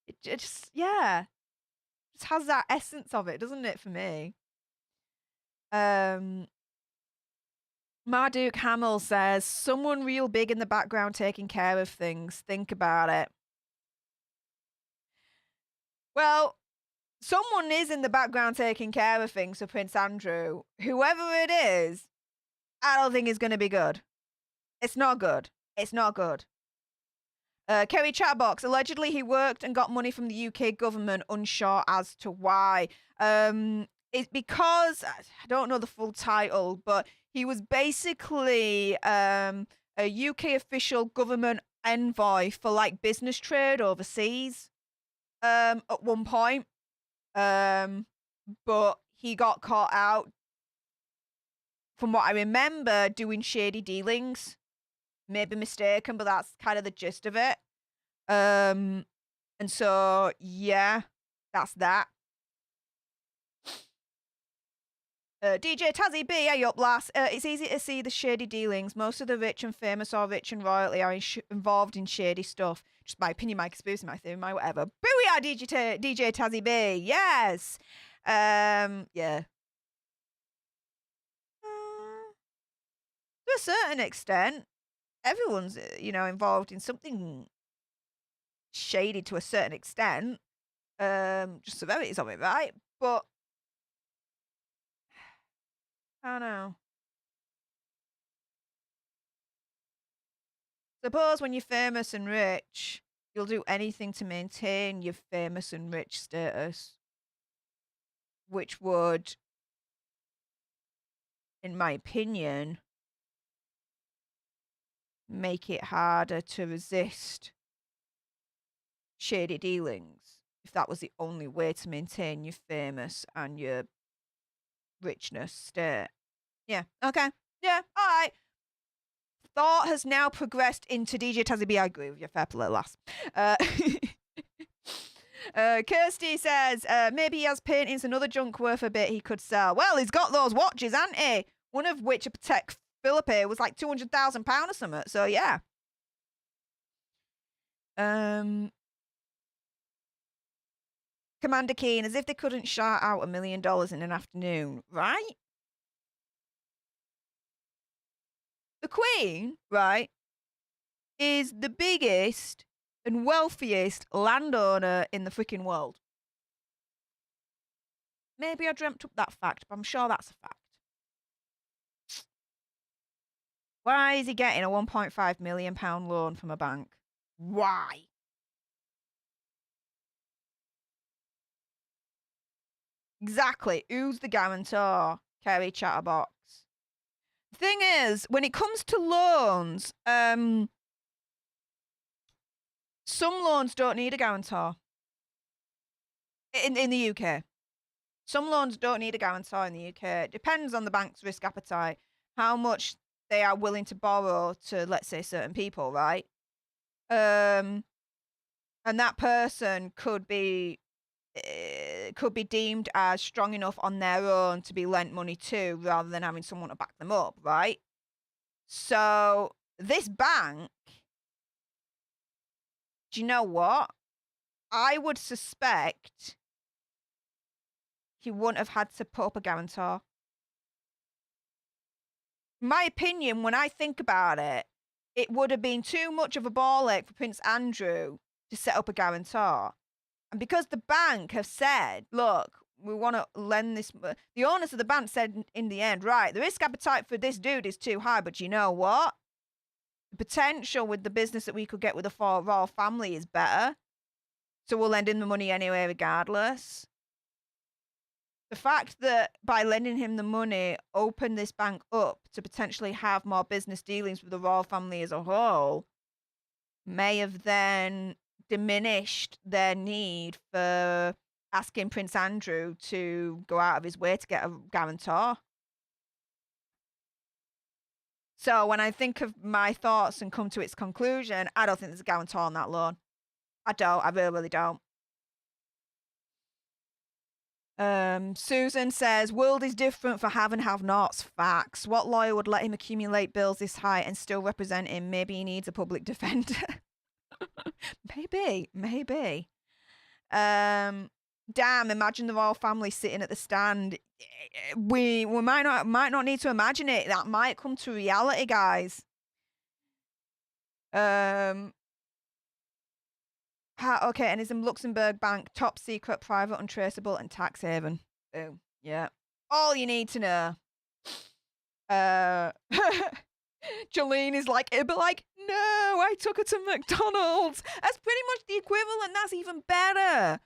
It just just has that essence of it, doesn't it? For me. Marduk Hamill says, someone real big in the background taking care of things. Think about it. Well, someone is in the background taking care of things for Prince Andrew. Whoever it is, I don't think is going to be good. It's not good. It's not good. Kerry Chatterbox. Allegedly, he worked and got money from the UK government, unsure as to why. It's because, I don't know the full title, but he was basically a UK official government envoy for like business trade overseas at one point. But he got caught out, from what I remember, doing shady dealings. Maybe mistaken, but that's kind of the gist of it. And so, yeah, that's that. DJ Tazzy B, hey up, lass. It's easy to see the shady dealings. Most of the rich and famous or rich and royalty are involved in shady stuff. Just my opinion, my conspiracy, my theory, my whatever. Booyah, DJ Tazzy B. Yes. Yeah. To a certain extent, everyone's, involved in something shady to a certain extent. Just severities of it, right? But I don't know. Suppose when you're famous and rich, you'll do anything to maintain your famous and rich status, which would, in my opinion, make it harder to resist shady dealings if that was the only way to maintain your famous and your richness state. Yeah, okay. Yeah, all right. Thought has now progressed into DJ Tazzy B. I agree with you, fair play, lass. Kirsty says, maybe he has paintings and other junk worth a bit he could sell. Well, he's got those watches, hasn't he? One of which, a Patek Philippe, was like £200,000 or something. So, yeah. Commander Keen, as if they couldn't shout out $1 million in an afternoon, right? The Queen, right, is the biggest and wealthiest landowner in the freaking world. Maybe I dreamt up that fact, but I'm sure that's a fact. Why is he getting a £1.5 million loan from a bank? Why? Exactly. Who's the guarantor? Kerry Chatterbox. The thing is, when it comes to loans, some loans don't need a guarantor. In the UK. Some loans don't need a guarantor in the UK. It depends on the bank's risk appetite, how much they are willing to borrow to, let's say, certain people, right? And that person could be deemed as strong enough on their own to be lent money to, rather than having someone to back them up, right? So this bank, do you know what? I would suspect he wouldn't have had to put up a guarantor. In my opinion, when I think about it, it would have been too much of a ball ache for Prince Andrew to set up a guarantor. And because the bank have said, look, we want to lend this, the owners of the bank said in the end, right, the risk appetite for this dude is too high, but you know what? The potential with the business that we could get with the royal family is better. So we'll lend him the money anyway, regardless. The fact that by lending him the money opened this bank up to potentially have more business dealings with the royal family as a whole may have then diminished their need for asking Prince Andrew to go out of his way to get a guarantor. So when I think of my thoughts and come to its conclusion, I don't think there's a guarantor on that loan. I don't. I really don't. Susan says, world is different for have and have-nots. Facts. What lawyer would let him accumulate bills this high and still represent him? Maybe he needs a public defender. Maybe. Damn, imagine the royal family sitting at the stand. We might not need to imagine it. That might come to reality, guys. Okay, and is in Luxembourg Bank, top secret, private, untraceable, and tax haven. Boom. Yeah. All you need to know. Jolene is like, it'd be like, no, I took her to McDonald's. That's pretty much the equivalent. That's even better.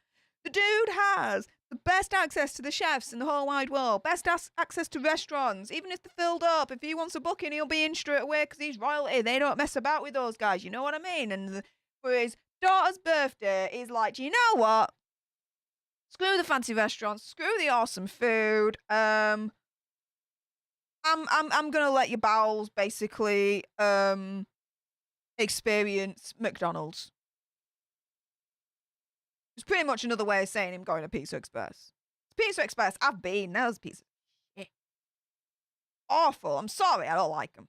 The dude has the best access to the chefs in the whole wide world, best access to restaurants. Even if they're filled up, if he wants a booking, he'll be in straight away because he's royalty. They don't mess about with those guys. You know what I mean? And for his daughter's birthday, he's like, do you know what? Screw the fancy restaurants. Screw the awesome food. I'm gonna let your bowels basically experience McDonald's. It's pretty much another way of saying him going to Pizza Express. Pizza Express, I've been. That was pizza. Shit. Awful. I'm sorry, I don't like them.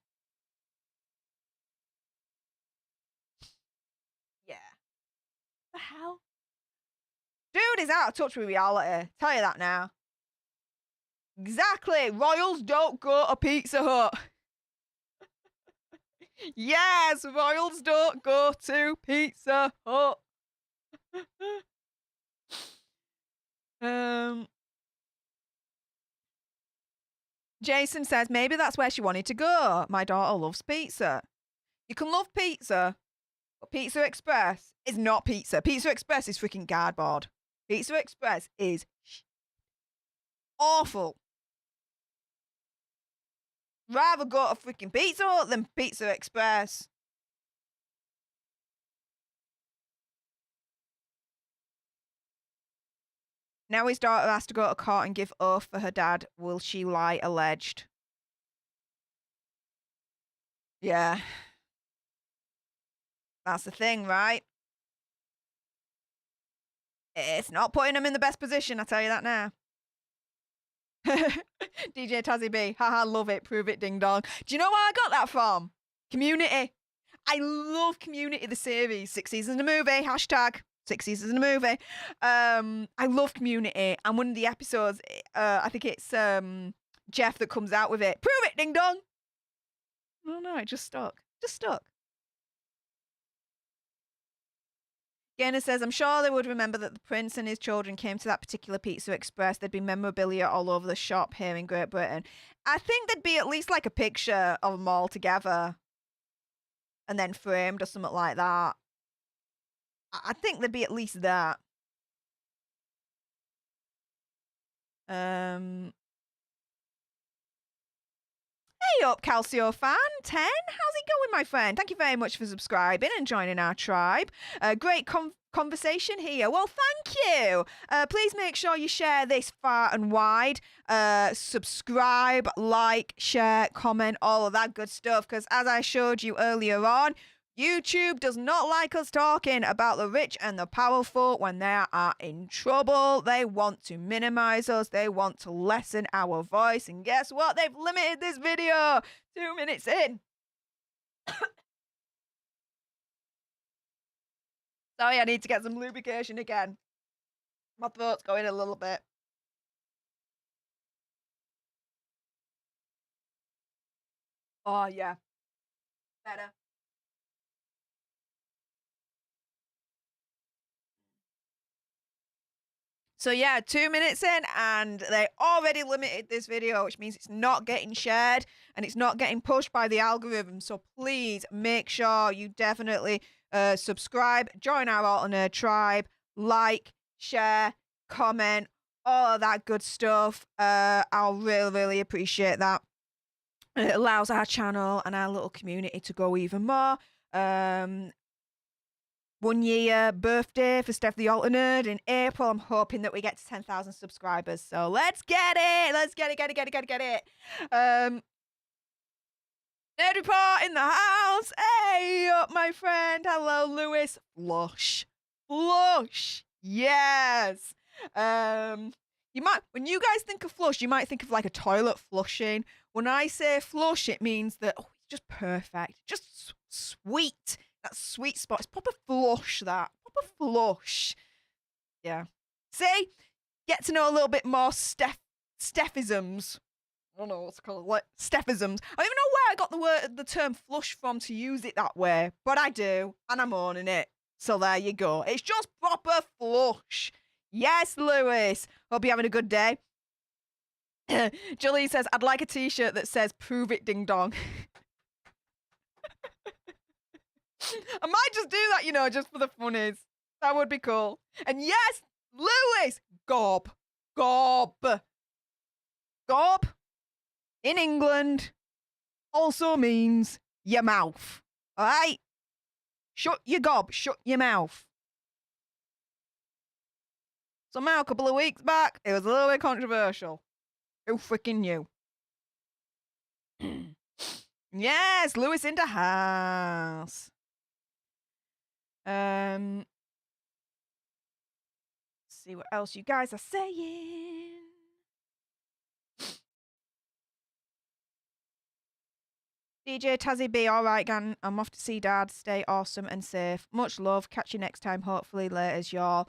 Yeah. The hell? Dude is out of touch with reality. Tell you that now. Exactly. Royals don't go to Pizza Hut. Yes, royals don't go to Pizza Hut. Jason says, maybe that's where she wanted to go. My daughter loves pizza. You can love pizza, but Pizza Express is not pizza. Pizza Express is freaking cardboard. Pizza Express is awful. Rather go to freaking Pizza Hut than Pizza Express. Now his daughter has to go to court and give oath for her dad. Will she lie? Alleged. Yeah. That's the thing, right? It's not putting him in the best position, I tell you that now. DJ Tazzy B. Haha, love it. Prove it, ding dong. Do you know where I got that from? Community. I love Community, the series. 6 seasons in a movie. Hashtag 6 seasons in a movie. I love Community. And one of the episodes, I think it's Jeff that comes out with it. Prove it, ding dong. Oh no, it just stuck. Just stuck. Gainer says, I'm sure they would remember that the prince and his children came to that particular Pizza Express. There'd be memorabilia all over the shop here in Great Britain. I think there'd be at least like a picture of them all together and then framed or something like that. I think there'd be at least that. Hey up, Calcio fan 10. How's it going, my friend? Thank you very much for subscribing and joining our tribe. Great conversation here. Well, thank you. Please make sure you share this far and wide. Subscribe, like, share, comment, all of that good stuff. Because as I showed you earlier on, YouTube does not like us talking about the rich and the powerful when they are in trouble. They want to minimize us. They want to lessen our voice. And guess what? They've limited this video 2 minutes in. Sorry, I need to get some lubrication again. My throat's going a little bit. Oh, yeah. Better. So yeah, 2 minutes in and they already limited this video, which means it's not getting shared and it's not getting pushed by the algorithm. So please make sure you definitely subscribe, join our Alter Nerd tribe, like, share, comment, all of that good stuff. I'll really, really appreciate that. It allows our channel and our little community to go even more. 1 year birthday for Stef The Alter Nerd in April. I'm hoping that we get to 10,000 subscribers. So let's get it. Let's get it. Nerd Report in the house. Hey up, my friend. Hello, Lewis. Flush. Yes. You might, when you guys think of flush, you might think of like a toilet flushing. When I say flush, it means that it's just perfect, just sweet. That sweet spot. It's proper flush, that. Proper flush. Yeah. See? Get to know a little bit more Stefisms. I don't know what's called. Like, Stefisms. I don't even know where I got the term flush from to use it that way. But I do. And I'm owning it. So there you go. It's just proper flush. Yes, Lewis. Hope you're having a good day. Julie says, I'd like a t-shirt that says, prove it, ding dong. I might just do that, you know, just for the funnies. That would be cool. And yes, Lewis, gob. In England also means your mouth. All right? Shut your gob, shut your mouth. Somehow a couple of weeks back, it was a little bit controversial. Who freaking knew? Yes, Lewis in the house. See what else you guys are saying. DJ Tazzy B, all right, Gan. I'm off to see Dad. Stay awesome and safe. Much love. Catch you next time, hopefully later, y'all.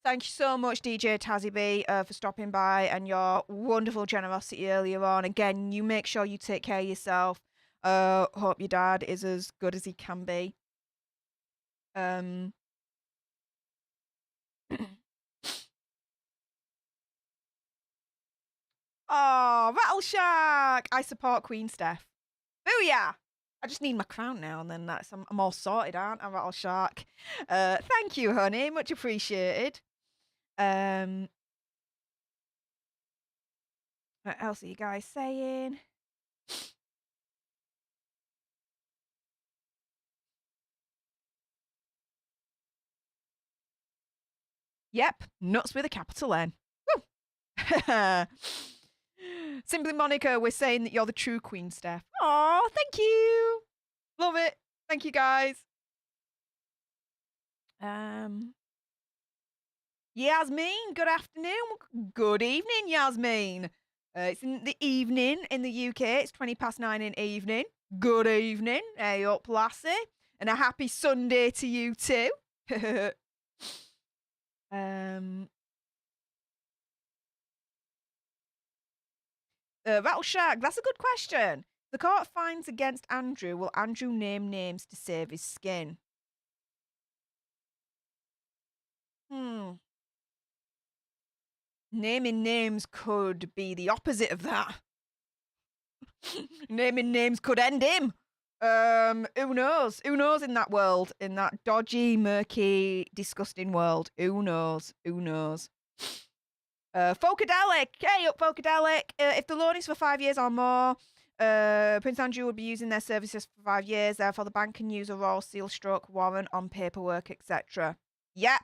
Thank you so much, DJ Tazzy B, for stopping by and your wonderful generosity earlier on. Again, you make sure you take care of yourself. Hope your dad is as good as he can be. Oh, Rattle Shark! I support Queen Stef. Booyah! I just need my crown now, and then I'm all sorted, aren't I, Rattle Shark? Thank you, honey. Much appreciated. What else are you guys saying? Yep, nuts with a capital N. Woo! Simply Monica, we're saying that you're the true Queen, Stef. Oh, thank you. Love it. Thank you, guys. Yasmin, good afternoon. Good evening, Yasmin. It's in the evening in the UK. It's 9:20 in the evening. Good evening. Hey up, lassie. And a happy Sunday to you too. Rattle Shark, that's a good question. The court finds against Andrew. Will Andrew name names to save his skin? Naming names could be the opposite of that. Naming names could end him. Who knows? Who knows in that world? In that dodgy, murky, disgusting world? Who knows? Who knows? Folkadelic. Hey up, Folkadelic. If the loan is for 5 years or more, Prince Andrew will be using their services for 5 years. Therefore, the bank can use a raw seal stroke warrant on paperwork, etc. Yeah.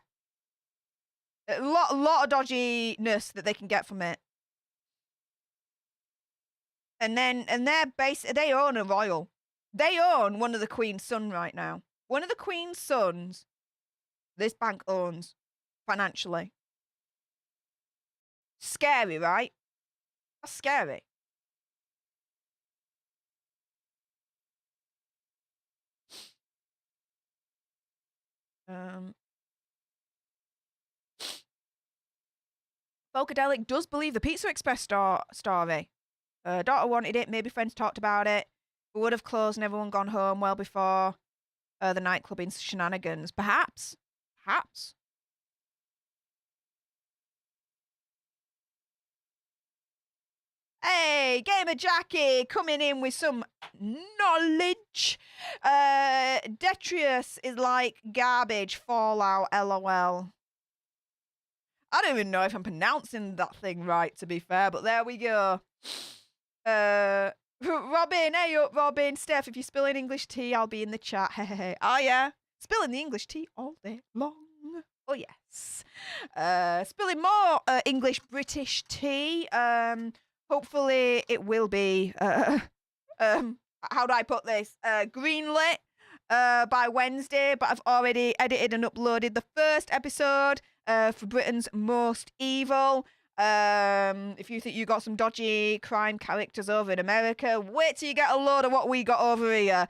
A lot of dodginess that they can get from it. And they own a royal. They own one of the Queen's son right now. One of the Queen's sons, this bank owns financially. Scary, right? That's scary. Folkadelic does believe the Pizza Express story. Daughter wanted it. Maybe friends talked about it. It would have closed and everyone gone home well before the nightclub in shenanigans. Perhaps. Perhaps. Hey, Gamer Jackie coming in with some knowledge. Detrius is like garbage. Fallout, lol. I don't even know if I'm pronouncing that thing right, to be fair, but there we go. Robin, hey up, Robin. Steph, if you spill in English tea, I'll be in the chat. Hey. Oh, yeah. Spilling the English tea all day long. Oh, yes. Spilling more English British tea. Hopefully it will be, how do I put this? Greenlit by Wednesday, but I've already edited and uploaded the first episode for Britain's Most Evil. If you think you got some dodgy crime characters over in America, wait till you get a load of what we got over here.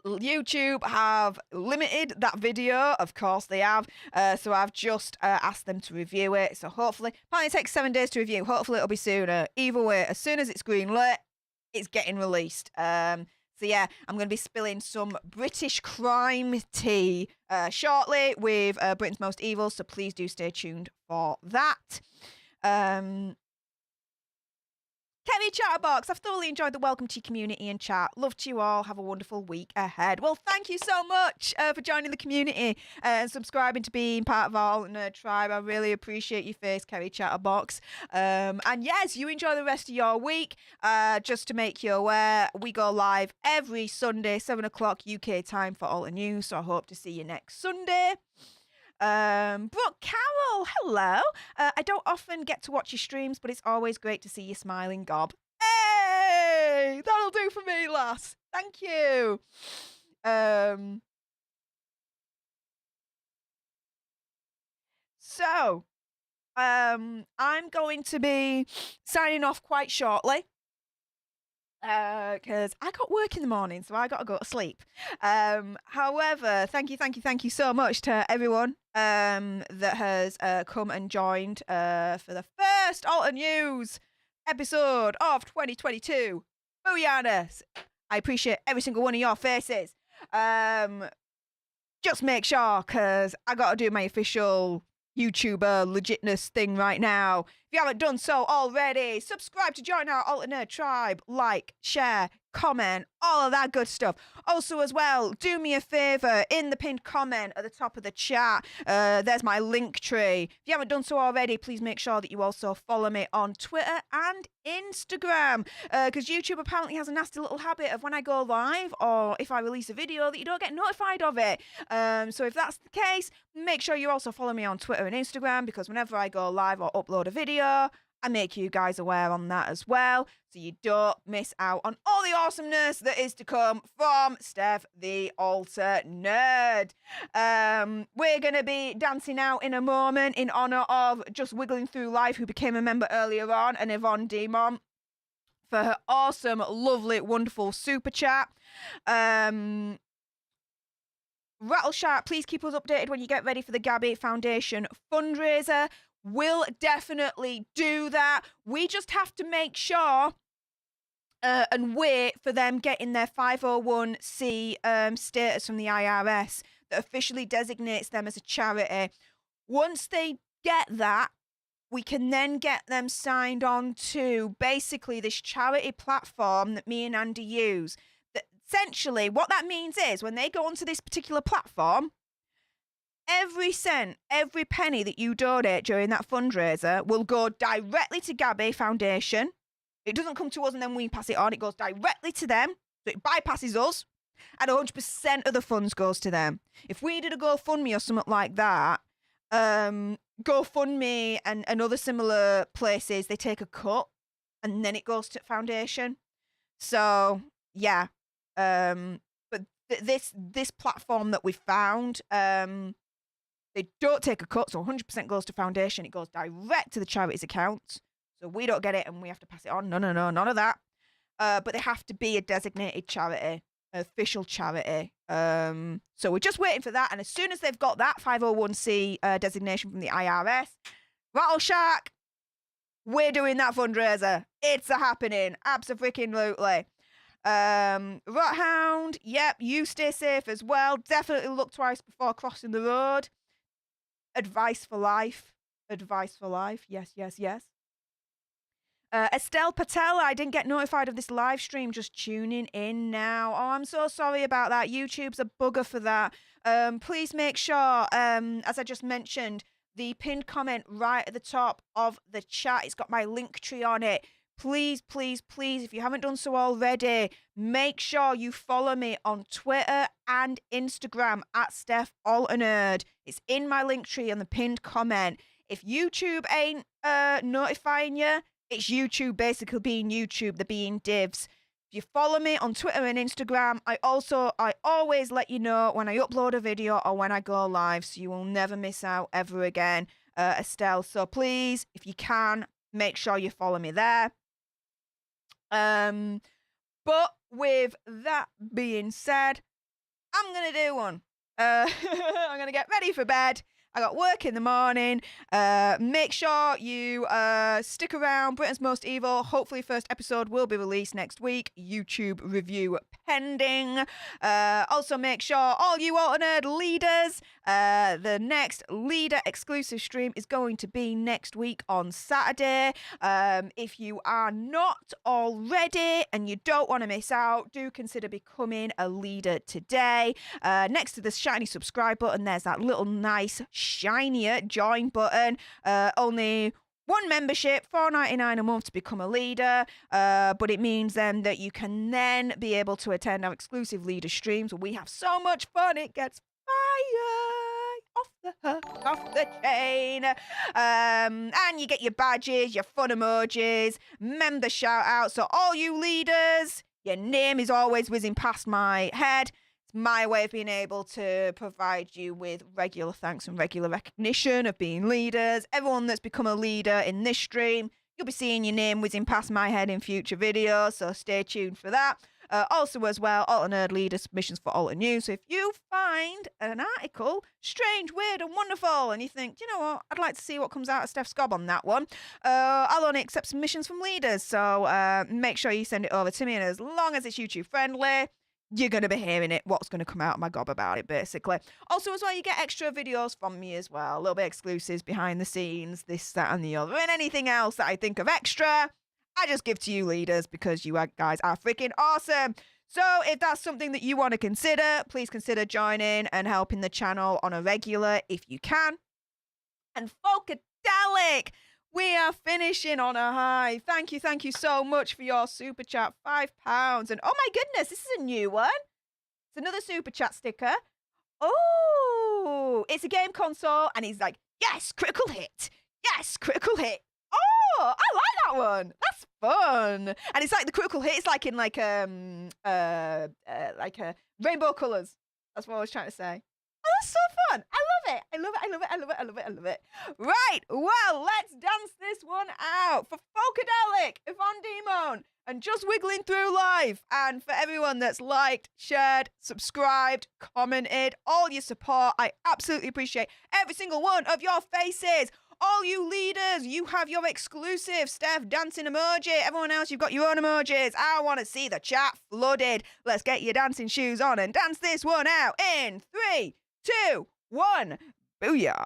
YouTube have limited that video, of course they have, so I've just asked them to review it, so hopefully, apparently it takes 7 days to review, hopefully it'll be sooner. Either way, as soon as it's greenlit, it's getting released. So yeah, I'm going to be spilling some British crime tea shortly with Britain's Most Evil, so please do stay tuned for that. Kerry Chatterbox, I've thoroughly enjoyed the welcome to your community and chat. Love to you all. Have a wonderful week ahead. Well, thank you so much for joining the community and subscribing to being part of our Alter Nerd tribe. I really appreciate your face, Kerry Chatterbox. And yes, you enjoy the rest of your week. Just to make you aware, we go live every Sunday, 7 o'clock UK time for Alter News. So I hope to see you next Sunday. Brooke Carroll, hello. I don't often get to watch your streams, but it's always great to see you smiling, Gob. Hey, that'll do for me, lass. Thank you. So, I'm going to be signing off quite shortly. Because I got work in the morning, so I got to go to sleep. However, thank you so much to everyone that has come and joined for the first Alter News episode of 2022. Booyaness! I appreciate every single one of your faces. Just make sure, because I got to do my official YouTuber legitness thing right now. If you haven't done so already, subscribe to join our Alter Nerd tribe, like, share, comment, all of that good stuff. Also as well, do me a favor, in the pinned comment at the top of the chat, there's my link tree. If you haven't done so already, please make sure that you also follow me on Twitter and Instagram, because YouTube apparently has a nasty little habit of when I go live or if I release a video that you don't get notified of it. So if that's the case, make sure you also follow me on Twitter and Instagram, because whenever I go live or upload a video, I make you guys aware on that as well, so you don't miss out on all the awesomeness that is to come from Stef The Alter Nerd. We're going to be dancing out in a moment in honor of Just Wiggling Through Life, who became a member earlier on, and Yvonne Demont for her awesome, lovely, wonderful super chat. Rattleshark, please keep us updated when you get ready for the Gabby Foundation fundraiser. We'll definitely do that. We just have to make sure and wait for them getting their 501c status from the IRS that officially designates them as a charity. Once they get that, we can then get them signed on to basically this charity platform that me and Andy use. That essentially, what that means is when they go onto this particular platform, every cent, every penny that you donate during that fundraiser will go directly to Gabby Foundation. It doesn't come to us and then we pass it on. It goes directly to them. So it bypasses us. And 100% of the funds goes to them. If we did a GoFundMe or something like that, GoFundMe and other similar places, they take a cut and then it goes to foundation. So yeah, but this platform that we found, they don't take a cut, so 100% goes to foundation. It goes direct to the charity's account, so we don't get it and we have to pass it on. No, none of that. But they have to be a designated charity, official charity. So we're just waiting for that, and as soon as they've got that 501c designation from the IRS, Rattleshark, we're doing that fundraiser. It's a happening, abso-freaking-lutely. Rothound, yep, you stay safe as well. Definitely look twice before crossing the road. Advice for life. Advice for life. Yes. Estelle Patel, I didn't get notified of this live stream, just tuning in now. Oh, I'm so sorry about that. YouTube's a bugger for that. Please make sure, as I just mentioned, the pinned comment right at the top of the chat, it's got my link tree on it. Please, if you haven't done so already, make sure you follow me on Twitter and Instagram at Stef The Alter Nerd. It's in my link tree on the pinned comment. If YouTube ain't notifying you, it's YouTube basically being YouTube, the being divs. If you follow me on Twitter and Instagram, I always let you know when I upload a video or when I go live, so you will never miss out ever again, Estelle. So please, if you can, make sure you follow me there. But with that being said, I'm gonna do one. I'm gonna get ready for bed. I got work in the morning. Make sure you stick around. Britain's Most Evil. Hopefully first episode will be released next week. YouTube review pending. Also make sure all you Alter Nerd leaders, the next leader exclusive stream is going to be next week on Saturday. If you are not already and you don't want to miss out, do consider becoming a leader today. Next to the shiny subscribe button, there's that little nice shinier join button. Only one membership, $4.99 a month to become a leader, but it means then that you can then be able to attend our exclusive leader streams where we have so much fun it gets fire off the hook, off the chain. And you get your badges, your fun emojis, member shout outs. So all you leaders, your name is always whizzing past my head. My way of being able to provide you with regular thanks and regular recognition of being leaders. Everyone that's become a leader in this stream, you'll be seeing your name whizzing past my head in future videos, so stay tuned for that. Also as well, Alter Nerd leader submissions for Alter News. So if you find an article strange, weird and wonderful and you think, you know what, I'd like to see what comes out of Stef's gob on that one, I'll only accept submissions from leaders. So make sure you send it over to me, and as long as it's YouTube friendly, you're going to be hearing it, what's going to come out of my gob about it, basically. Also, as well, you get extra videos from me as well. A little bit exclusives, behind the scenes, this, that, and the other. And anything else that I think of extra, I just give to you leaders because you guys are freaking awesome. So if that's something that you want to consider, please consider joining and helping the channel on a regular if you can. And Folkedelic, we are finishing on a high. Thank you so much for your super chat, £5. And oh my goodness, this is a new one. It's another super chat sticker. Oh, it's a game console, and he's like, yes, critical hit. Yes, critical hit. Oh, I like that one. That's fun. And it's like the critical hit. It's like in like rainbow colours. That's what I was trying to say. Oh, that's so fun. I love it. Right, well, let's dance this one out for Folkedelic, Yvonne Demon, and Just Wiggling Through Life. And for everyone that's liked, shared, subscribed, commented, all your support, I absolutely appreciate every single one of your faces. All you leaders, you have your exclusive Stef dancing emoji. Everyone else, you've got your own emojis. I want to see the chat flooded. Let's get your dancing shoes on and dance this one out in 3, 2, 1. Booyah.